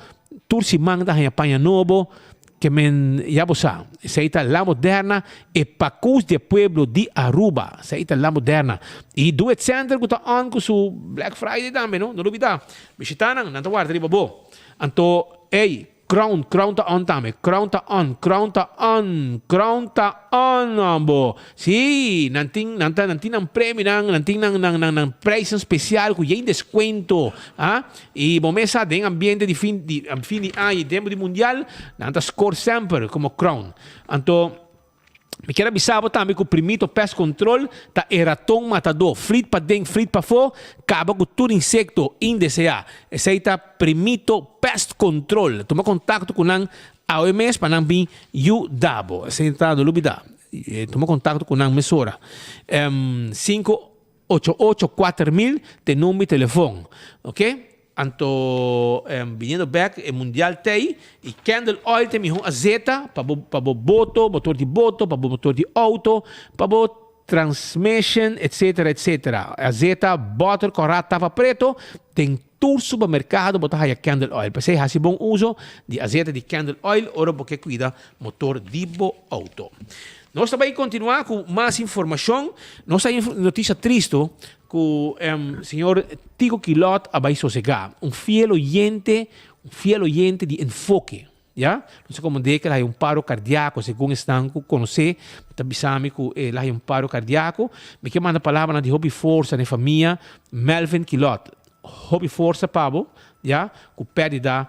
S: tudo se manda em apanha novo. Que men ya bosa, seita la moderna e pacus de pueblo de Aruba, seita la moderna. E do it center que tá on com su Black Friday também, não duvida. Visitanan, não tá guarda riba bo. Anto, crown tá on também, crown tá on, ambo. Si, nanting ng prêmio nanting ng price especial com em descuento, E bom mesa den ambiente de fim de ano, tempo de mundial, nanta score sempre como crown. Anto me quero avisar também que o primito pest control tá eratom matador, frit pa dentro, frit pa fora, acaba com todo insecto indesejado. Esse aí tá primito pest control. Toma contato com a OMS para não vir UW. Esse aí tá no lubida. Toma contato com a emissora. 588-4000 tem número de telefone, ok? Anto vindo back e mundial tem e candle oil tem a zeta para boto, motor de boto, para motor de auto, para transmission, etc. A zeta butter corrata tava preto tem todo supermercado botar aí candle oil. Para ser assim bom uso de azeta de candle oil, ora porque cuida motor de auto. Nós também continuar com mais informação. Nós temos notícia triste que o senhor Tico Quilot vai sossegar. Fiel oyente de enfoque. Não sei como dizer que ele tem paro cardíaco, segundo estão conhecer, sabem que ele tem paro cardíaco. Me quer mandar palavra de Hobby Força na família Melvin Quilot. Hobby Força, Pablo, que perde da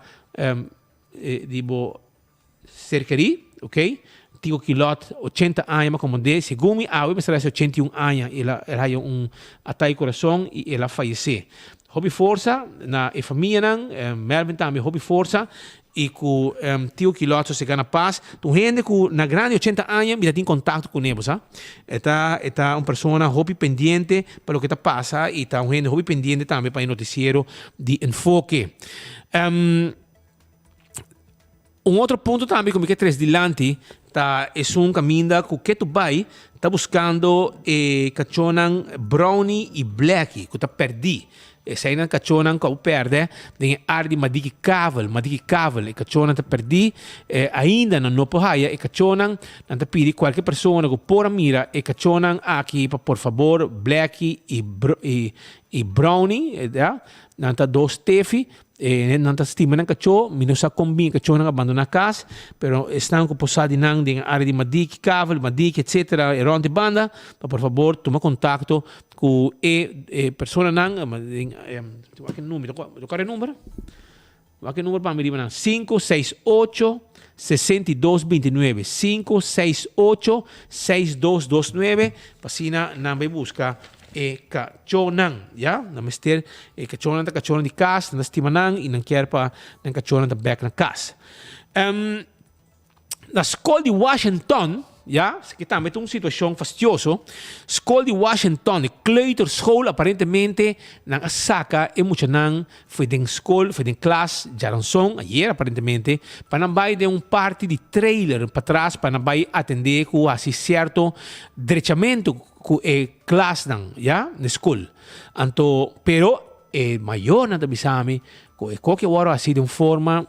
S: cercaria, ok? Tico Quilot, 80 anos, como disse, segundo me, me será 81 anos, ela tem ataque ao coração e ela faleceu. Hobby Força, na família, Melvin também Hobby Força, e com Tico Quilot se ganha paz. Tu gente que na grande 80 anos, me tem contato com eles, Está uma pessoa hobby pendiente para o que está passa, e está gente hobby pendiente também para o noticiero de enfoque. Um outro ponto também, como que é três dilante, tá, é um caminho que tu vai, tá buscando cachonan brownie e black, que tá perdi. Se aí não cachonan que perde, tem ar de madiki caval, e cachonan tá perdi, ainda não pohaya, e cachonan, não tá pedi qualquer pessoa que por mira, e cachonan aqui, por favor, black e brownie, não tá dois tefi, não está estimando que cachorro, não se combina que cachorro não abandona a casa, pero estão com posado nang de área de madik, caval, madik, etc. E ronde banda, por favor, toma contato com pessoa nang, qual número? Qual é o número? Qual é o número para me dizer? 568 6229 568 6229 Pasina não vai buscar kachonan, ya? Na mister kachonan di kas, na stimanang inang kier pa ng kachonan da back na kas. Na escola de Washington, ja, kita met een situatie fastidioso. School de Washington, de kleuterschool aparentemente nang asaka e mucha nang foi den school, foi den class, jaranson ayer aparentemente, panambay de un party de trailer para trás, panambay atender com assim certo derechamento com class nang, ja, na school. Anto, pero maior na tabisami, com qualquer hora assim de uma forma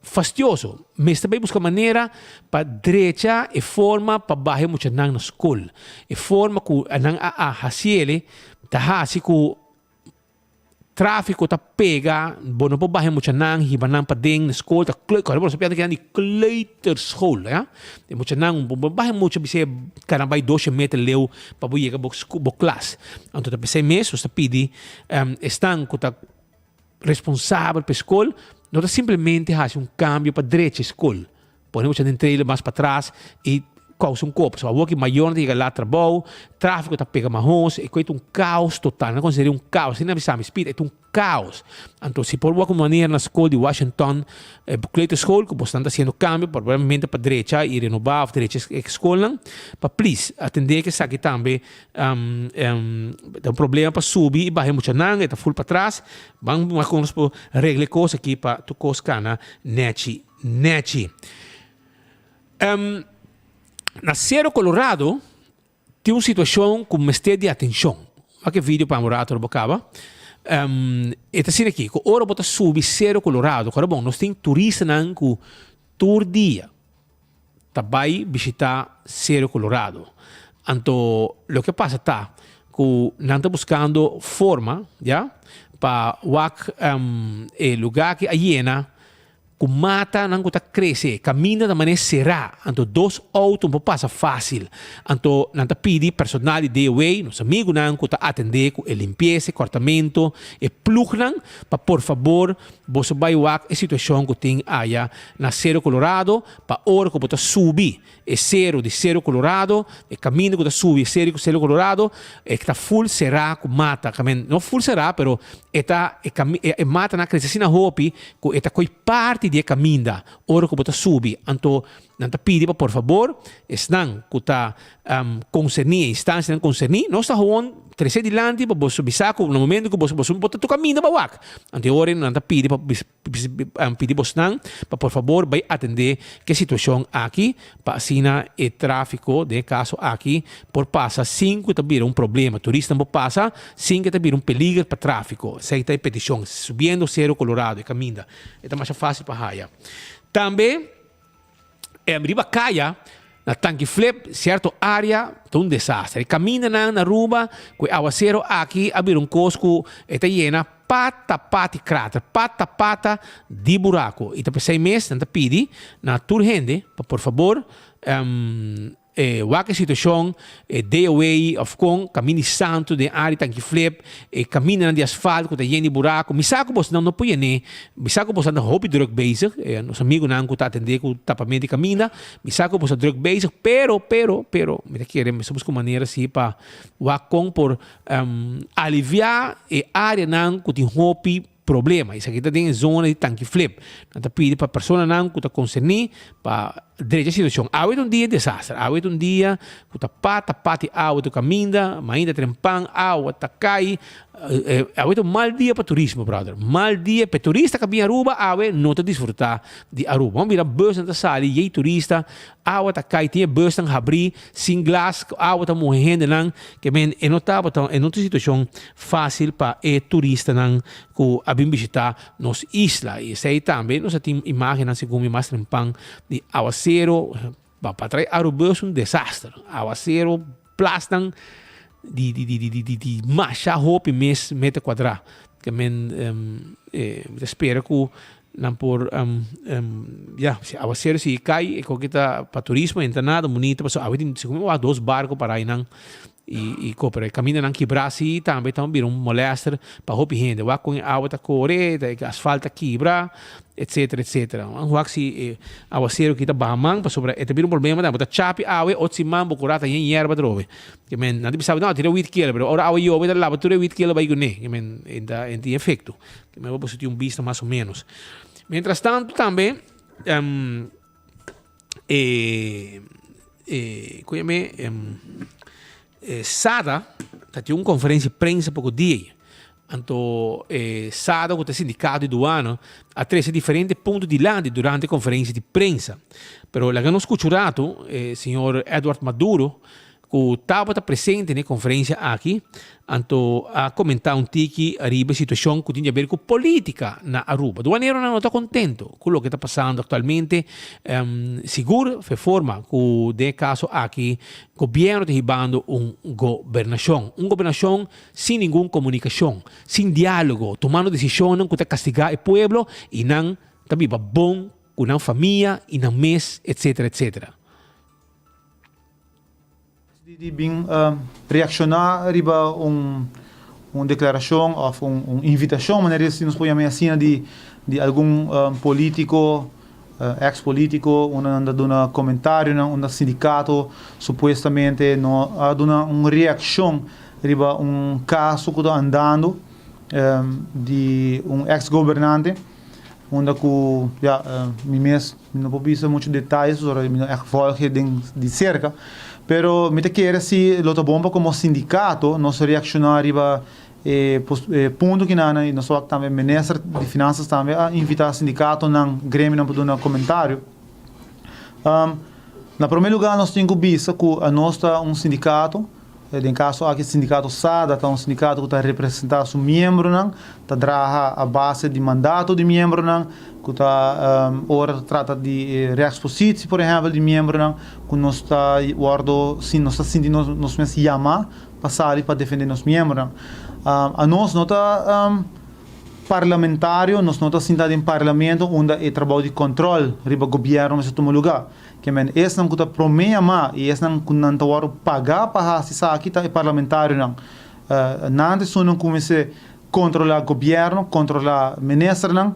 S: fastidioso, mas também busca maneira para direita e forma para baixo muito na escola, e forma que nang hasiele tá assim que tráfico tá pega, bono para baixo muito nang hibanang para dentro na escola, tá claro, você pode que é kleuterschool, ja, e muito nang baixo muito bise caramba 12 metros leu para chegar bo classe, então tá pensei mesmo, você pede estão que tá responsável pela escola. Não simplesmente faz cambio para a direita da escola. Podemos fazer um trailer mais para trás e causa copo. Se o que maior de lá trabalho, tráfico está pega marrons, e é caos total. Não considero caos. Se não avisar, é caos. Então, se por alguma maneira na escola de Washington, Clayton School, que você está fazendo cambio, provavelmente para a direita e renovar a direita da escola, para please atender que isso aqui também é problema para subir e baixar muito não, está full para trás. Vamos regle coisa aqui para tu coscana neti. Na Cerro Colorado, tem uma situação com mestre de atenção. Aqui vídeo para morar no Bocaba. Está assim aqui, que ora bota subir Cerro Colorado. Agora bom, nós temos turistas que tour dia vai visitar Cerro Colorado. Então, o que passa tá que não está buscando forma, já, para o lugar que a hiena que mata não está crescer, caminha da maneira será, então dois autos não passa fácil, então não está pedir personal de DOA, nos amigos não que está atender com limpeza, cortamento, e plug não, para por favor, você vai ver a situação que tem aí na Cerro Colorado, para hora que você subir, é Cerro de Cerro Colorado, e caminho que você subir Cerro Colorado, é que está full será que mata, não full será, pero está mata na crescer na roupa, que está com parte de caminda, ora que você subir, então não está pedindo por favor, estão que está concernir, instância não concernir, nós está rolando 13 dilante para você bisar no momento que você bota tu caminho para wak. Então ora não está pedindo para pedir você não, para por favor vai atender que situação aqui, para assinar o tráfico de caso aqui por passa 5 tá vira problema, turista não passa 5 tá vira peligro para tráfico, sei tá petição subindo Cerro Colorado e caminda, é mais fácil para raia. Também riba caia na tanque flip, certo área, é um desastre. Caminha na rua, com aguaceiro aqui, abrir cosco, está llena, pata de buraco. E depois 6 meses, não pedi, na turgente, por favor, qualquer situação, DOA, of com, caminho santo de área tanque flip, caminho de asfalto, com de buraco, me saco você não pode nem, me saco você não hobby drug bezig, nos amigos não que tá atender com tapamento de caminho, me saco você drug bezig, pero, me queremos somos com maneira assim para com por aliviar a área não que tem hobby problema. Isso aqui está em zona de tanque flip. Não está pedindo para a pessoa não que está concernida para direita situação. Awet dia desastre. Awet dia ku tapati awet caminda, ainda trempang awet takai. Awet mal dia para turismo, brother. Mal dia para turista que vem Aruba, awet não te desfrutar de Aruba. Vamos virar bus na sali, e turista, awet takai tinha bus nang abrir, sem glass, awet a morrendo nang, que men enotava então, é outra situação fácil para turista nang ku abim visitar nos isla. E sei também, nós temos imagem assim como mais trempang de aguacero, para trás Aruba é desastre. Aguacero, plastan de marcha roupa mês metro quadrado que men espera que não por se aguaceiro se cai e coqueta para turismo entra nada bonito mas aí se como 2 barcos para aí não e copre caminha não quebrar se também vir molestar para roupa rende vai com água tá correr asfalto quebrar etc um waxi aguaceiro que tá barmang para sobre é também problema da botar chape água ou se mambo curata em erva drobe que men não deve saber não tira 8 kg pero ora água eu vai lá para 8 kg vai gune que men em efeito que men vou positar vista mais ou menos mientras tanto também Sada tinha uma conferência de prensa pouco dia. Então, Sada, com o sindicato de Duano, a 13 diferentes pontos de lado durante a conferência de prensa. Pero lá que nós escutamos, senhor Edward Maduro, que estava presente na conferência aqui, então a comentar tiki arriba a situação que tem a ver com política na Aruba. Duaneiro não está contento com o que está passando atualmente. Seguro, de forma que, de caso aqui, o governo está ribando uma governação sem nenhuma comunicação, sem diálogo, tomando decisões que está castigar o povo e não também bom com a família e não mês, etc.
I: De bem reaccionar riba uma declaração ou uma invitação, maneira se nos podemos assim de algum político, ex-político, anda dando comentário, um sindicato supostamente dando uma reação riba caso que está andando de ex-governante, onde que me mesmo não vou dizer muitos detalhes sobre a volta de cerca. Pero me te quiere si lo bomba como sindicato nos reaccionar riba ponto que nana e nós também ministro de finanças também a invitar sindicato nang grêmio não para dar comentário. Na primeiro lugar nós temos visto que a nossa sindicato em caso aqui sindicato Sada tá sindicato que está representando seu membro não tá draha a base de mandato de membro não que está ora trata de reexposição por exemplo de membro não que nós está guardo sim nós está sentindo nós mesmos chamar passar para defender nos membros não a nós não está parlamentário nós não está sentado em parlamento onde é trabalho de controle riba governo mas toma lugar que men esse não que promete mais e esse não que não está pagar para se aqui está parlamentário não nada só não comece controlar governo controlar ministro não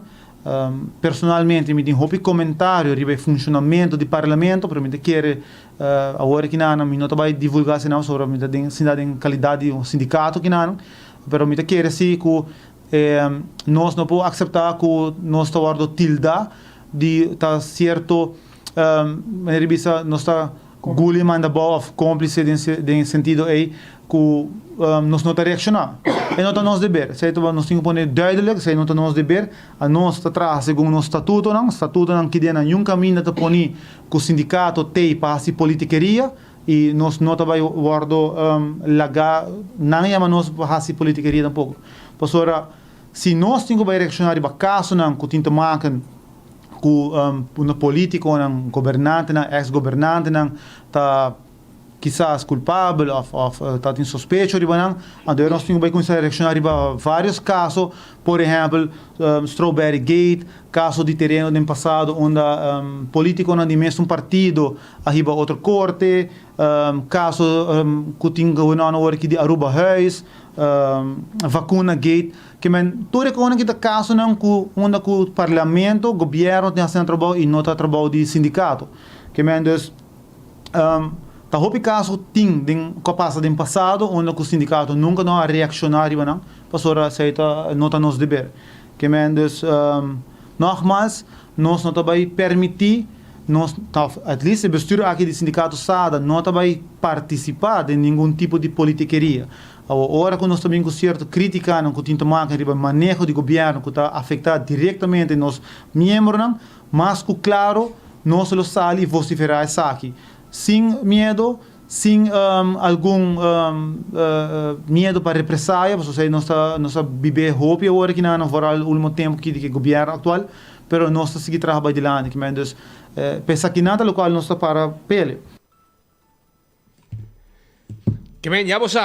I: personalmente me tem hobby comentário riba funcionamento do parlamento para me querer agora que não me não vai divulgar se não sobre me tem cidade em qualidade de sindicato que não pero me querer se que nós não podemos aceitar que nós está guardo tilda de tá certo revista nós está guli manda boa cúmplice de sentido aí que nós não está reaccionar é não nós dever se nós temos que pôr duidelijk se não está nós dever a nós está atrás segundo o estatuto não que dena um caminho para pôr que o sindicato tem para se politiqueria e nós não vai guardo lagar não é mas nós para se politiqueria tampouco pastora se nós temos que reaccionar para caso não que tinta maken ku político ng governante ng ex-governante ng ta quizás culpável ou tá tem suspeito de banang ando nós temos que começar a reaccionar para vários casos por exemplo Strawberry Gate caso de terreno no passado onde político não de mesmo partido arriba outra corte caso que tinha governado aqui de Aruba House vacuna gate que men tudo que está caso não que onde o parlamento governo tem assim trabalho e não está trabalho de sindicato que men dus tá houve caso tem passa do passado onde o sindicato nunca não reaccionar não passou aceita não tá nos dever que men dus nogmaals nós não vai permitir nós, at least o bestuur aqui do sindicato SADA não vai participar de nenhum tipo de politiqueria. Agora que nós também com certo criticando que tem tomado o manejo do governo que está afetando diretamente os membros, mas que claro, nós lo sali vociferar isso aqui. Sem medo, sem algum medo para represália, porque nós está viver hope agora que não vai o último tempo que o governo atual, mas nós está seguir trabalhando adiante, que menos pensa que nada local nós está para pele.
S: Que bem, já você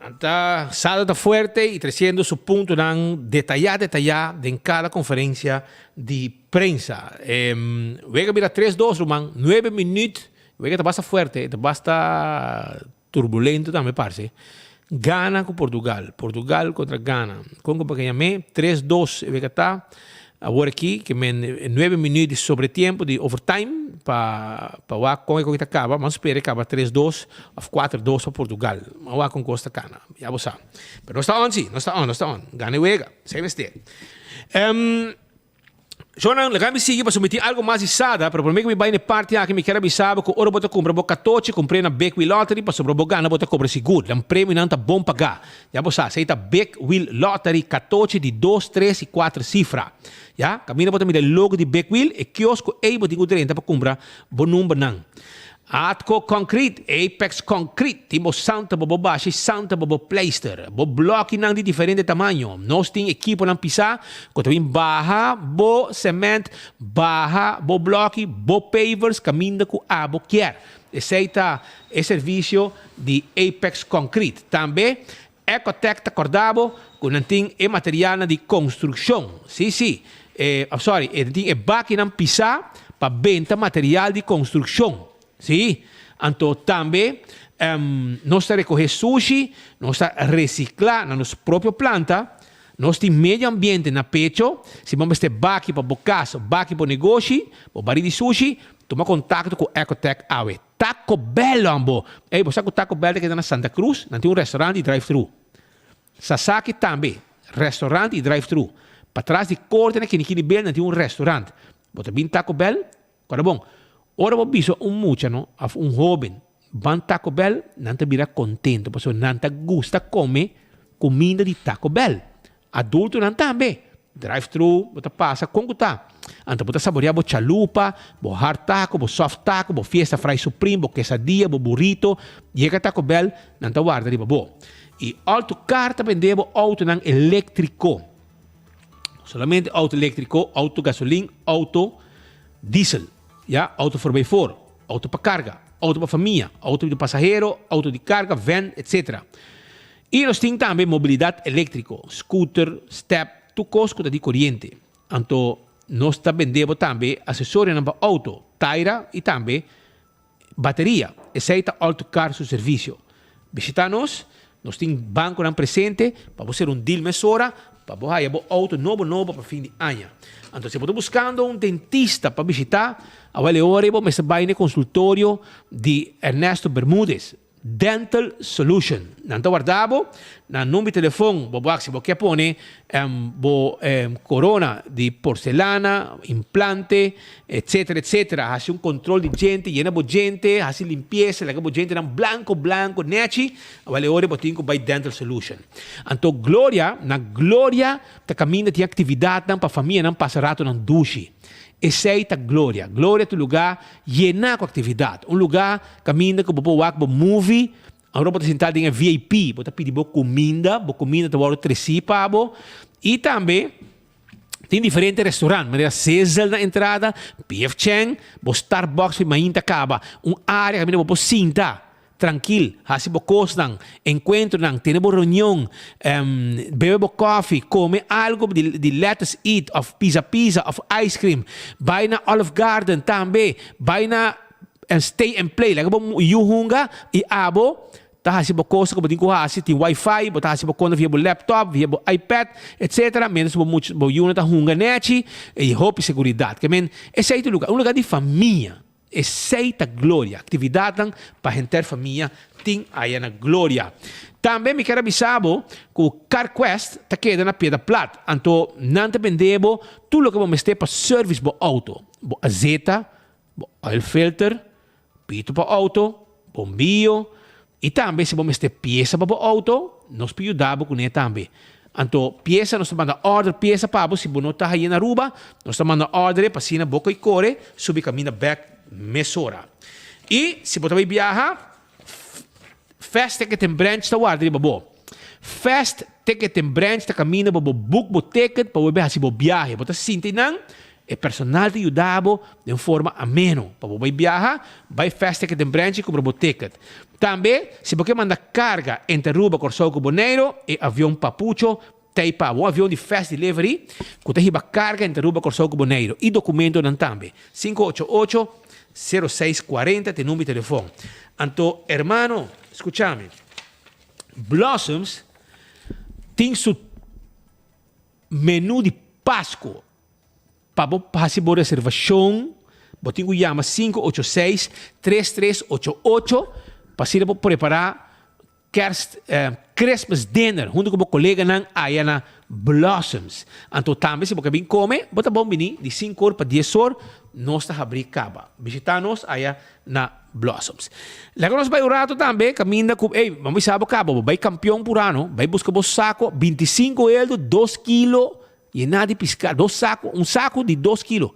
S: está sada fuerte e trazendo su punto detalhado em cada conferência de prensa. Vega mira 3-2, Roman, 9 minutos. Vega está bastante fuerte, está bastante turbulento também, parece. Gana com Portugal contra Ghana. Congo para ganhar 3-2, Vega está agora aqui, que 9 minutos de sobretempo, de overtime, para o Congo que acaba, mas espera que acaba 3-2 ou 4-2 para Portugal. O com Costa Cana, já você sabe. Mas não está on, sim, não está on. Gana e Vega, sem mistake. Jonan, legal me seguir para submeter algo mais isada, para por mim que me vai na parte aqui me quero avisar que ora bota compra boca toche, comprei na Back Wheel Lottery para sobre boca na bota compra seguro, um prêmio não tá bom pagar. Já você sabe, tá Back Wheel Lottery catoche de 2, 3 e 4 cifras. Já, caminha bota me der logo de Back Wheel e kiosco aí bota com 30 para comprar bom número não. Atco Concrete, Apex Concrete, timo Santa Bobo Baixo, Santa Bobo Pleister, bo bloco não de diferente tamanho. Nós tem equipo não pisar, que também barra, bo cement, barra, bo bloco, bo pavers, caminho com abo quer. Esse é serviço de Apex Concrete. Também, Ecotec acordado, com não tem material de construção. Sim. Tem máquina não pisar para vender material de construção. Sim, então também nós recolhemos sushi, nós reciclar na nossa própria planta, nós temos meio ambiente na pecho, se vamos ter baki para bocaço, baki para negócio, para baril de sushi, toma contato com Ecotec Awe. Taco Bell, ambo. Você sabe que o Taco Bell que está na Santa Cruz, não tem restaurante e drive-thru. Sasaki também, restaurante e drive-thru. Para trás de corte, na Kini Bell, não tem restaurante. Você tem Taco Bell, agora bom. Ora ho visto un muchacho, un joven, van Taco Bell, non ti vira contento, perché non ti gusta come comida di Taco Bell. Adulto non tambe, drive-thru, bota passa, congo ta. Anto bota saborear bo chalupa, bo hard taco, bo soft taco, bo fiesta fry supreme, bo quesadilla, bo burrito. Llega Taco Bell, non ti guarda di bo. E auto carta vendevo auto non elettrico. Solamente auto elettrico, auto gasolina, auto diesel. Ja, auto 4x4, auto para carga, auto para família, auto de passageiro, auto de carga, van, etc. E nós temos também mobilidade elétrica, scooter, step, tudo coisa de corrente. Então, nós vendemos também acessórios para auto, taira e também bateria. Esse é o auto car seu serviço. Visita-nos, nós temos banco presente para você deal mesora, para você ter auto novo para fim de ano. Então, se você está buscando um dentista para visitar, agora você vai no consultório de Ernesto Bermúdez, Dental Solution. Não guardavo, no número de telefone, se você quer pôr corona de porcelana, implante, etc. Há controle de gente, llena de gente, há limpeza, lega gente blanco, neti, agora você tem Dental Solution. Então, Glória está caminhando de atividade para a família, não passa rato na duche. Essa é a Glória. Glória é um lugar lleno de atividade. Um lugar caminho que você vai movie, agora você sentado em VIP, você pede comida te vai oferecer para você. E também tem diferentes restaurantes, maneira Cecil na entrada, PF Chang, Starbucks e Mainta Caba, área que você sinta tranquilo, hasi bo costan, encuentro nang, tiene bo reunión, bebe bo coffee, come algo de let's eat, of pizza, of ice cream, vai na Olive Garden também, vai na stay and play, lagi bo yuhunga, e abo, ta hasi bo costa, como dingo hasi, tem Wi-Fi, bo ta hasi bo conta via bo laptop, via bo iPad, etc. Menos bo mucho, bo yuna ta hunga neti, e hope seguridade, que men, esse é um lugar de família. Aceita glória, atividade para gente família tem aí na glória. Também me quero avisar que o CarQuest está quedando na Pedra Plata. Então, não te vendemos tudo o que vamos ter para serviço do auto. Bo azeta, oil filter, pito para auto, bombillo, e também se vamos ter peça para o auto, nós podemos dar com ele também. Então, peça, nós estamos mandando order peça para você, se você não está aí na Aruba, nós estamos mandando order para você na boca e core, subir caminho back mesora. E se você vai viajar, Fast Ticket and Branch está guardado, babo. Fast Ticket and Branch está caminho, babo, book o ticket para você se você viaja. Você se sente não? É personal te ajudava de forma ameno. Para você viajar, vai Fast Ticket and Branch e compra o ticket. Também, se você manda carga entre Aruba, Corsou, Bonaire e avião Papucho, tem para um avião de Fast Delivery, que tem carga entre Aruba, Corsou, Bonaire e documento não também. 588-0640, tem número de telefone. Então, hermano, escúchame. Blossoms tem seu menu de Páscoa para fazer a reservação. Você chama 586-3388 para você preparar Christmas dinner junto com o colega aí na Blossoms. Então, também, se você vem comer, você pode vir de 5 horas para 10 horas, nós estamos abrindo caba. Visitar-nos aí na Blossoms. Logo nós vai rato também, caminha com, vamos saber cabo, vai campeão por ano, vai buscar o saco, 25 euros, 2 quilos, e nada de pescar, um saco de 2 quilos.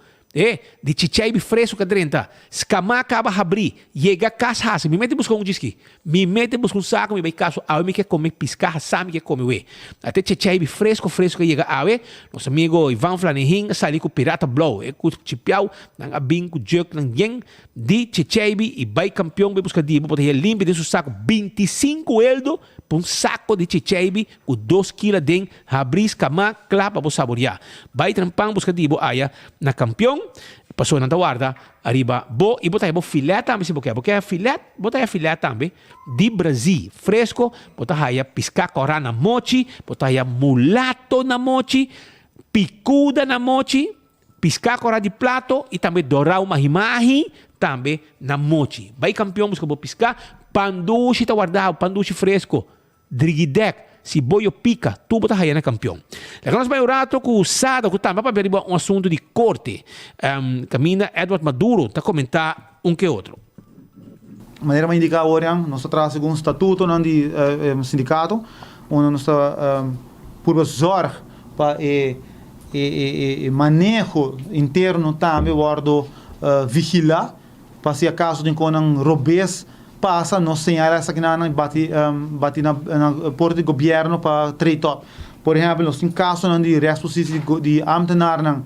S: De chichaibi fresco que 30. Escama acaba de abrir. Chega a casa, me mete buscar um disque. Me mete buscar um saco, me vai caso. Me quer comer piscar, sabe que come. Até chichaibi fresco que chega a nosso amigo Ivan Flanagan sali com Pirata Blow. Com chipiao, nang abing com jerk nang yen. De chichaibi e vai campeão, vai buscar de. Vou botar limpo desse saco. 25 euros por saco de chichaibi com 2 quilos de abrir, escama, clapa para saborear. Vai trampang buscar de na campeão. Passou na guarda, arriba, e botar filé também, se você quer filé, botar filé também, de Brasil, fresco, botar aí piscar corá na mochi, botar aí mulato na mochi, picuda na mochi, piscar corá de plato, e também dourar uma imagen, também na mochi. Vai campeão, busca piscar, panduche tá guardado, panduche fresco, driguidec, se boio pica, tu bota aí na campeão. Agora nós vamos rato com o Sado, que também para ver um assunto de corte. Caminha Edward Maduro, está a comentar que outro.
I: De maneira mais indicar agora, nós trazemos um estatuto do sindicato, onde nós por zorg para o manejo interno também, guardo vigilar, para se acaso de um robês passa, nós senhora essa que não bate na porta de governo para trade-off. Por exemplo, nós temos casos de responsabilidade de ambtenaar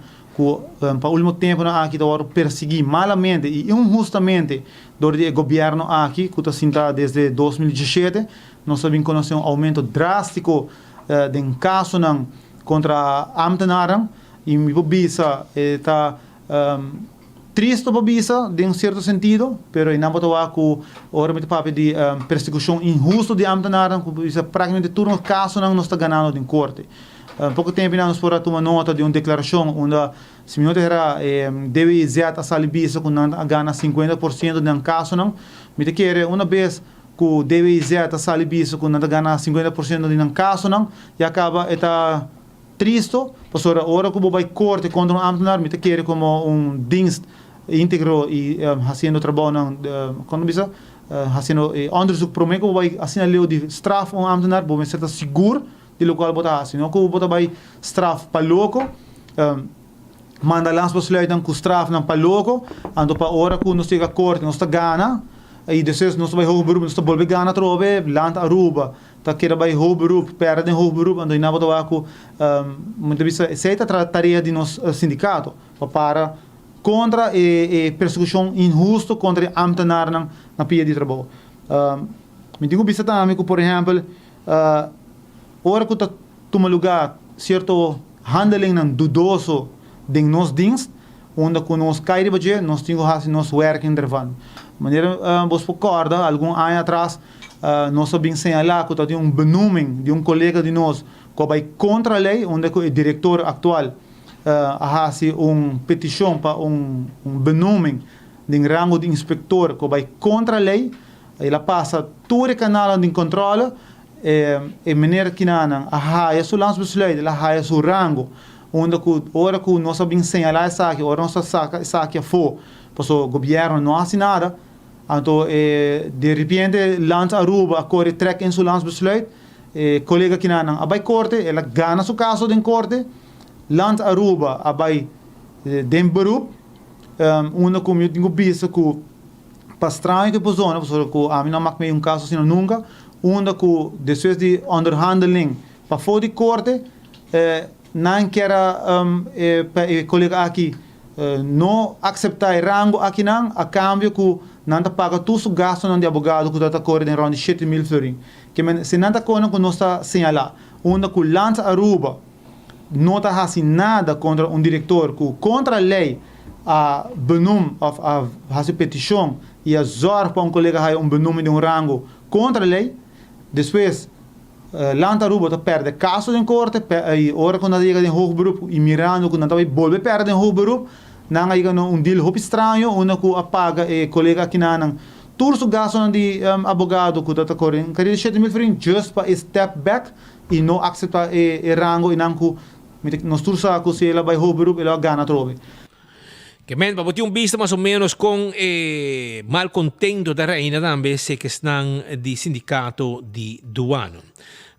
I: para o último tempo aqui está perseguir malamente e injustamente do governo aqui, que está sendo desde 2017, nós sabemos que um aumento drástico de casos contra ambtenaar e me bisa está triste para bisa, em certo sentido, pero não pode falar com o papel de persecução injusta de ambtenaar, que praticamente todo o caso não está ganhando em corte. Pouco tempo nós podemos tomar nota de uma declaração onde se me era deve exata a salibisa com não ganha 50% de um caso não, me te quer uma vez que deve exata a salibisa com não ganha 50% de um caso não, e acaba está triste, porque a hora que vai corte contra um ambtenaar, me te quer como dienst íntegro e fazendo trabalho quando bisa fazendo onderzoek promeco vai assinalar de straf ambtenaar, vai ser seguro de local botar assim, não que botar vai straf para louco, manda lá as possibilidades com straf não para louco, ando para hora que nós chega a corte, nós está gana e depois nós vai hoog beroep, nós está volver gana trove, land Aruba, tá queira vai hoog beroep, perde hoog beroep, ando ina botar com muita vez aceita a tarefa de nosso sindicato para contra a persecução injusta contra ambtenaar na pia de trabalho. Me digo bisa também que, por exemplo, hora que está toma lugar certo handling dudoso de nos dienst, onde que nós caímos budget, nós temos que fazer nosso work in dervan. Maneira vos recorda, algum ano atrás, nós sabemos señalar que tem benoeming de colega de nós que vai contra a lei, onde o diretor atual hace petição para benoeming de rango de inspector que vai contra a lei, ela passa todo o canal de controle e maneira que não a sua lançamento, ela a seu rango, onde hora que nós sabemos señalar essa aqui, hora nós saca essa aqui for, pues o gobierno no hace nada. Então, de repente, Land Aruba corre trek in su landsbesluit. Collega Kinanan abai corte, ela gana su caso den corte. Land Aruba abai den beroep. Una como eu tenho visto que para estranho que persona, porque a mim não maak me caso sino nunca. Una que depois de onderhandeling para fora de corte, não quer colega aqui não aceitar o rango aqui não, a cambio que não paga todo o gasto de advogado que está correndo em rond de 7.000 florin. Que se não está correndo que não está sinalado, onde que Land Aruba não está fazendo nada contra um diretor que contra a lei a benoem of a fazer petição e a zorg para um colega hay benoeming de rango contra a lei. Depois Land Aruba perde caso em corte e ora quando chega em hoog beroep e mirando quando vai volver perde em hoog beroep, não aí um deal hop estranho, onde que apaga colega aqui não todos os gastos de advogado que está correndo, queria 7.000 florin just para step back e não aceitar o rango e não que nós todos sabemos se ela vai hoog beroep ela ganha trove.
S: Que men, pabuti un vista más o menos con malcontento da reina también se que están di sindicato di Duano.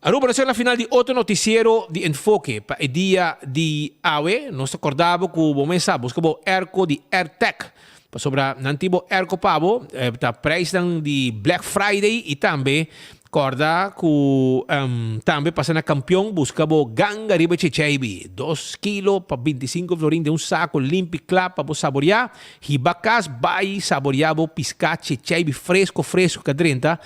S: Aruba na la final di otro noticiero di enfoque pa el día di AWE, nos acordamos que bomesa buscabo erco di AirTech. Pa sobra nantibo erco pavo, ta price di Black Friday e también corda que também passa na campeão buscabo ganga riba chichaibi 2 kg para 25 florin de um saco limpo clap para saborear hibacas vai saborear piscar chichaibi fresco cadrenta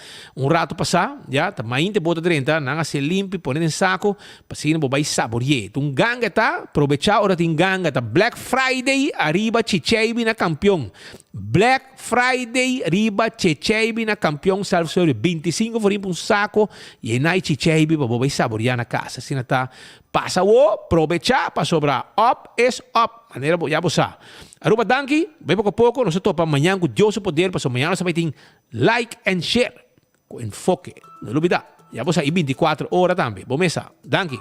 S: rato passar já tá mais de bota drenta não se limpo põe em saco passina vai saborear ganga tá aproveitar hora tem ganga tá Black Friday arriba chichaibi na campeão Black Friday riba chichaibi na campeão salvo 25 florin saco e nai chichaibi para vai saborear na casa. Assim tá passa o aproveitar para sobrar up is up. Maneira já você. Aruba danki, bem pouco a pouco nós topa amanhã com Deus o poder para amanhã nós vai ter like and share com enfoque. Não olvida. Já você aí 24 horas também. Bom mesa. Danki.